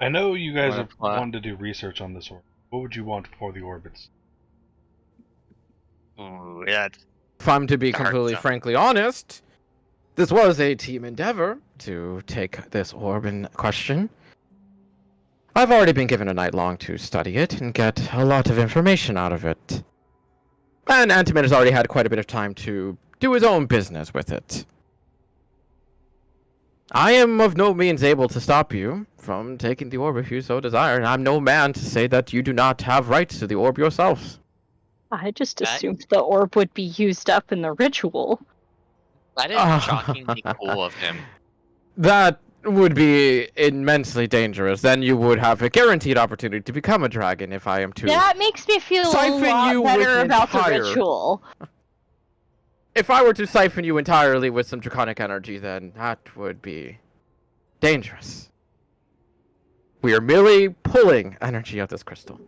I know you guys What have if, what? wanted to do research on this orb. What would you want for the orbits? Ooh, yeah. If I'm to be Hard completely jump. frankly honest, this was a team endeavor to take this orb in question. I've already been given a night long to study it and get a lot of information out of it. And Antiman has already had quite a bit of time to do his own business with it. I am of no means able to stop you from taking the orb if you so desire, and I'm no man to say that you do not have rights to the orb yourselves. I just That- assumed the orb would be used up in the ritual. That is shockingly cool of him. That would be immensely dangerous. Then you would have a guaranteed opportunity to become a dragon if I am to... That makes me feel a Siphon you lot with better an about the entire- ritual. If I were to siphon you entirely with some draconic energy, then that would be dangerous. We are merely pulling energy of this crystal.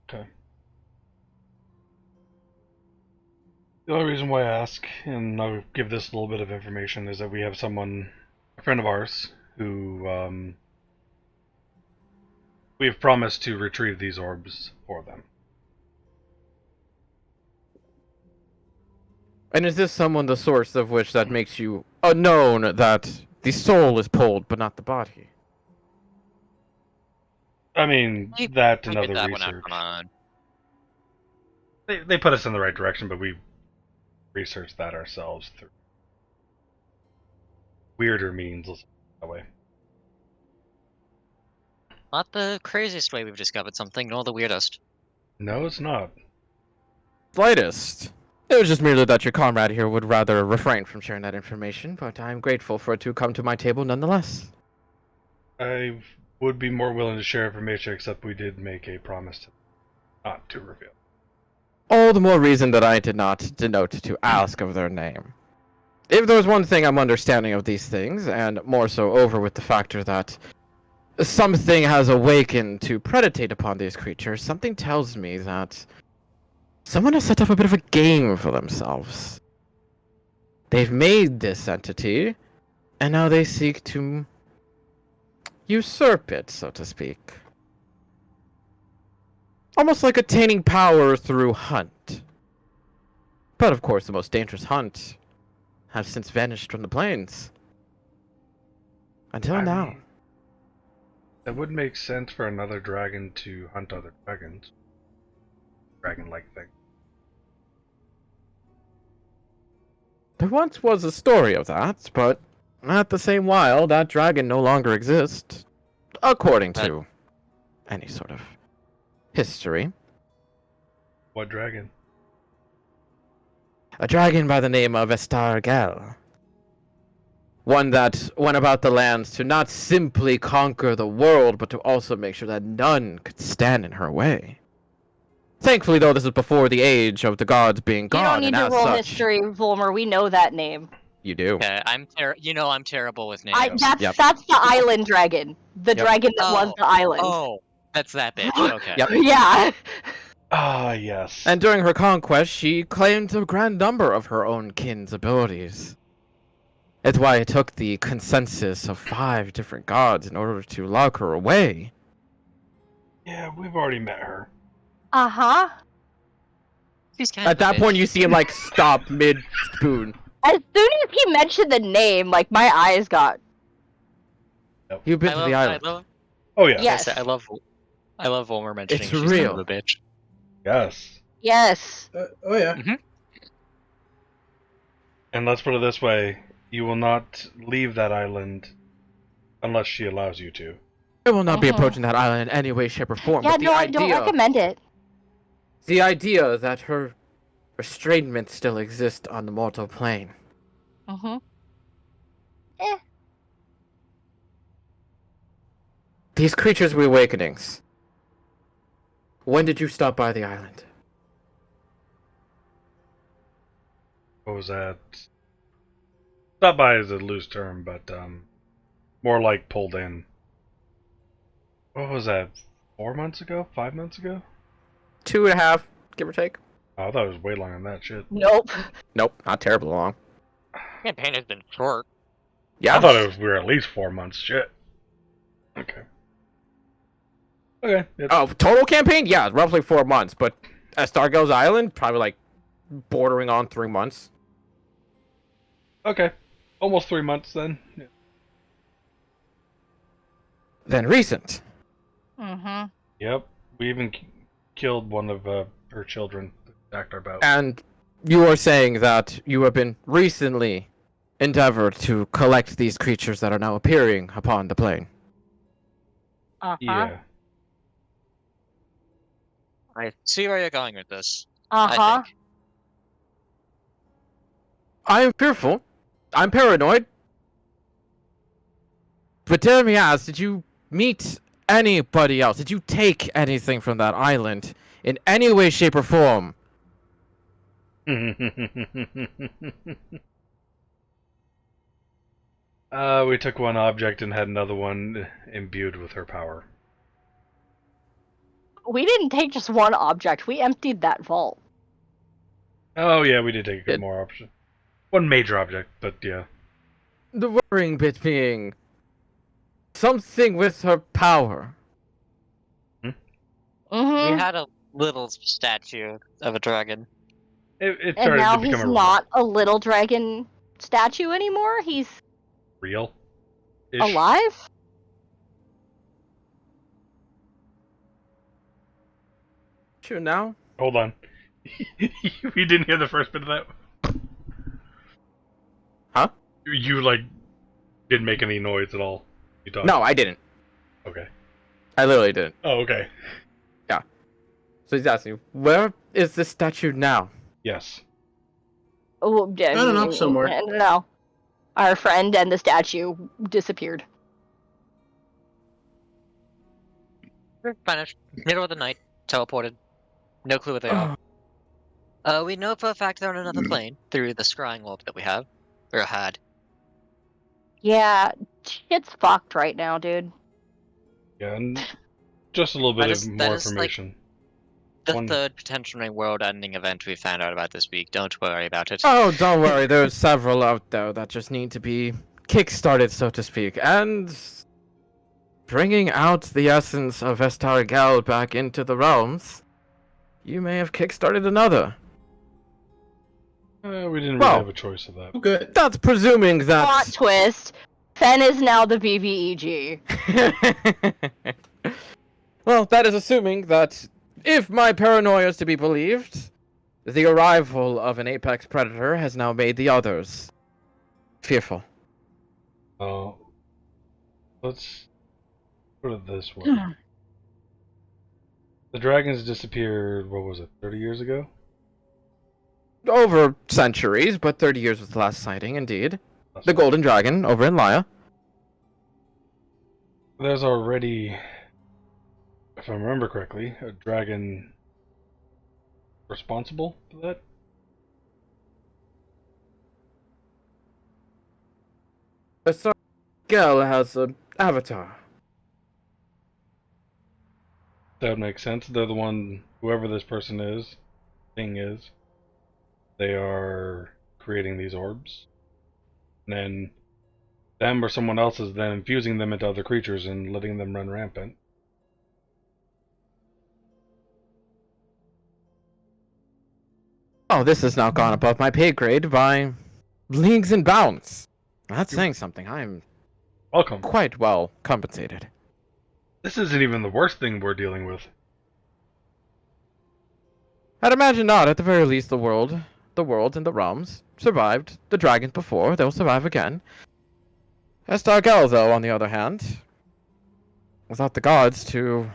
Okay. The only reason why I ask, and I'll give this a little bit of information, is that we have someone, a friend of ours, who we have promised to retrieve these orbs for them. And is this someone the source of which that makes you known that the soul is pulled, but not the body? I mean, We that and Figured other that one out research. on. They put us in the right direction, but we researched that ourselves through weirder means, let's put it that way. Not the craziest way we've discovered something, nor the weirdest. No, it's not. Slightest. It was just merely that your comrade here would rather refrain from sharing that information, but I am grateful for it to come to my table nonetheless. I would be more willing to share information, except we did make a promise to not to reveal. All the more reason that I did not denote to ask of their name. If there was one thing I'm understanding of these things, and more so over with the factor that something has awakened to predate upon these creatures, something tells me that someone has set up a bit of a game for themselves. They've made this entity, and now they seek to usurp it, so to speak. Almost like attaining power through hunt. But of course, the most dangerous hunt have since vanished from the plains. Until I now. mean, that would make sense for another dragon to hunt other dragons. Dragon-like thing. There once was a story of that, but at the same while, that dragon no longer exists. According to any sort of history. What dragon? A dragon by the name of Xal'Mel. One that went about the lands to not simply conquer the world, but to also make sure that none could stand in her way. Thankfully, though, this is before the age of the gods being You gone, don't need and to as roll such, history, Volmer. We know that name. you do. Okay, I'm terrible with names. Yep. That's the island dragon. The Yep. dragon that was the island. Oh, that's that bitch. Okay. Yep. Yeah. Ah, yes. And during her conquest, she claimed a grand number of her own kin's abilities. That's why it took the consensus of 5 different gods in order to lock her away. Yeah, we've already met her. Uh-huh. She's kind At of a that bitch. point, you see him like stop mid-spoon. As soon as he mentioned the name, like my eyes got You've been to the island. Oh, yeah. Yes. I love Volmer mentioning It's she's real. kind of a bitch. Yes. Yes. Oh yeah. And let's put it this way. You will not leave that island unless she allows you to. I will not be Mhm. approaching that island in any way, shape, or form. Yeah, but the no, I idea, don't recommend it. the idea that her restrainment still exists on the mortal plane. Mm-hmm. These creatures were awakenings. When did you stop by the island? What was that? Stop by is a loose term, but more like pulled in. What was that? 4 months ago? 5 months ago? 2.5, give or take. Oh, I thought it was way longer than that shit. Nope. Nope, not terribly long. Campaign has been short. Yeah. I thought we were at least 4 months. Shit. Okay. Okay. Yep. Oh, total campaign? Yeah, roughly 4 months. But at Stargill's Island, probably like bordering on 3 months. Okay. Almost 3 months then. Yeah. Then recent. Mm-hmm. Yep. We even killed one of her children that attacked our boat. And you are saying that you have been recently endeavored to collect these creatures that are now appearing upon the plane. Uh-huh. Yeah. I see where you're going with this. Uh-huh. I think. I am fearful. I'm paranoid. But dare me ask, did you meet anybody else? Did you take anything from that island in any way, shape, or form? We took one object and had another one imbued with her power. We didn't take just one object. We emptied that vault. Oh yeah, we did take a Did- more option. One major object, but yeah. The worrying bit being something with her power. Mm-hmm. We had a little statue of a dragon. It And started now to he's become not a little dragon statue anymore. He's real. alive. True now? Hold on. We didn't hear the first bit of that. Huh? You like didn't make any noise at all. You talked. No, I didn't. Okay. I literally didn't. Oh, okay. So he's asking, where is this statue now? Yes. Oh, yeah, I don't know, somewhere. No. Our friend and the statue disappeared. We're vanished. Middle of the night. Teleported. No clue what they are. We know for a fact they're on another plane through the scrying orb that we have. Or had. Yeah, shit's fucked right now, dude. Yeah, and just a little bit That of is- more that is, like, information. The One- third potentially world-ending event we found out about this week. Don't worry about it. Oh, don't worry, there's several out there that just need to be kick-started, so to speak, and bringing out the essence of Estargel back into the realms, you may have kick-started another. We didn't really Well- have a choice of that. Oh, good. That's presuming Plot that... twist. Fen is now the VVEG. Well, that is assuming that, if my paranoia is to be believed, the arrival of an apex predator has now made the others fearful. Let's put it this way. The dragons disappeared, what was it, 30 years ago? Over centuries, but 30 years was the last sighting, indeed. The golden dragon over in Laya. There's already, if I remember correctly, a dragon responsible for that. The girl has an avatar. That would make sense. They're the one, whoever this person is, thing is, they are creating these orbs. And then them or someone else is then infusing them into other creatures and letting them run rampant. Oh, this has now gone above my pay grade by leagues and bounds. That's saying something. I'm Welcome. quite well compensated. This isn't even the worst thing we're dealing with. I'd imagine not. At the very least, the world and the realms survived the dragons before. They'll survive again. Estargel, though, on the other hand, without the gods to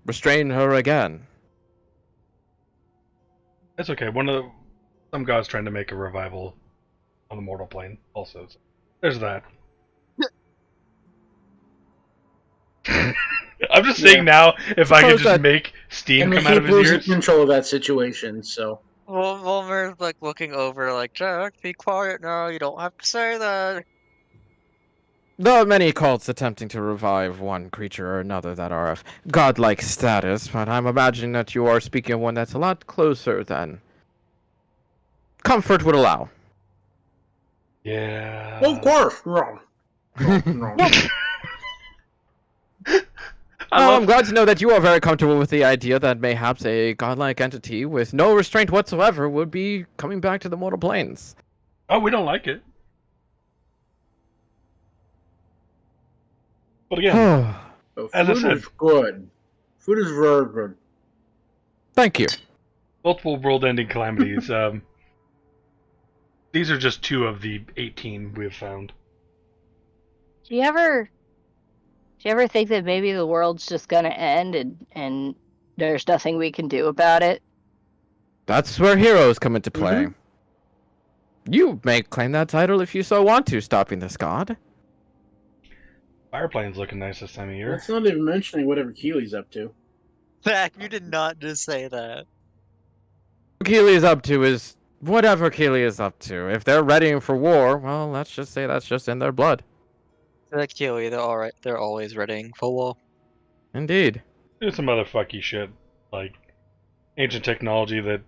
restrain her again. It's okay. Some god's trying to make a revival on the mortal plane. Also, so there's that. I'm just saying now, if I could just make steam And come out he of his losing ears. control of that situation, so. Well, Volmer's like looking over, like, Jack, be quiet now. You don't have to say that. There are many cults attempting to revive one creature or another that are of godlike status, but I'm imagining that you are speaking of one that's a lot closer than comfort would allow. Yeah. Of course, wrong. Wrong. I'm glad to know that you are very comfortable with the idea that mayhaps a godlike entity with no restraint whatsoever would be coming back to the mortal planes. Oh, we don't like it. But again, So as I food said, is good. Food is very good. Thank you. multiple world-ending calamities. These are just 2 of the 18 we've found. Do you ever think that maybe the world's just gonna end and there's nothing we can do about it? That's where heroes come into play. Mm-hmm. You may claim that title if you so want to, stopping this god. Fireplane's looking nice this time of year. That's not even mentioning whatever Keely's up to. Zach, you did not just say that. What Keely is up to is whatever Keely is up to. If they're readying for war, well, let's just say that's just in their blood. Like Keely, they're alright. They're always readying for war. Indeed. There's some other fucky shit, like ancient technology that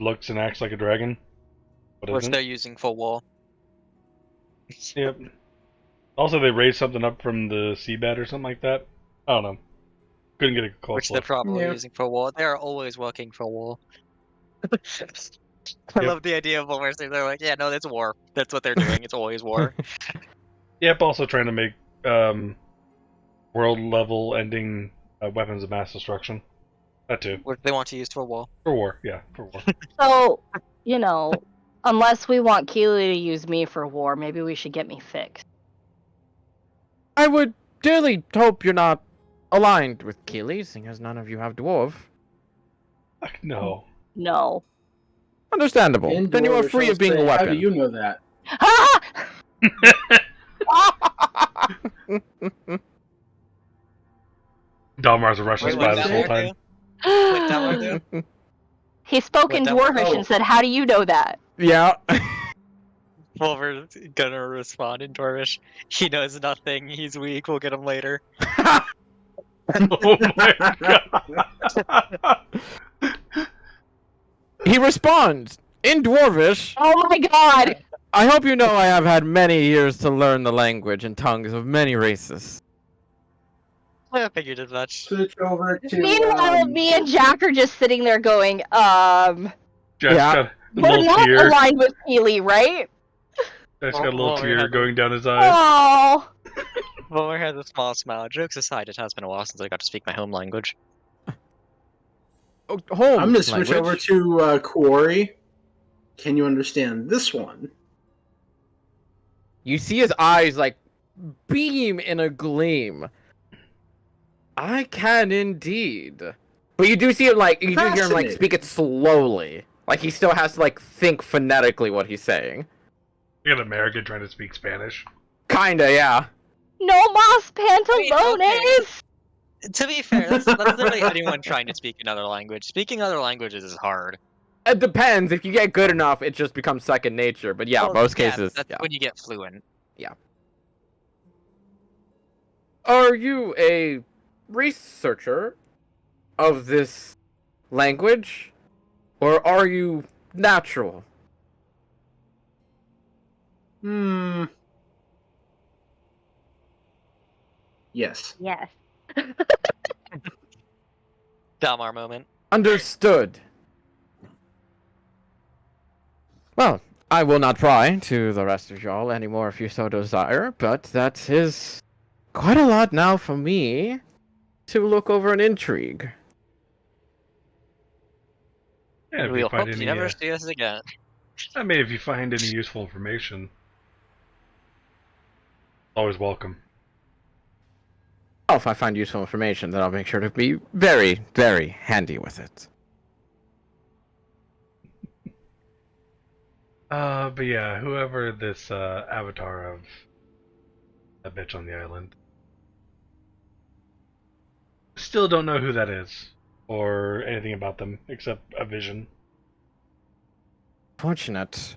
looks and acts like a dragon, but Which isn't. they're using for war. Yep. Also, they raised something up from the seabed or something like that. I don't know. Couldn't get a close Which they're look. probably Yeah. using for war. They're always working for war. I Yep. love the idea of Volmer saying they're like, yeah, no, it's war. That's what they're doing. It's always war. Yep. Also trying to make world-level ending weapons of mass destruction. That too. What they want to use for war. For war. Yeah, for war. So, unless we want Keely to use me for war, maybe we should get me fixed. I would dearly hope you're not aligned with Keely, seeing as none of you have dwarf. Fuck no. No. Understandable. In Then you are Dwarvish, free I'll of being a say, weapon. How do you know that? Dalmar's a Russian Wait, spy what this that whole word time. do? What that word do? He spoke in What that was- Dwarvish oh. and said, "How do you know that?" Yeah. Volmer's gonna respond in Dwarvish. He knows nothing. He's weak. We'll get him later. Oh my god. He responds in Dwarvish. Oh my god! I hope you know I have had many years to learn the language and tongues of many races. I figured as much. Switch over to. Meanwhile, me and Jack are just sitting there going, Jack's Yeah. got a we're little not tear. aligned with Keely, right? Jack's got a little Well, tear yeah. going down his eye. Oh. Volmer has a small smile. Jokes aside, it has been a while since I got to speak my home language. Oh, home I'm gonna switch over language. to Quarry. Can you understand this one? You see his eyes like beam in a gleam. I can indeed. But you do see him like you do hear him like speak it slowly. Like he still has to like think phonetically what he's saying. We got an American trying to speak Spanish. Kinda, yeah. No mas okay. pantalones. To be fair, that's literally anyone trying to speak another language. Speaking other languages is hard. It depends. If you get good enough, it just becomes second nature. But yeah, Well, most yeah, cases, that's yeah. when you get fluent. Are you a researcher of this language, or are you natural? Yes. Yes. Dalmar moment. Understood. Well, I will not pry to the rest of y'all anymore if you so desire, but that is quite a lot now for me to look over an intrigue. Yeah, if you We'll find hope any, you never see us again. I mean, if you find any useful information, always welcome. Oh, if I find useful information, then I'll make sure to be very, very handy with it. But yeah, whoever this avatar of that bitch on the island, still don't know who that is or anything about them except a vision. Fortunate.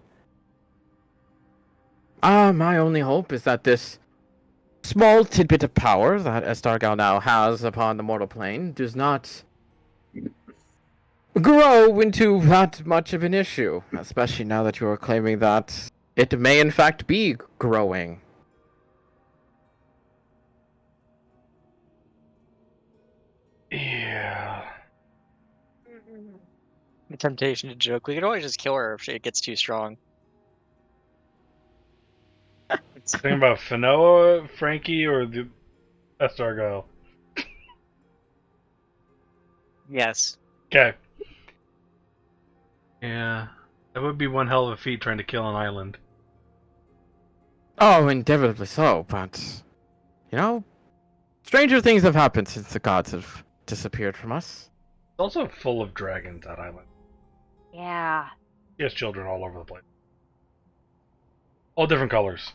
My only hope is that this small tidbit of power that Estargal now has upon the mortal plane does not grow into that much of an issue, especially now that you are claiming that it may in fact be growing. Yeah. The temptation to joke. We could always just kill her if she gets too strong. Think about Fanoa, Frankie, or the Estargal. Yes. Okay. Yeah. That would be one hell of a feat trying to kill an island. Oh, indubitably so, but you know, stranger things have happened since the gods have disappeared from us. It's also full of dragons, that island. Yeah. He has children all over the place. All different colors.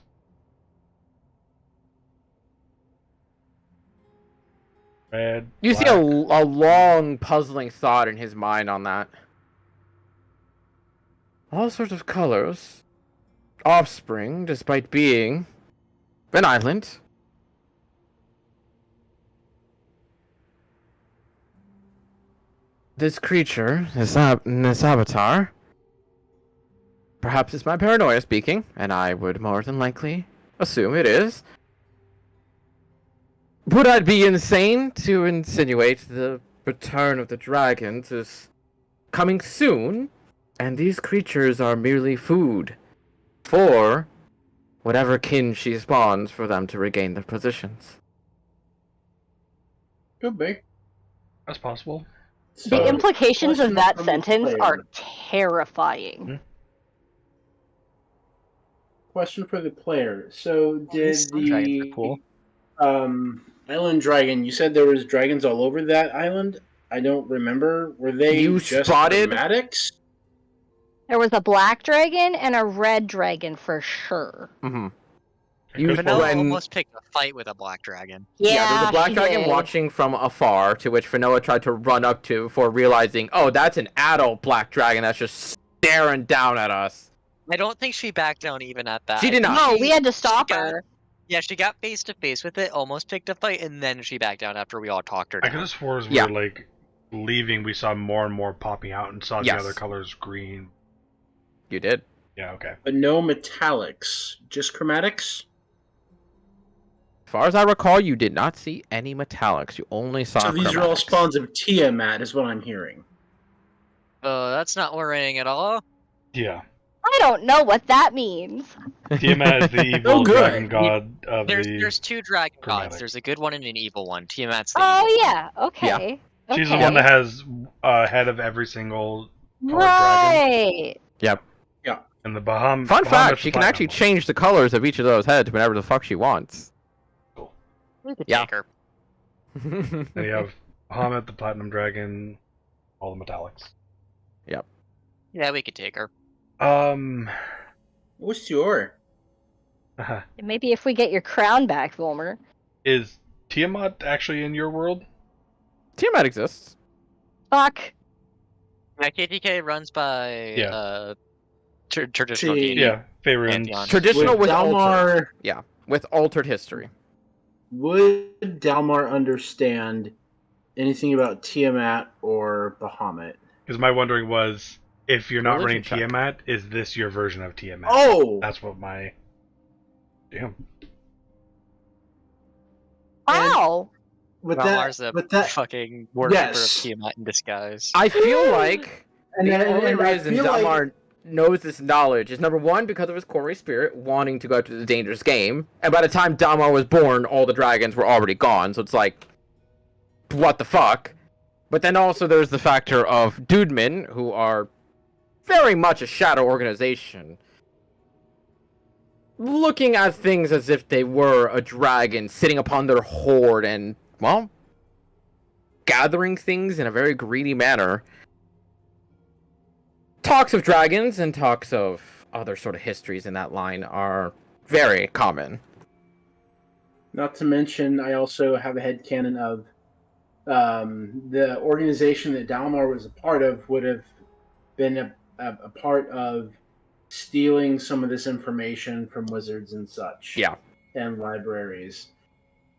Red. You see black. a long, puzzling thought in his mind on that. All sorts of colors. Offspring, despite being an island. This creature, this avatar, perhaps it's my paranoia speaking, and I would more than likely assume it is. Would I be insane to insinuate the return of the dragons is coming soon, and these creatures are merely food for whatever kin she spawns for them to regain their positions? Could be. That's possible. The So, implications of question that from the sentence player. are terrifying. Question for the player. So, These did sun dragons are the cool. island dragon? You said there was dragons all over that island. I don't remember. Were they You just spotted- dramatics? There was a black dragon and a red dragon for sure. Mm-hmm. It You- could Vanilla when- almost picked a fight with a black dragon. Yeah, there's a black she dragon did. watching from afar, to which Fanoa tried to run up to before realizing, oh, that's an adult black dragon that's just staring down at us. I don't think she backed down even at that. She I did think not. No, we had to stop got- her. Yeah, she got face to face with it, almost picked a fight, and then she backed down after we all talked her I down. could have swore as we Yeah. were like leaving, we saw more and more popping out and saw Yes. the other colors green. You did. Yeah, okay. But no metallics, just chromatics. As far as I recall, you did not see any metallics. You only saw So these are all chromatics. spawns of Tiamat, is what I'm hearing. That's not worrying at all. Yeah. I don't know what that means. Tiamat is the evil good. dragon god of There's two dragon gods. chromatic. There's a good one and an evil one. Tiamat's the Oh evil one. yeah, okay. She's okay. the one that has head of every single colored dragon. Right. Yep. And the Bahamut. Fun fact, she can actually change the colors of each of those heads whenever the fuck she wants. We could Yeah. take her. And you have Bahamut, the platinum dragon, all the metallics. Yeah, we could take her. What's your? Maybe if we get your crown back, Volmer. Is Tiamat actually in your world? Tiamat exists. Fuck. Yeah, KTK runs by Yeah. traditional See, deity Yeah, Faerun's. pantheon. Traditional with altered. Dalmar, Yeah, with altered history. would Dalmar understand anything about Tiamat or Bahamut? Because my wondering was, if you're not Religion running check. Tiamat, is this your version of Tiamat? Oh, That's what my... Damn. Wow. with Valmar's that, a with that, fucking worshiper of yes. Tiamat in disguise. I feel like And the then- only and I reason feel like- Dalmar knows this knowledge is number one because of his quarry spirit wanting to go to the dangerous game, and by the time Dalmar was born, all the dragons were already gone. So it's like, what the fuck? But then also there's the factor of Dudemen, who are very much a shadow organization, looking at things as if they were a dragon sitting upon their hoard and, well, gathering things in a very greedy manner. Talks of dragons and talks of other sort of histories in that line are very common. Not to mention, I also have a headcanon of the organization that Dalmar was a part of would have been a part of stealing some of this information from wizards and such. Yeah. And libraries.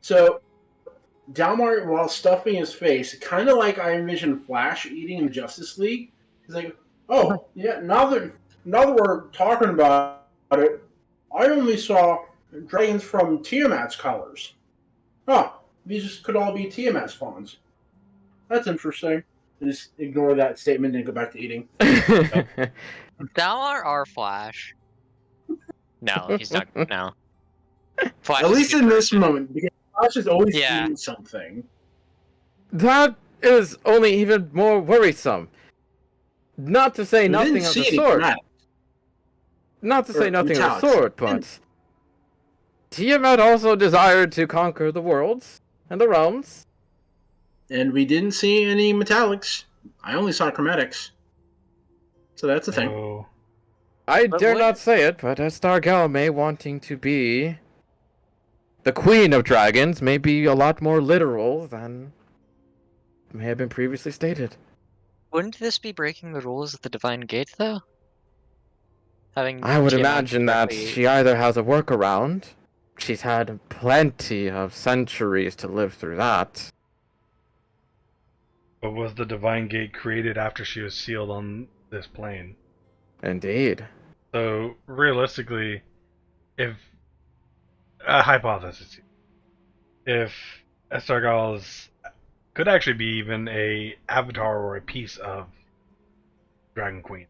So, Dalmar, while stuffing his face, kind of like I envision Flash eating in Justice League, he's like, "Oh yeah, now that we're talking about it, I only saw dragons from Tiamat's colors. Huh? These could all be Tiamat spawns. That's interesting." And just ignore that statement and go back to eating. Dalar or Flash? No, he's not. No. Flash At is least a in good this person. moment, because Flash has always Yeah. seen something. That is only even more worrisome. Not to say We nothing didn't of see the any sort. dramatic. Not to say Or nothing of the metallics. sort, but Tiamat also desired to conquer the worlds and the realms. And we didn't see any metallics. I only saw chromatics. So that's a thing. Oh, I But dare what- not say it, but Estar Galme wanting to be the queen of dragons may be a lot more literal than may have been previously stated. Wouldn't this be breaking the rules of the Divine Gate, though? Having I would Tiamat imagine that directly- she either has a workaround, she's had plenty of centuries to live through that. but was the Divine Gate created after she was sealed on this plane? Indeed. So, realistically, if... A hypothesis. If Estargal's could actually be even a avatar or a piece of Dragon Queen,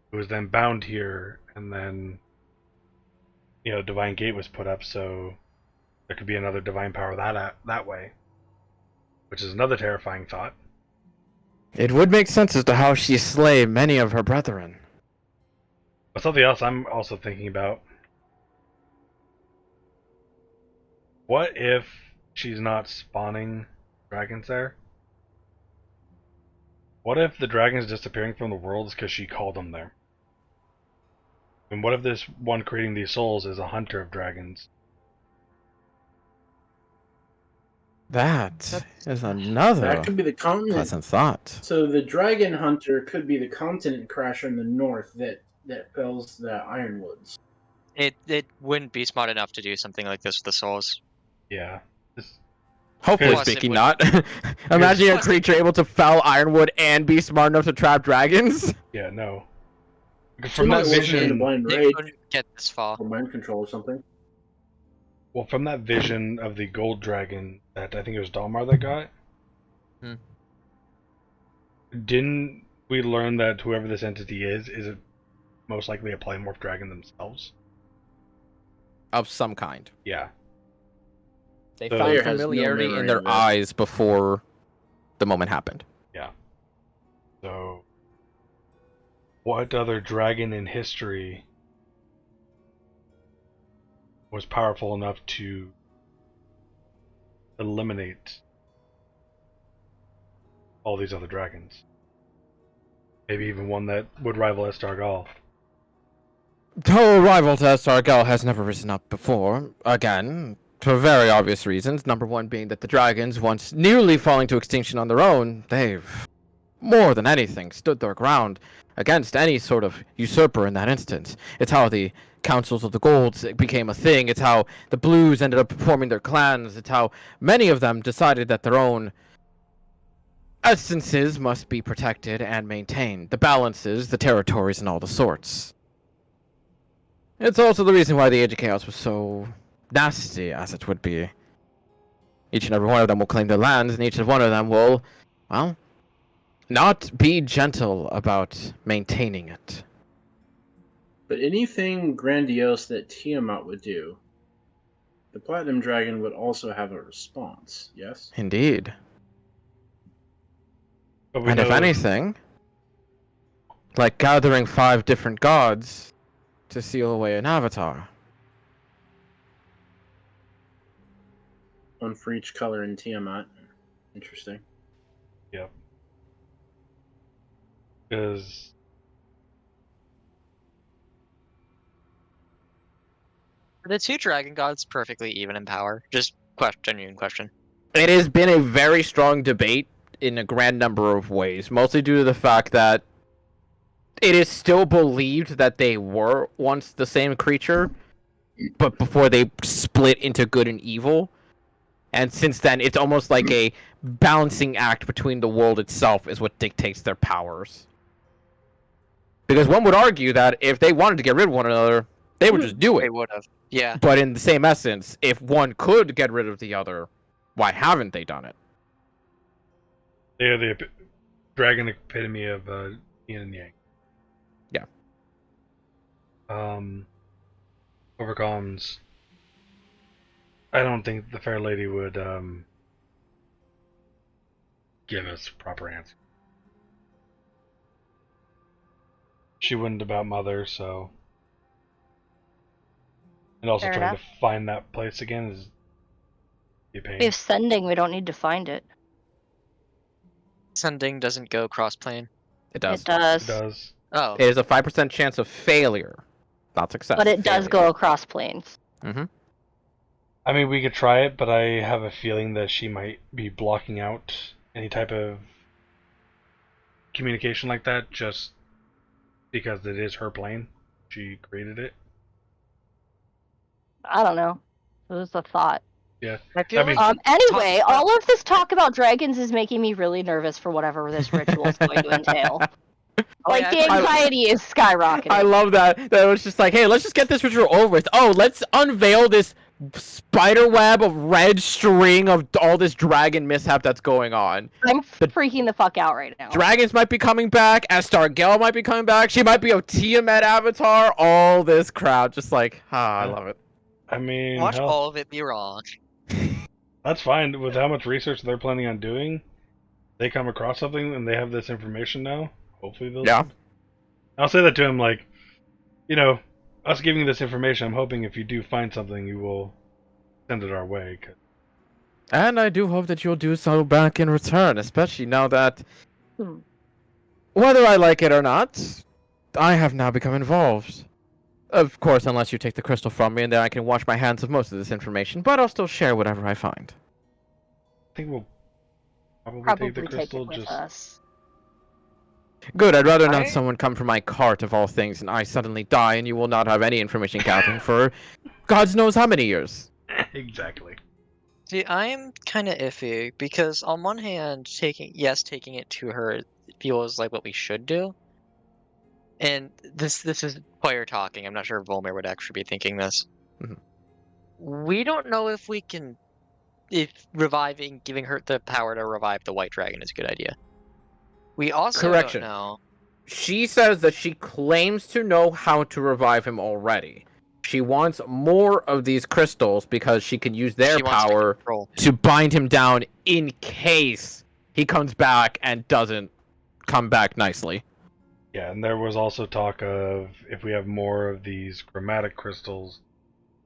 who was then bound here, and then, Divine Gate was put up, so there could be another divine power that way, which is another terrifying thought. It would make sense as to how she slay many of her brethren. But something else I'm also thinking about. What if she's not spawning dragons there? What if the dragons disappearing from the world is because she called them there? And what if this one creating these souls is a hunter of dragons? That is another That could be the continent. pleasant thought. So the Dragon Hunter could be the continent crasher in the north that fells the Ironwoods. It wouldn't be smart enough to do something like this with the souls. Yeah. Hopefully Plus, it speaking, would- not. Imagine a Plus, it- creature able to fell ironwood and be smart enough to trap dragons. Yeah, no. Because from that Somebody was in the vision, blind They rage couldn't get this far. or mind control or something. well, from that vision of the gold dragon that I think it was Dalmar that got, Hmm. didn't we learn that whoever this entity is it most likely a polymorph dragon themselves? Of some kind. Yeah. They So- found Player has no familiarity memory in their of that. eyes before the moment happened. So, what other dragon in history was powerful enough to eliminate all these other dragons? Maybe even one that would rival Estargal. The arrival to Xal'Mel has never risen up before. Again, for very obvious reasons. Number one being that the dragons, once nearly falling to extinction on their own, they've, more than anything, stood their ground against any sort of usurper in that instance. It's how the Councils of the Golds became a thing. It's how the Blues ended up forming their clans. It's how many of them decided that their own essences must be protected and maintained. The balances, the territories, and all the sorts. It's also the reason why the Age of Chaos was so nasty as it would be. Each and every one of them will claim their lands, and each and one of them will, well, not be gentle about maintaining it. But anything grandiose that Tiamat would do, the Platinum Dragon would also have a response, yes? Indeed. But we And if know- anything, like gathering 5 different gods to seal away an avatar. One for each color in Tiamat. Interesting. Because Are the two dragon gods perfectly even in power? Just genuine question. It has been a very strong debate in a grand number of ways, mostly due to the fact that it is still believed that they were once the same creature, but before they split into good and evil. And since then, it's almost like a balancing act between the world itself is what dictates their powers. Because one would argue that if they wanted to get rid of one another, they would just do They it. would have. Yeah. But in the same essence, if one could get rid of the other, why haven't they done it? they are the dragon epitome of yin and yang. Yeah. Overcomes. I don't think the fair lady would give us a proper answer. She wouldn't about Mother, so. And also Fair trying enough. to find that place again is a pain. We have sending. We don't need to find it. Sending doesn't go cross-plane. It does. It does. It does. Oh. It is a 5% chance of failure, not success. But it does failure. go across planes. Mm-hmm. I mean, we could try it, but I have a feeling that she might be blocking out any type of communication like that just because it is her plane. She created it. I don't know. It was a thought. Yeah. I feel I mean- like Anyway, Talk about- all of this talk about dragons is making me really nervous for whatever this ritual is going to entail. Like, yeah, the anxiety is skyrocketing. I love that. That it was just like, hey, let's just get this ritual over with. Oh, let's unveil this spider web of red string of all this dragon mishap that's going on. I'm freaking the fuck out right now. Dragons might be coming back. Stargell might be coming back. She might be a Tiamat avatar. All this crowd, just like, I love it. I mean, watch hell, all of it be wrong. that's fine. With how much research they're planning on doing, they come across something and they have this information now. Hopefully they'll. Yeah. I'll say that to him, like, you know, us giving you this information, I'm hoping if you do find something, you will send it our way. 'Cause And I do hope that you'll do so back in return, especially now that, whether I like it or not, I have now become involved. Of course, unless you take the crystal from me, and then I can wash my hands of most of this information, but I'll still share whatever I find. I think we'll probably, Probably take the take crystal. it with Just us. Good, I'd rather I- not someone come from my cart of all things, and I suddenly die, and you will not have any information gathering for God knows how many years. exactly. See, I'm kind of iffy because on one hand, taking it to her feels like what we should do. And this is player talking. I'm not sure if Volmir would actually be thinking this. Mhm. We don't know if we can, if giving her the power to revive the white dragon is a good idea. We also Correction. don't know. She says that she claims to know how to revive him already. She wants more of these crystals because she can use their She wants to power control. to bind him down in case he comes back and doesn't come back nicely. Yeah, and there was also talk of if we have more of these chromatic crystals,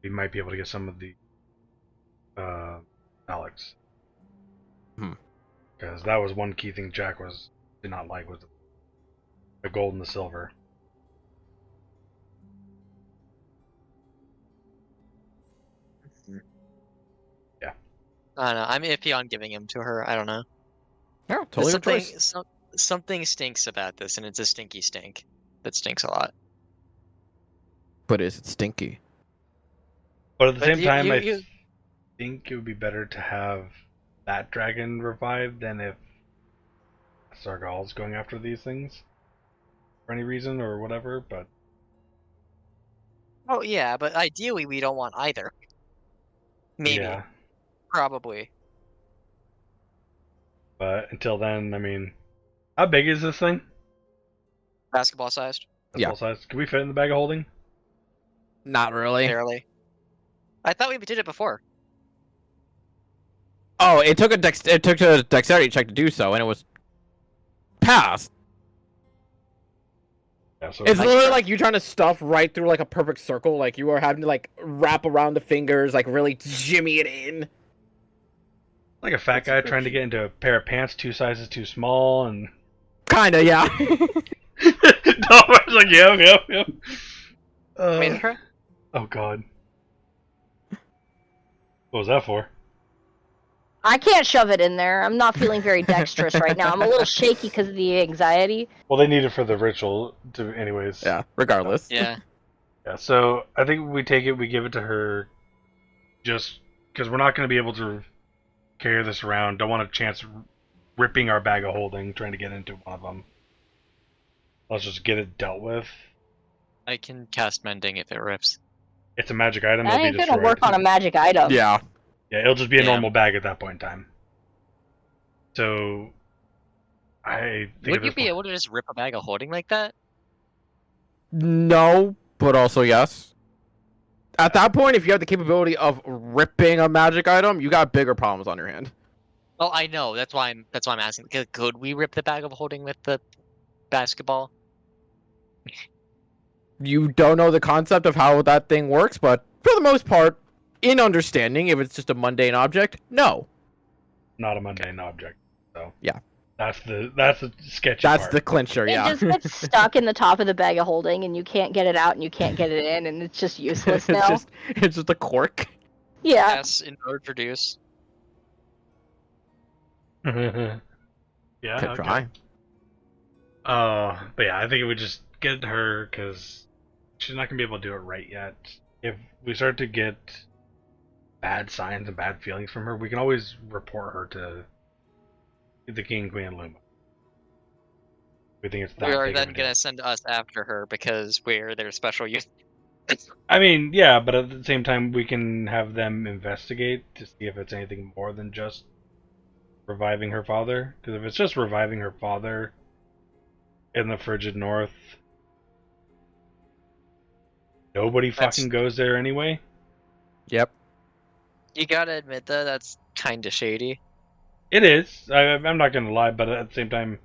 we might be able to get some of the Alex. Hmm. Because that was one key thing Jack did not like was the gold and the silver. I don't know. I'm iffy on giving him to her. I don't know. Yeah, There's totally your something, choice. something stinks about this, and it's a stinky stink that stinks a lot. But is it stinky? But at the But same time, I you think it would be better to have that dragon revived than if Sargal's going after these things for any reason or whatever. But oh yeah, but ideally we don't want either. Maybe, yeah, probably. but until then, I mean, how big is this thing? Basketball sized, Yeah. Full size? Can we fit in the bag of holding? Not really. barely. I thought we did it before. Oh, it took a dexterity check to do so, and it was passed. Yeah, so It's Like- literally like you trying to stuff right through like a perfect circle. Like you are having to like wrap around the fingers, like really jimmy it in. like a fat That's a guy bit trying to get into a pair of pants 2 sizes too small, and Kinda, yeah. Dahmer's like, yep. Made it try? Oh god. What was that for? I can't shove it in there. I'm not feeling very dexterous right now. I'm a little shaky because of the anxiety. Well, they need it for the ritual, anyways. Yeah. Regardless. Yeah. Yeah, so I think we take it, we give it to her, just because we're not going to be able to carry this around. Don't want a chance ripping our bag of holding, trying to get into one of them. Let's just get it dealt with. I can cast mending if it rips. It's a magic item. That It'll ain't be gonna destroyed. work on a magic item. Yeah. Yeah, it'll just be a Yeah. normal bag at that point in time. So, I think Would at you this be point- able to just rip a bag of holding like that? No, but also yes. At that point, if you have the capability of ripping a magic item, you got bigger problems on your hand. Oh, I know. That's why I'm asking. Could we rip the bag of holding with the basketball? You don't know the concept of how that thing works, but for the most part, in understanding, if it's just a mundane object, no. not a mundane object. So Yeah. that's the sketchy That's part. the clincher, It yeah. just gets stuck in the top of the bag of holding, and you can't get it out, and you can't get it in, and it's just useless now. It's just a cork. Yeah. Yes, introduce. yeah. Could okay. try. But yeah, I think it would just get her because she's not gonna be able to do it right yet. If we start to get bad signs and bad feelings from her, we can always report her to the King and Queen and Luma. We think it's that We are big of then a deal. gonna send us after her because we're their special youth. I mean, yeah, but at the same time, we can have them investigate to see if it's anything more than just reviving her father. Because if it's just reviving her father in the frigid north, nobody That's- fucking goes there anyway. Yep. You gotta admit though, that's kinda shady. It is. I'm not gonna lie, but at the same time,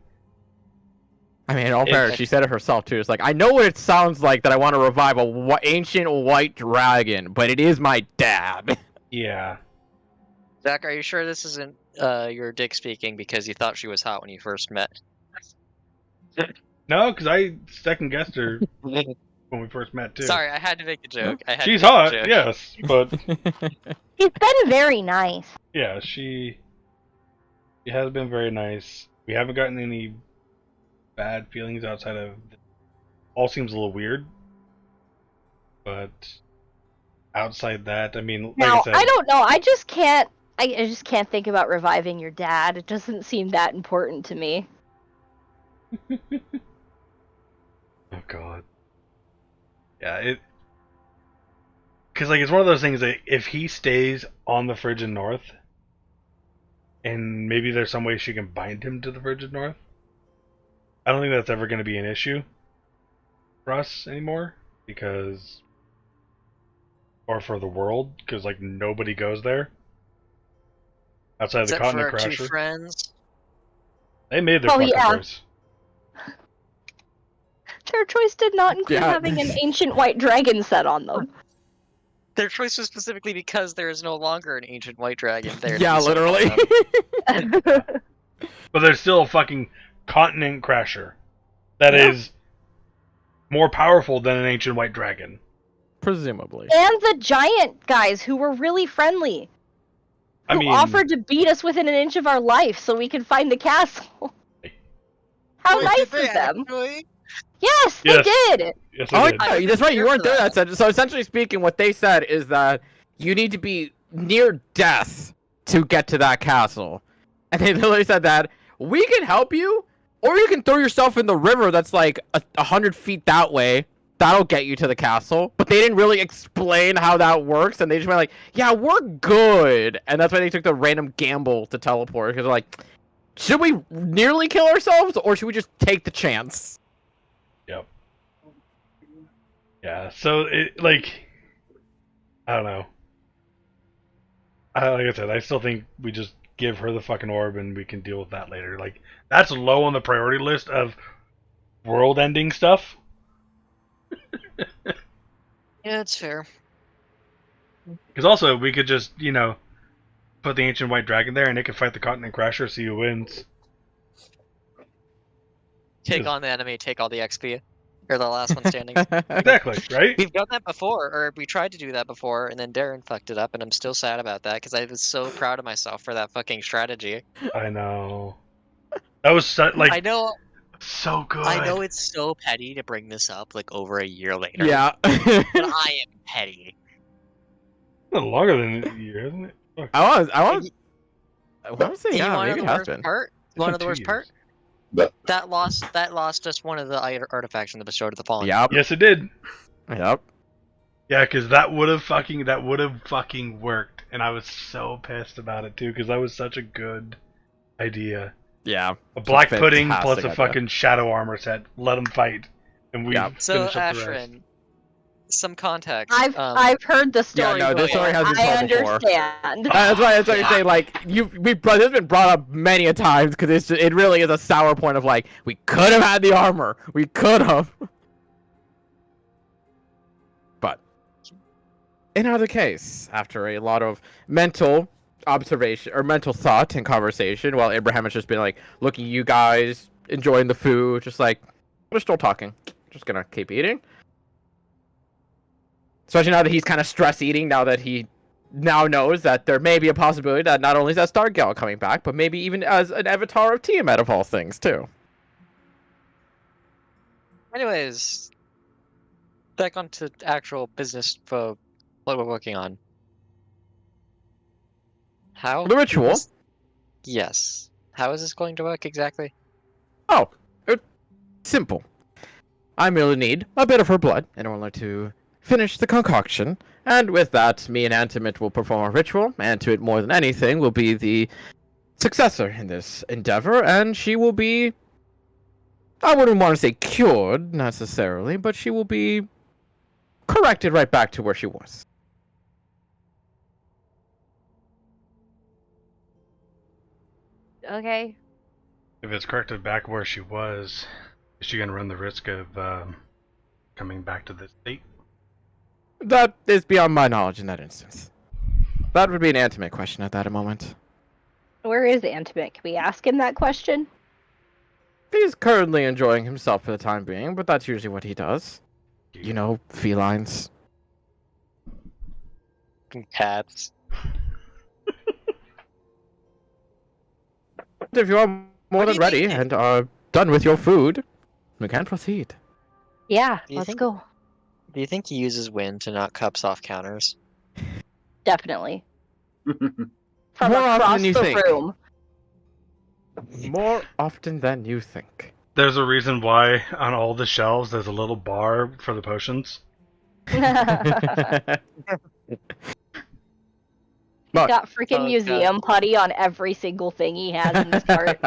I mean, in all It's- fairness, she said it herself too. It's like, I know what it sounds like that I want to revive a ancient white dragon, but it is my dad. yeah. Zach, are you sure this isn't your dick speaking because you thought she was hot when you first met? No, because I second guessed her when we first met too. Sorry, I had to make a joke. I had She's to make a hot, joke. yes, but He's been very nice. yeah, she has been very nice. We haven't gotten any bad feelings outside of all seems a little weird, but outside that, I mean, like Now, I said, I don't know. I just can't. I just can't think about reviving your dad. It doesn't seem that important to me. oh god, yeah, because like it's one of those things that if he stays on the frigid north, and maybe there's some way she can bind him to the frigid north, I don't think that's ever going to be an issue for us anymore because, or for the world, because like nobody goes there outside of the Except for Continent our two Crasher. friends. They made their Oh, fucking yeah. choice. Their choice did not include Yeah. having an ancient white dragon set on them. Their choice was specifically because there is no longer an ancient white dragon there. to Yeah, be served on literally. them. But there's still a fucking Continent Crasher that Yeah. is more powerful than an ancient white dragon. Presumably. And the giant guys who were really friendly. I who mean, offered to beat us within an inch of our life so we could find the castle. How Wait, nice did they of them. actually? Yes, Yes. they did. yes, Oh, I did. I yeah, wasn't that's right. here You weren't for there. that. So essentially speaking, what they said is that you need to be near death to get to that castle. And they literally said that we can help you, or you can throw yourself in the river that's like 100 feet that way. That'll get you to the castle. But they didn't really explain how that works, and they just went like, yeah, we're good. And that's why they took the random gamble to teleport, because they're like, should we nearly kill ourselves, or should we just take the chance? Yep. Yeah. So it like, I don't know. Like I said, I still think we just give her the fucking orb and we can deal with that later. Like that's low on the priority list of world-ending stuff. Yeah, it's fair. Because also we could just put the ancient white dragon there and it can fight the continent crasher, see who wins. Take Yes. on the enemy, take all the XP. You're the last one standing. Exactly, right? We've done that before, or we tried to do that before, and then Darren fucked it up, and I'm still sad about that because I was so proud of myself for that fucking strategy. I know. That was like I know, so good. I know it's so petty to bring this up like over a year later. Yeah. but I am petty. A little longer than a year, isn't it? Fuck. I want to say, You yeah, want to maybe know it the has worst been. part? You want to know been the 2 worst part? years. That lost us one of the artifacts in the bestowed of the fallen. Yep. Yes, it did. Yep. Yeah, because that would have fucking worked, and I was so pissed about it too, because that was such a good idea. Yeah. A black pudding plus fantastic a idea. fucking shadow armor set. Let them fight, and we Yeah. So finish up the rest. Ashrin, some context. I've heard the story. no, this before. story has been I told before. understand. That's why you're saying, like, this has been brought up many a times, because it really is a sour point of, like, we could have had the armor. We could have. But, in either case, after a lot of mental observation, or mental thought and conversation, while Abraham has just been, like, looking at you guys, enjoying the food, just like, we're still talking. Just gonna keep eating. Especially now that he's kind of stress eating, now that he now knows that there may be a possibility that not only is that Stargale coming back, but maybe even as an avatar of Tiamat of all things, too. Anyways, back onto actual business for what we're working on. How? The ritual? Yes. How is this going to work exactly? Oh, it's simple. I merely need a bit of her blood in order to finish the concoction, and with that, me and Antimate will perform a ritual, and to it more than anything will be the successor in this endeavor, and she will be, I wouldn't want to say cured, necessarily, but she will be corrected right back to where she was. Okay. If it's corrected back where she was, is she gonna run the risk of coming back to this state? That is beyond my knowledge in that instance. That would be an Antimate question at that moment. Where is Antimate? Can we ask him that question? He's currently enjoying himself for the time being, but that's usually what he does. You know, felines. Cats. If you are more What do than you ready think? and are done with your food, we can proceed. Yeah, Do you let's think- go. Do you think he uses wind to knock cups off counters? Definitely. From More often across than you the think. room. More often than you think. There's a reason why on all the shelves there's a little bar for the potions. But- Got freaking Oh, museum putty on every single thing he has in his cart.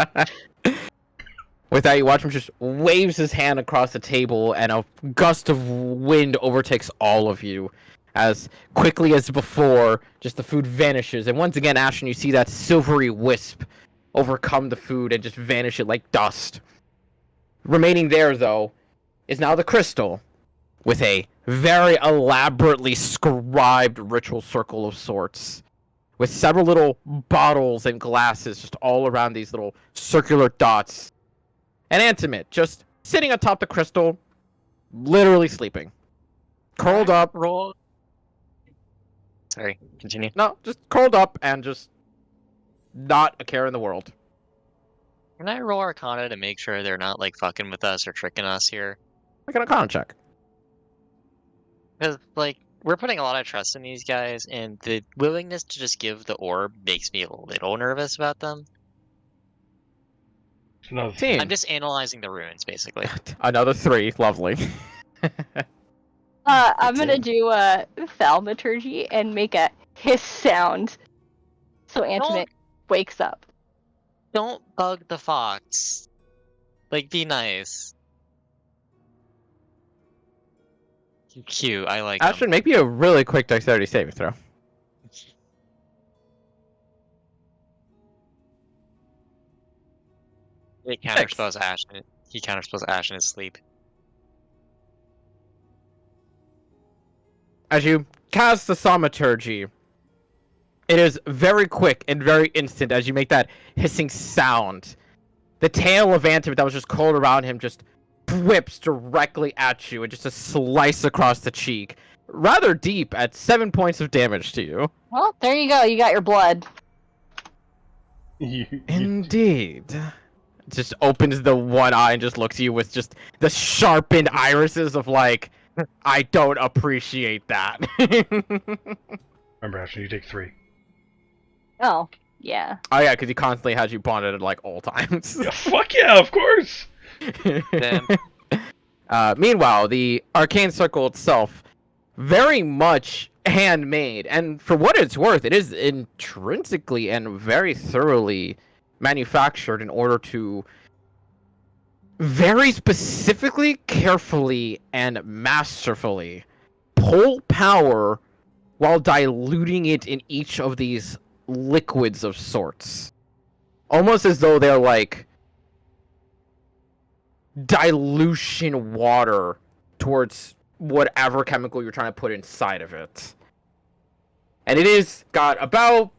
With that, you watch him just waves his hand across the table, and a gust of wind overtakes all of you. As quickly as before, just the food vanishes. And once again, Ashton, you see that silvery wisp overcome the food and just vanish it like dust. Remaining there, though, is now the crystal, with a very elaborately scribed ritual circle of sorts, with several little bottles and glasses just all around these little circular dots. And Antimate, just sitting atop the crystal, literally sleeping. Curled up. Roll. Sorry, continue. No, just curled up and just Not a care in the world. Can I roll Arcana to make sure they're not like fucking with us or tricking us here? Make an Arcana check. Because like we're putting a lot of trust in these guys, and the willingness to just give the orb makes me a little nervous about them. No, I'm Team. just analyzing the runes, basically. Another 3. Lovely. I'm That's gonna it. do thaumaturgy and make a hiss sound, so Antimate wakes up. Don't bug the fox. Like, be nice. Cute. I like him. Ashton, make me a really quick dexterity saving throw. It counterspells Ashen. He counterspells Ash in his sleep. As you cast the thaumaturgy, it is very quick and very instant as you make that hissing sound. The tail of Antimate that was just coiled around him just whips directly at you and just a slice across the cheek. Rather deep at 7 points of damage to you. Well, there you go. You got your blood. you, Indeed. Just opens the one eye and just looks at you with just the sharpened irises of like, I don't appreciate that. remember, Ashton, you take 3. Oh, yeah. Oh yeah, because he constantly has you bonded at like all times. Yeah, fuck yeah, of course. Damn. Meanwhile, the arcane circle itself, very much handmade, and for what it's worth, it is intrinsically and very thoroughly manufactured in order to very specifically, carefully, and masterfully pull power while diluting it in each of these liquids of sorts. Almost as though they're like dilution water towards whatever chemical you're trying to put inside of it. And it is got about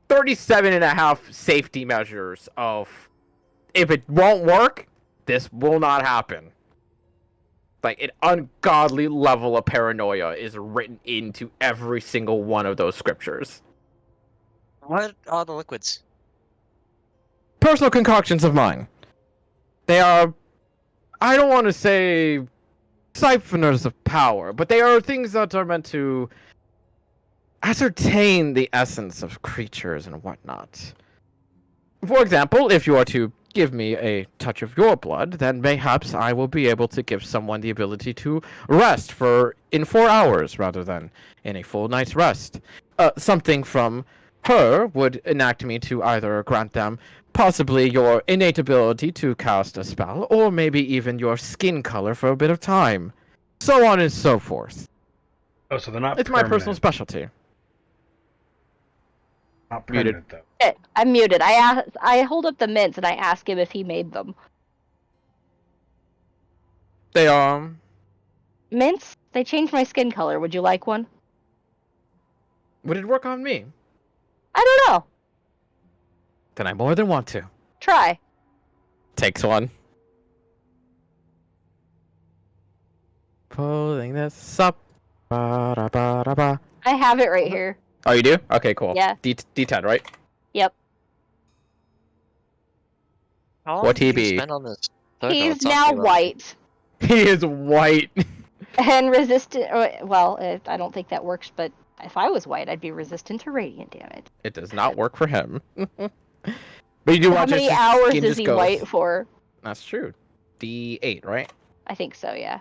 37.5 safety measures of if it won't work, this will not happen. Like an ungodly level of paranoia is written into every single one of those scriptures. What are the liquids? Personal concoctions of mine. They are, I don't want to say siphoners of power, but they are things that are meant to ascertain the essence of creatures and whatnot. For example, if you are to give me a touch of your blood, then perhaps I will be able to give someone the ability to rest in 4 hours rather than in a full night's rest. Something from her would enact me to either grant them possibly your innate ability to cast a spell, or maybe even your skin color for a bit of time. So on and so forth. Oh, so they're not It's my personal specialty. Not Muted. permanent, though. Shit, I'm muted. I hold up the mints and I ask him if he made them. They are... Mints? They changed my skin color. Would you like one? Would it work on me? I don't know. Then I more than want to. Try. Takes one. Pulling this up. Ba-da-ba-da-ba. I have it right here. Oh, you do? Okay, cool. Yeah. D10, right? Yep. How long What did you TB? spend on this? Thug? He's Let's talk now about- white He is white. and resistant. Well, I don't think that works, but if I was white, I'd be resistant to radiant damage. It does not work for him. But you do How watch many his hours skin is just he goes. white for? That's true. D8, right? I think so, yeah.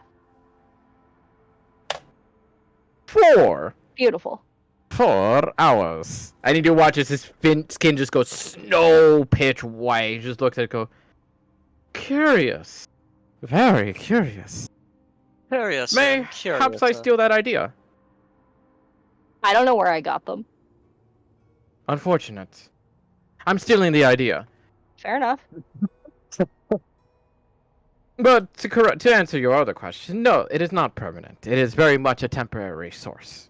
4. Beautiful. 4 hours. And you do watch as his skin just goes snow pitch white. He just looks at it and go, curious. Very curious. Curious. Perhaps I steal that idea. I don't know where I got them. Unfortunate. I'm stealing the idea. Fair enough. But to answer your other question, no, it is not permanent. It is very much a temporary source.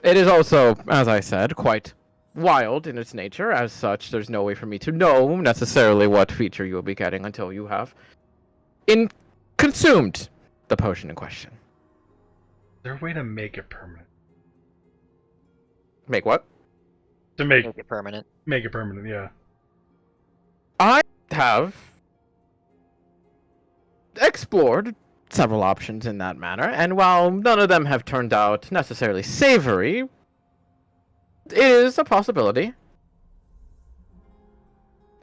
It is also, as I said, quite wild in its nature. As such, there's no way for me to know necessarily what feature you will be getting until you have consumed the potion in question. Is there a way to make it permanent? Make what? To Make it permanent. make it permanent, yeah. I have explored several options in that manner, and while none of them have turned out necessarily savory, it is a possibility.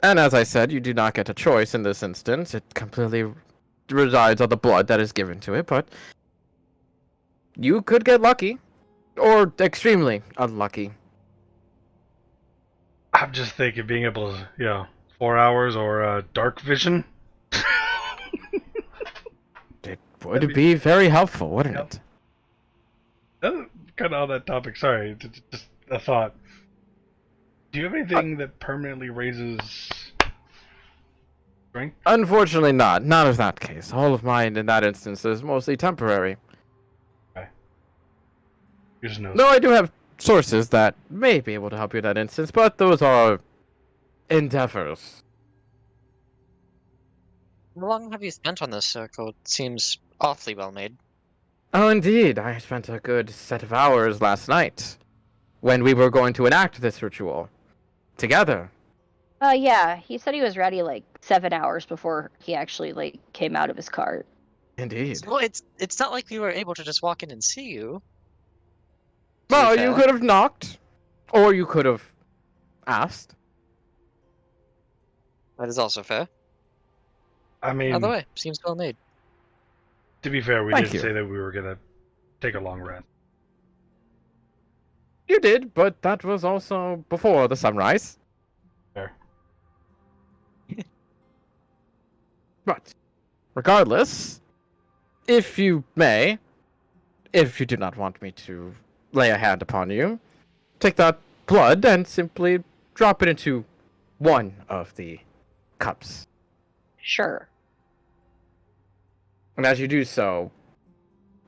And as I said, you do not get a choice in this instance. It completely resides on the blood that is given to it, but you could get lucky, or extremely unlucky. I'm just thinking being able to, 4 hours or dark vision. It would be very helpful, wouldn't Yep. it? Kind of on that topic. Sorry, just a thought. Do you have anything that permanently raises strength? Unfortunately not. Not of that case. All of mine in that instance is mostly temporary. You just know. No, I do have sources that may be able to help you in that instance, but those are endeavors. How long have you spent on this circle? It seems awfully well made. Oh, indeed. I spent a good set of hours last night when we were going to enact this ritual together. Yeah, he said he was ready like 7 hours before he actually like came out of his cart. Indeed. Well, it's not like we were able to just walk in and see you. To be Well, you fair. could have knocked, or you could have asked. That is also fair. I mean, Either way, seems well made. to be fair, we Thank did you. say that we were gonna take a long rest. You did, but that was also before the sunrise. Fair. But, regardless, if you may, if you do not want me to lay a hand upon you, take that blood and simply drop it into one of the cups. Sure. And as you do so,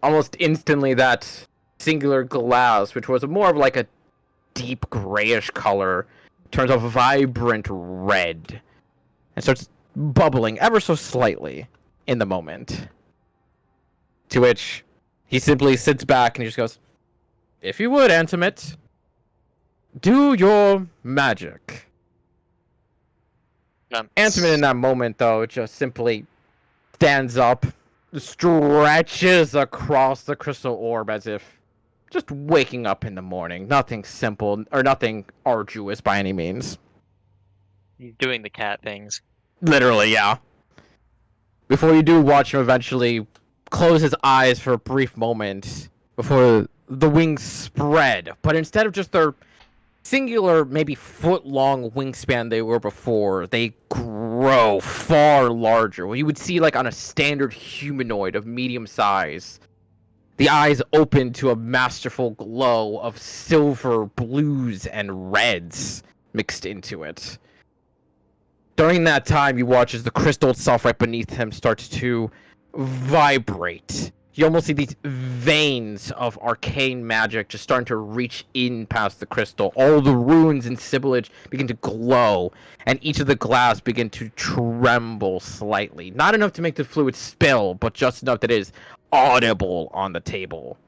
almost instantly that singular glass, which was more of like a deep grayish color, turns a vibrant red and starts bubbling ever so slightly in the moment. To which he simply sits back and he just goes, "If you would, Antimate, do your magic." Antimate in that moment, though, just simply stands up, stretches across the crystal orb as if just waking up in the morning. Nothing simple, or nothing arduous by any means. He's doing the cat things. Literally, yeah. Before you do watch him eventually close his eyes for a brief moment before the wings spread, but instead of just their singular, maybe foot-long wingspan they were before, they grow far larger. What you would see like on a standard humanoid of medium size. The eyes open to a masterful glow of silver, blues, and reds mixed into it. During that time, you watch as the crystal itself right beneath him starts to vibrate. You almost see these veins of arcane magic just starting to reach in past the crystal. All the runes and symbolage begin to glow, and each of the glass begin to tremble slightly. Not enough to make the fluid spill, but just enough that it is audible on the table.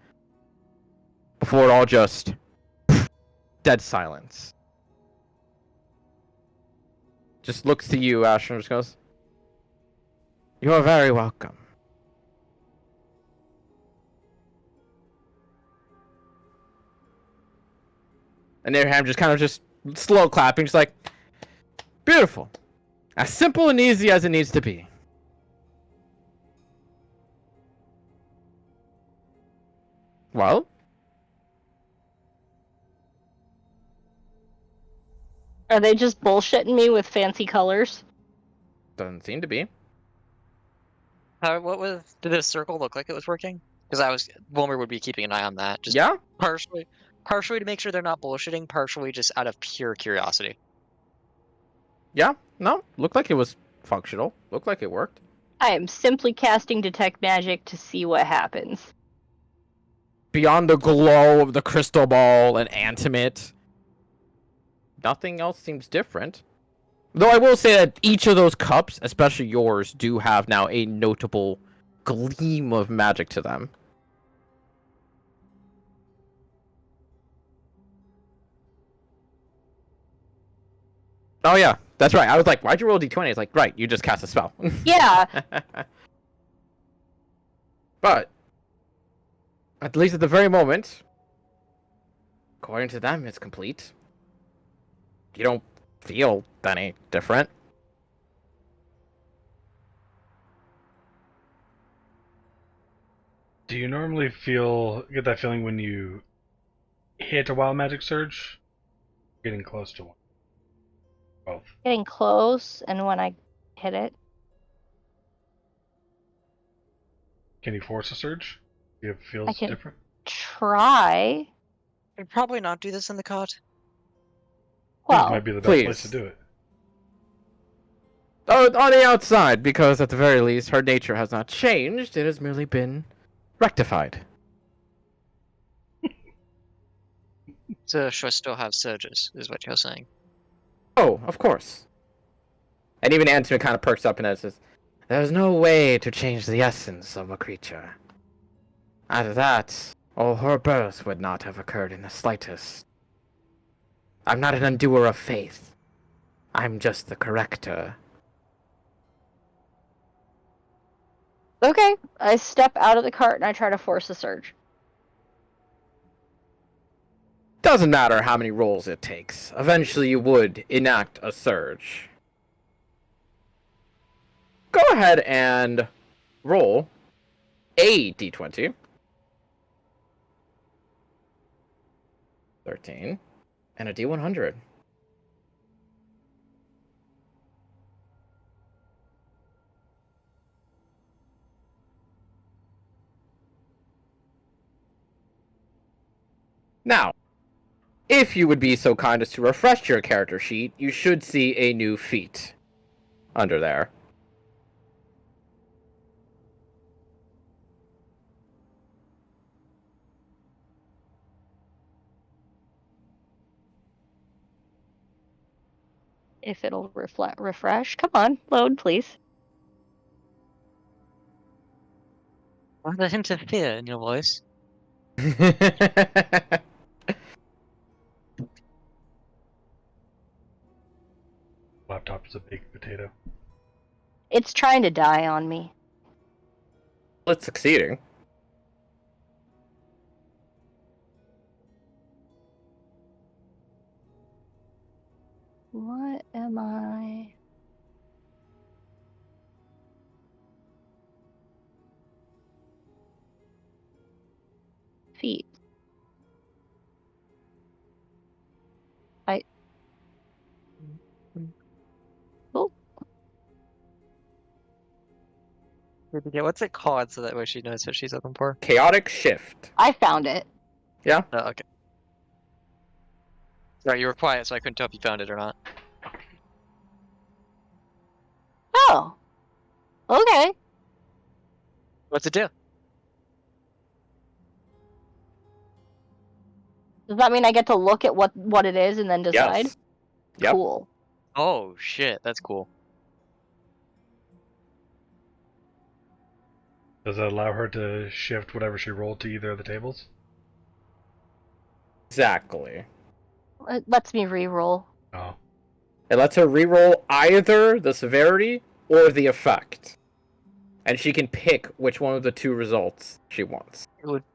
Before it all just dead silence. Just looks to you, Asher, and just goes, "You are very welcome." And Abraham just kind of just slow clapping, just like, "Beautiful. As simple and easy as it needs to be." Well, Are they just bullshitting me with fancy colors? doesn't seem to be. Did this circle look like it was working? Because Wilmer would be keeping an eye on that. Just Yeah? partially to make sure they're not bullshitting, partially just out of pure curiosity. Yeah? No, looked like it was functional. Looked like it worked. I am simply casting detect magic to see what happens. Beyond the glow of the crystal ball and Antimate, nothing else seems different. Though I will say that each of those cups, especially yours, do have now a notable gleam of magic to them. Oh yeah, that's right. I was like, why'd you roll a d20? It's like, right, you just cast a spell. Yeah. But at least at the very moment, according to them, it's complete. You don't feel any different. Do you normally get that feeling when you hit a wild magic surge? Getting close to one. Both. Getting close, and when I hit it. Can you force a surge? Do it I feels can- different? Try. I'd probably not do this in the cot. These Well, might be the best place please. to do it. Oh, on the outside, because at the very least, her nature has not changed. It has merely been rectified. So she'll still have surges, is what you're saying. Oh, of course. And even Antonin kind of perks up and says, "There's no way to change the essence of a creature. After that, all her birth would not have occurred in the slightest. I'm not an undoer of faith. I'm just the corrector." okay. I step out of the cart and I try to force a surge. Doesn't matter how many rolls it takes. Eventually you would enact a surge. Go ahead and roll a d20. 13. And a d100. Now, if you would be so kind as to refresh your character sheet, you should see a new feat under there. If it'll refresh. Come on, load, please. Why the hint of fear in your voice? Laptop is a baked potato. It's trying to die on me. It's succeeding. What am I? Feet. Oh, Yeah, what's it called so that way she knows what she's looking for? Chaotic shift. I found it. Yeah? Oh, okay. Sorry, you were quiet, so I couldn't tell if you found it or not. Oh. Okay. What's it do? Does that mean I get to look at what it is and then decide? Yes. Yep. Cool. Oh shit, that's cool. Does that allow her to shift whatever she rolled to either of the tables? Exactly. It lets me re-roll. Oh. It lets her reroll either the severity or the effect. And she can pick which one of the two results she wants.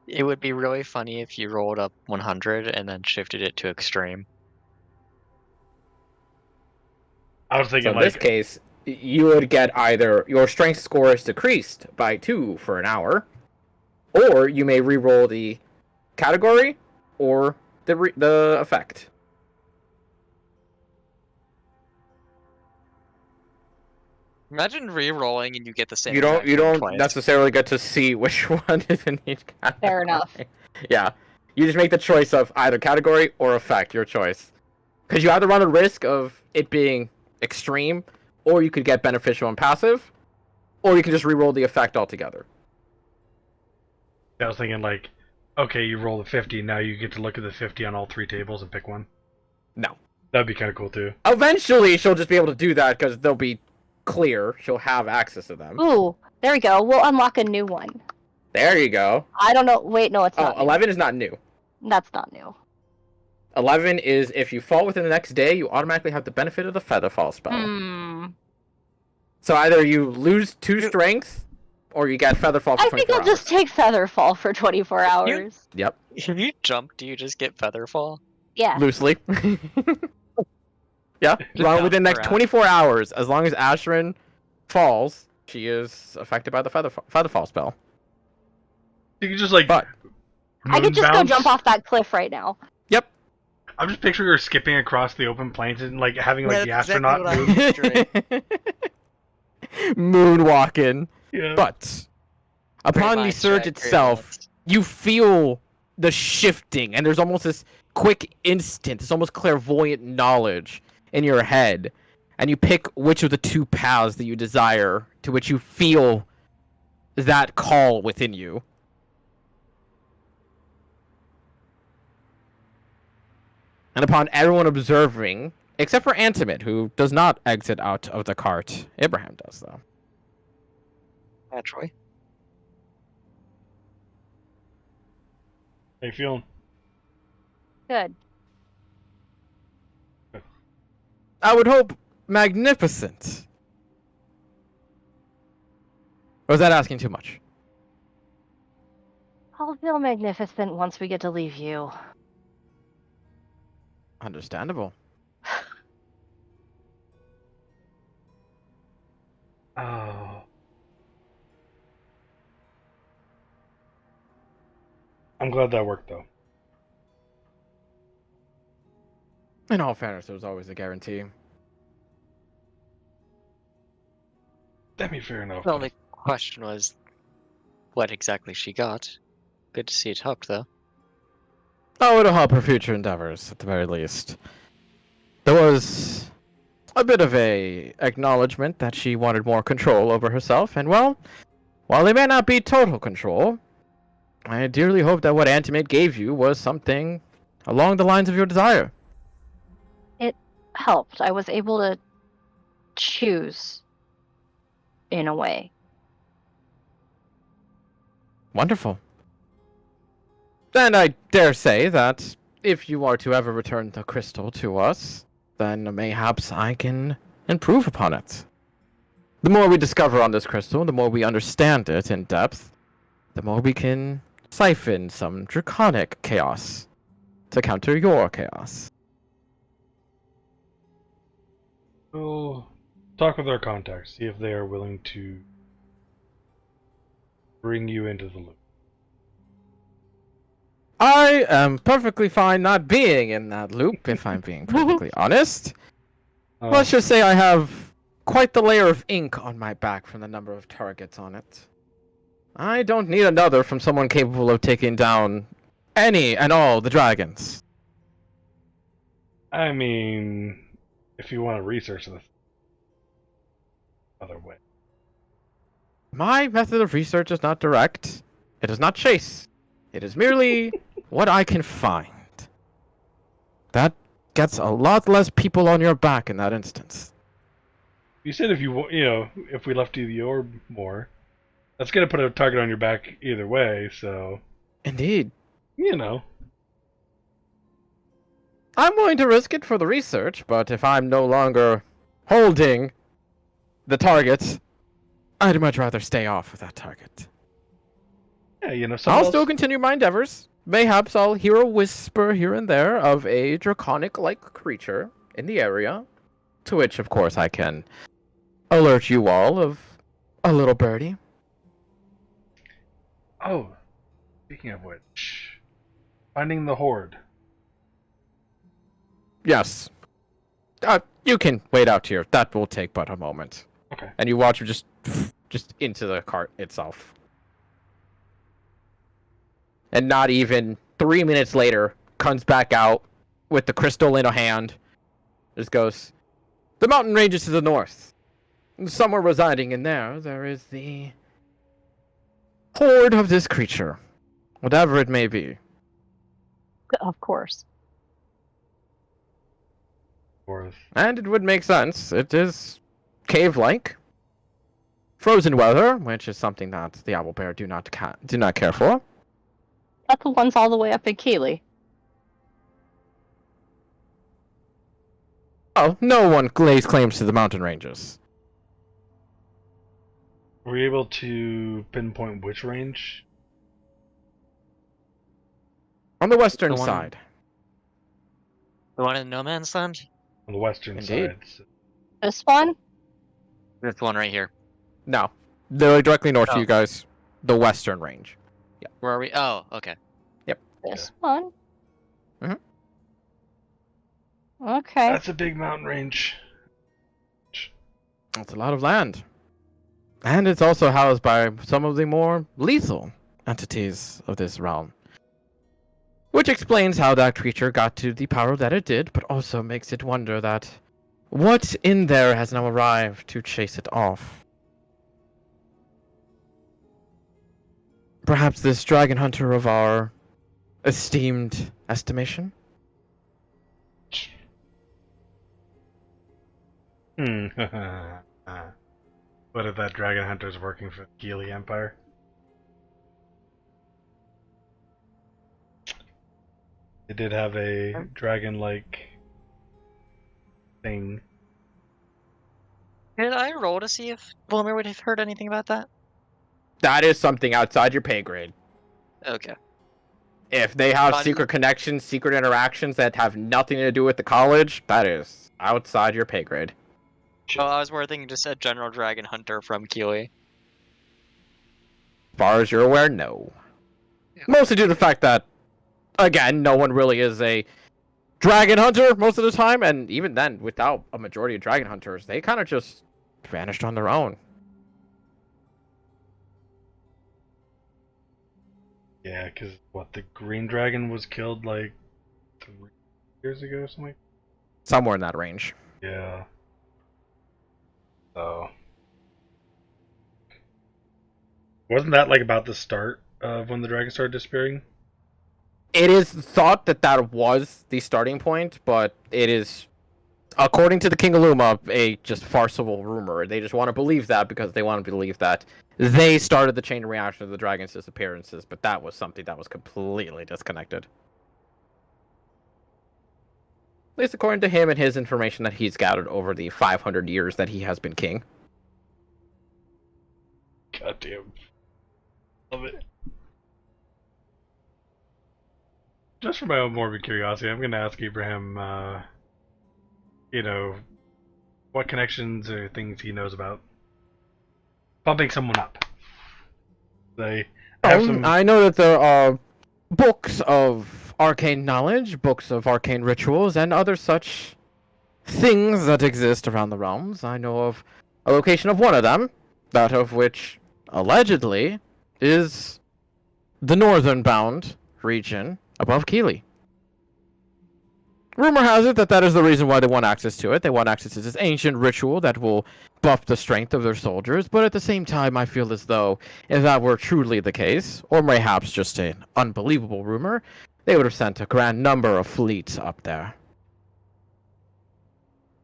It would be really funny if you rolled up 100 and then shifted it to extreme. I was So thinking in like this case, you would get either your strength score is decreased by 2 for an hour, or you may reroll the category or the effect. Imagine re-rolling and you get the same. You don't exact thing twice. necessarily get to see which one is in each category. Fair enough. Yeah. You just make the choice of either category or effect, your choice. Because you either run a risk of it being extreme, or you could get beneficial and passive, or you can just re-roll the effect altogether. I was thinking like, okay, you roll the 50, now you get to look at the 50 on all three tables and pick one. No. That'd be kind of cool too. Eventually, she'll just be able to do that because they'll be clear. She'll have access to them. Ooh, there we go. We'll unlock a new one. There you go. I don't know. Wait, no, it's Oh, not. 11 is not new. New. That's not new. 11 is if you fall within the next day, you automatically have the benefit of the Featherfall spell. Hmm. So either you lose 2 strength, or you get Featherfall for I 24 think I'll hours. just take Featherfall for 24 hours. Yep, If you jump, do you just get Featherfall? Yeah. loosely. Yeah, well, within the next 24 hours, as long as Asherin falls, she is affected by the Featherfall spell. You can just like But I could moon just bounce. go jump off that cliff right now. yep. I'm just picturing her skipping across the open plains and like having like the that's astronaut exactly what I move. Moonwalking. Yeah. But upon Great the minds, surge Jack, great itself, minds. you feel the shifting, and there's almost this quick instant, this almost clairvoyant knowledge in your head, and you pick which of the 2 paths that you desire, to which you feel that call within you. And upon everyone observing, except for Antimate, who does not exit out of the cart, Abraham does, though. Naturally. How you feeling? Good. I would hope magnificent. Or is that asking too much? I'll feel magnificent once we get to leave you. Understandable. Oh. I'm glad that worked though. In all fairness, there was always a guarantee. That'd be fair enough. The only question was what exactly she got. Good to see it helped, though. Oh, it'll help her future endeavors, at the very least. There was a bit of a acknowledgement that she wanted more control over herself, and well, while it may not be total control, I dearly hope that what Antimate gave you was something along the lines of your desire. It helped. I was able to choose in a way. Wonderful. And I dare say that if you are to ever return the crystal to us, then mayhaps I can improve upon it. The more we discover on this crystal, the more we understand it in depth, the more we can siphon some draconic chaos to counter your chaos. We'll talk with our contacts, see if they are willing to bring you into the loop. I am perfectly fine not being in that loop, if I'm being perfectly honest. Let's just say I have quite the layer of ink on my back from the number of targets on it. I don't need another from someone capable of taking down any and all the dragons. I mean, if you want to research this other way. My method of research is not direct. It is not chase. It is merely what I can find. That gets a lot less people on your back in that instance. You said if if we left you the orb more, that's gonna put a target on your back either way. So, Indeed. I'm willing to risk it for the research, but if I'm no longer holding the target, I'd much rather stay off of that target. Yeah, I'll still continue my endeavors. Mayhaps I'll hear a whisper here and there of a draconic-like creature in the area, to which, of course, I can alert you all of a little birdie. Oh, speaking of which, finding the horde. Yes. You can wait out here. That will take but a moment. Okay. And you watch him just into the cart itself. And not even 3 minutes later, comes back out with the crystal in a hand. Just goes, the mountain ranges to the north. Somewhere residing in there is the horde of this creature. Whatever it may be. Of course. And it would make sense. It is cave-like. Frozen weather, which is something that the owlbear do not care for. That's the ones all the way up in Keeley. Oh, no one lays claims to the mountain ranges. Were you able to pinpoint which range? On the western The one- side. The one in No Man's Land? On the western Indeed. side. This one? This one right here. No. They're directly north of Oh. you guys. The western range. Where are we? Oh, okay. This one? Mhm. Okay. That's a big mountain range. It's a lot of land. And it's also housed by some of the more lethal entities of this realm. Which explains how that creature got to the power that it did, but also makes it wonder that what in there has now arrived to chase it off. Perhaps this dragon hunter of our esteemed estimation? Hmm. What if that dragon hunter's working for the Geely Empire? They did have a dragon-like thing. Did I roll to see if Wilmer would have heard anything about that? That is something outside your pay grade. Okay. If they have Fun. secret connections, secret interactions that have nothing to do with the college, that is outside your pay grade. Oh, I was more thinking just a general dragon hunter from Keeley. As far as you're aware, no. Yeah. Mostly due to the fact that, again, no one really is a dragon hunter most of the time, and even then, without a majority of dragon hunters, they kind of just vanished on their own. Yeah, because what, the green dragon was killed like 3 years ago or something? Somewhere in that range. Yeah. So. Wasn't that like about the start of when the dragon started disappearing? It is thought that that was the starting point, but it is, according to the King of Luma, a just farcical rumor. They just want to believe that because they want to believe that they started the chain reaction of the dragon's disappearances, but that was something that was completely disconnected. At least according to him and his information that he's gathered over the 500 years that he has been king. Goddamn. Love it. Just for my own morbid curiosity, I'm going to ask Ibrahim, what connections or things he knows about bumping someone up. They have some. I know that there are books of arcane knowledge, books of arcane rituals, and other such things that exist around the realms. I know of a location of one of them, that of which, allegedly, is the northern bound region above Keeley. Rumor has it that that is the reason why they want access to it. They want access to this ancient ritual that will buff the strength of their soldiers, but at the same time, I feel as though if that were truly the case, or perhaps just an unbelievable rumor, they would have sent a grand number of fleets up there.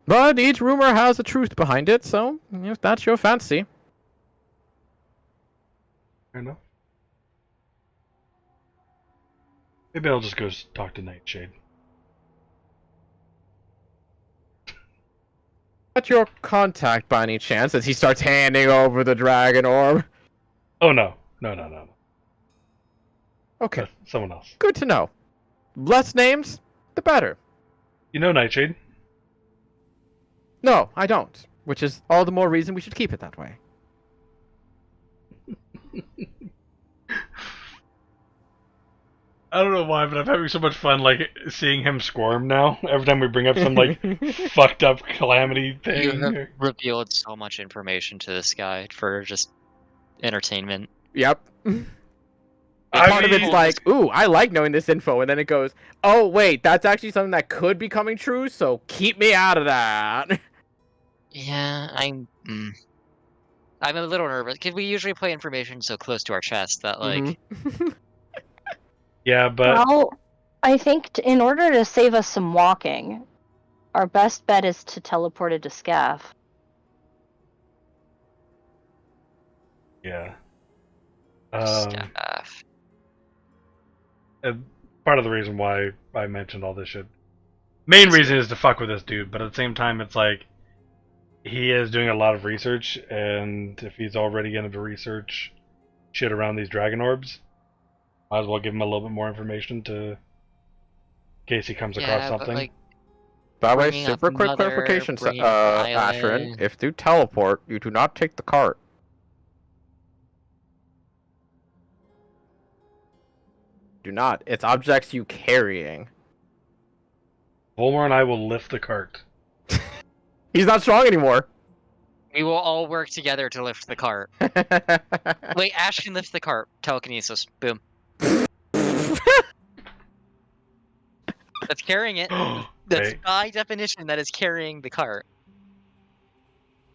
But each rumor has a truth behind it, so if that's your fancy. Fair enough. Maybe I'll just go talk to Nightshade. At your contact by any chance as he starts handing over the dragon orb? Oh no. No. Okay, That's someone else. good to know. Less names, the better. You know Nightshade? No, I don't. Which is all the more reason we should keep it that way. I don't know why, but I'm having so much fun, like, seeing him squirm now. Every time we bring up some, like, fucked up calamity You thing. have revealed so much information to this guy for just entertainment. Yep. I Part of it's mean- like, ooh, I like knowing this info, and then it goes, oh wait, that's actually something that could be coming true, so keep me out of that. Yeah, I'm a little nervous because we usually play information so close to our chest that like Yeah, but Well, I think in order to save us some walking, our best bet is to teleport it to Scaff. yeah. stuff. And part of the reason why I mentioned all this shit Main reason is to fuck with this dude, but at the same time, it's like he is doing a lot of research, and if he's already going to research shit around these dragon orbs, might as well give him a little bit more information in case he comes across Yeah, something. but like By the way, bringing up super quick Mother, clarification, bringing up the Asherin. island. If you teleport, you do not take the cart. Do not. It's objects you carrying. Volmar and I will lift the cart. He's not strong anymore. We will all work together to lift the cart. Wait, Ash can lift the cart. Telekinesis. Boom. That's carrying it. That's Hey. by definition that is carrying the cart.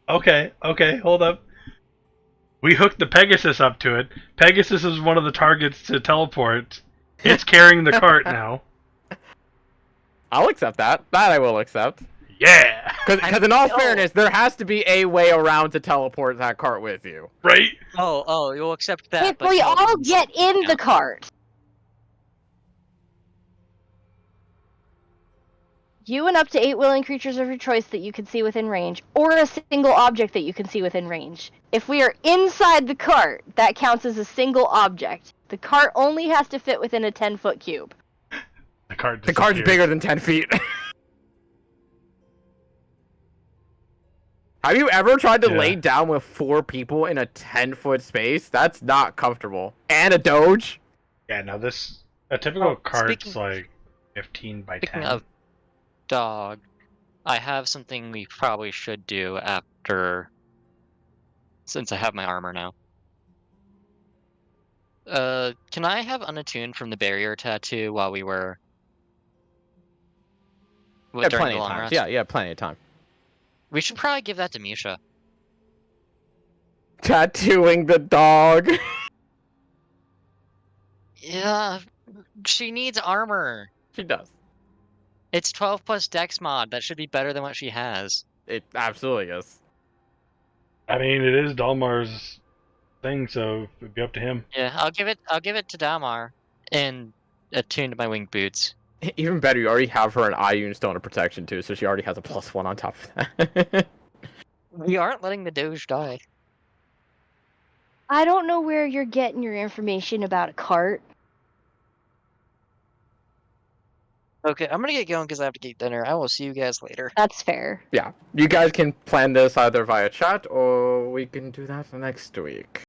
Okay, hold up. We hooked the Pegasus up to it. Pegasus is one of the targets to teleport. It's carrying the cart now. I'll accept that. That I will accept. Yeah! Because in all fairness, there has to be a way around to teleport that cart with you. Right? Oh, you'll accept that. If but we all telekinesis get in doesn't the count. cart. You and up to 8 willing creatures of your choice that you can see within range, or a single object that you can see within range. If we are inside the cart, that counts as a single object. The cart only has to fit within a 10-foot cube. The cart The cart's bigger than 10 feet. Have you ever tried to Yeah. lay down with 4 people in a 10-foot space? That's not comfortable. And a doge? Yeah, now a typical cart's speaking- like 15 by 10. Speaking of dog, I have something we probably should do after, since I have my armor now. Can I have unattuned from the barrier tattoo while we were Yeah, during plenty the of long time. rest? Yeah, plenty of time. We should probably give that to Misha. Tattooing the dog. Yeah, she needs armor. She does. It's 12 plus Dex mod. That should be better than what she has. It absolutely is. I mean, it is Dalmar's thing, so it'd be up to him. Yeah, I'll give it to Damar and attune to my winged boots. Even better, you already have her an Ioun Stone of Protection too, so she already has a +1 on top of that. We aren't letting the Doge die. I don't know where you're getting your information about a cart. Okay, I'm gonna get going because I have to get dinner. I will see you guys later. That's fair. Yeah, you guys can plan this either via chat or we can do that next week.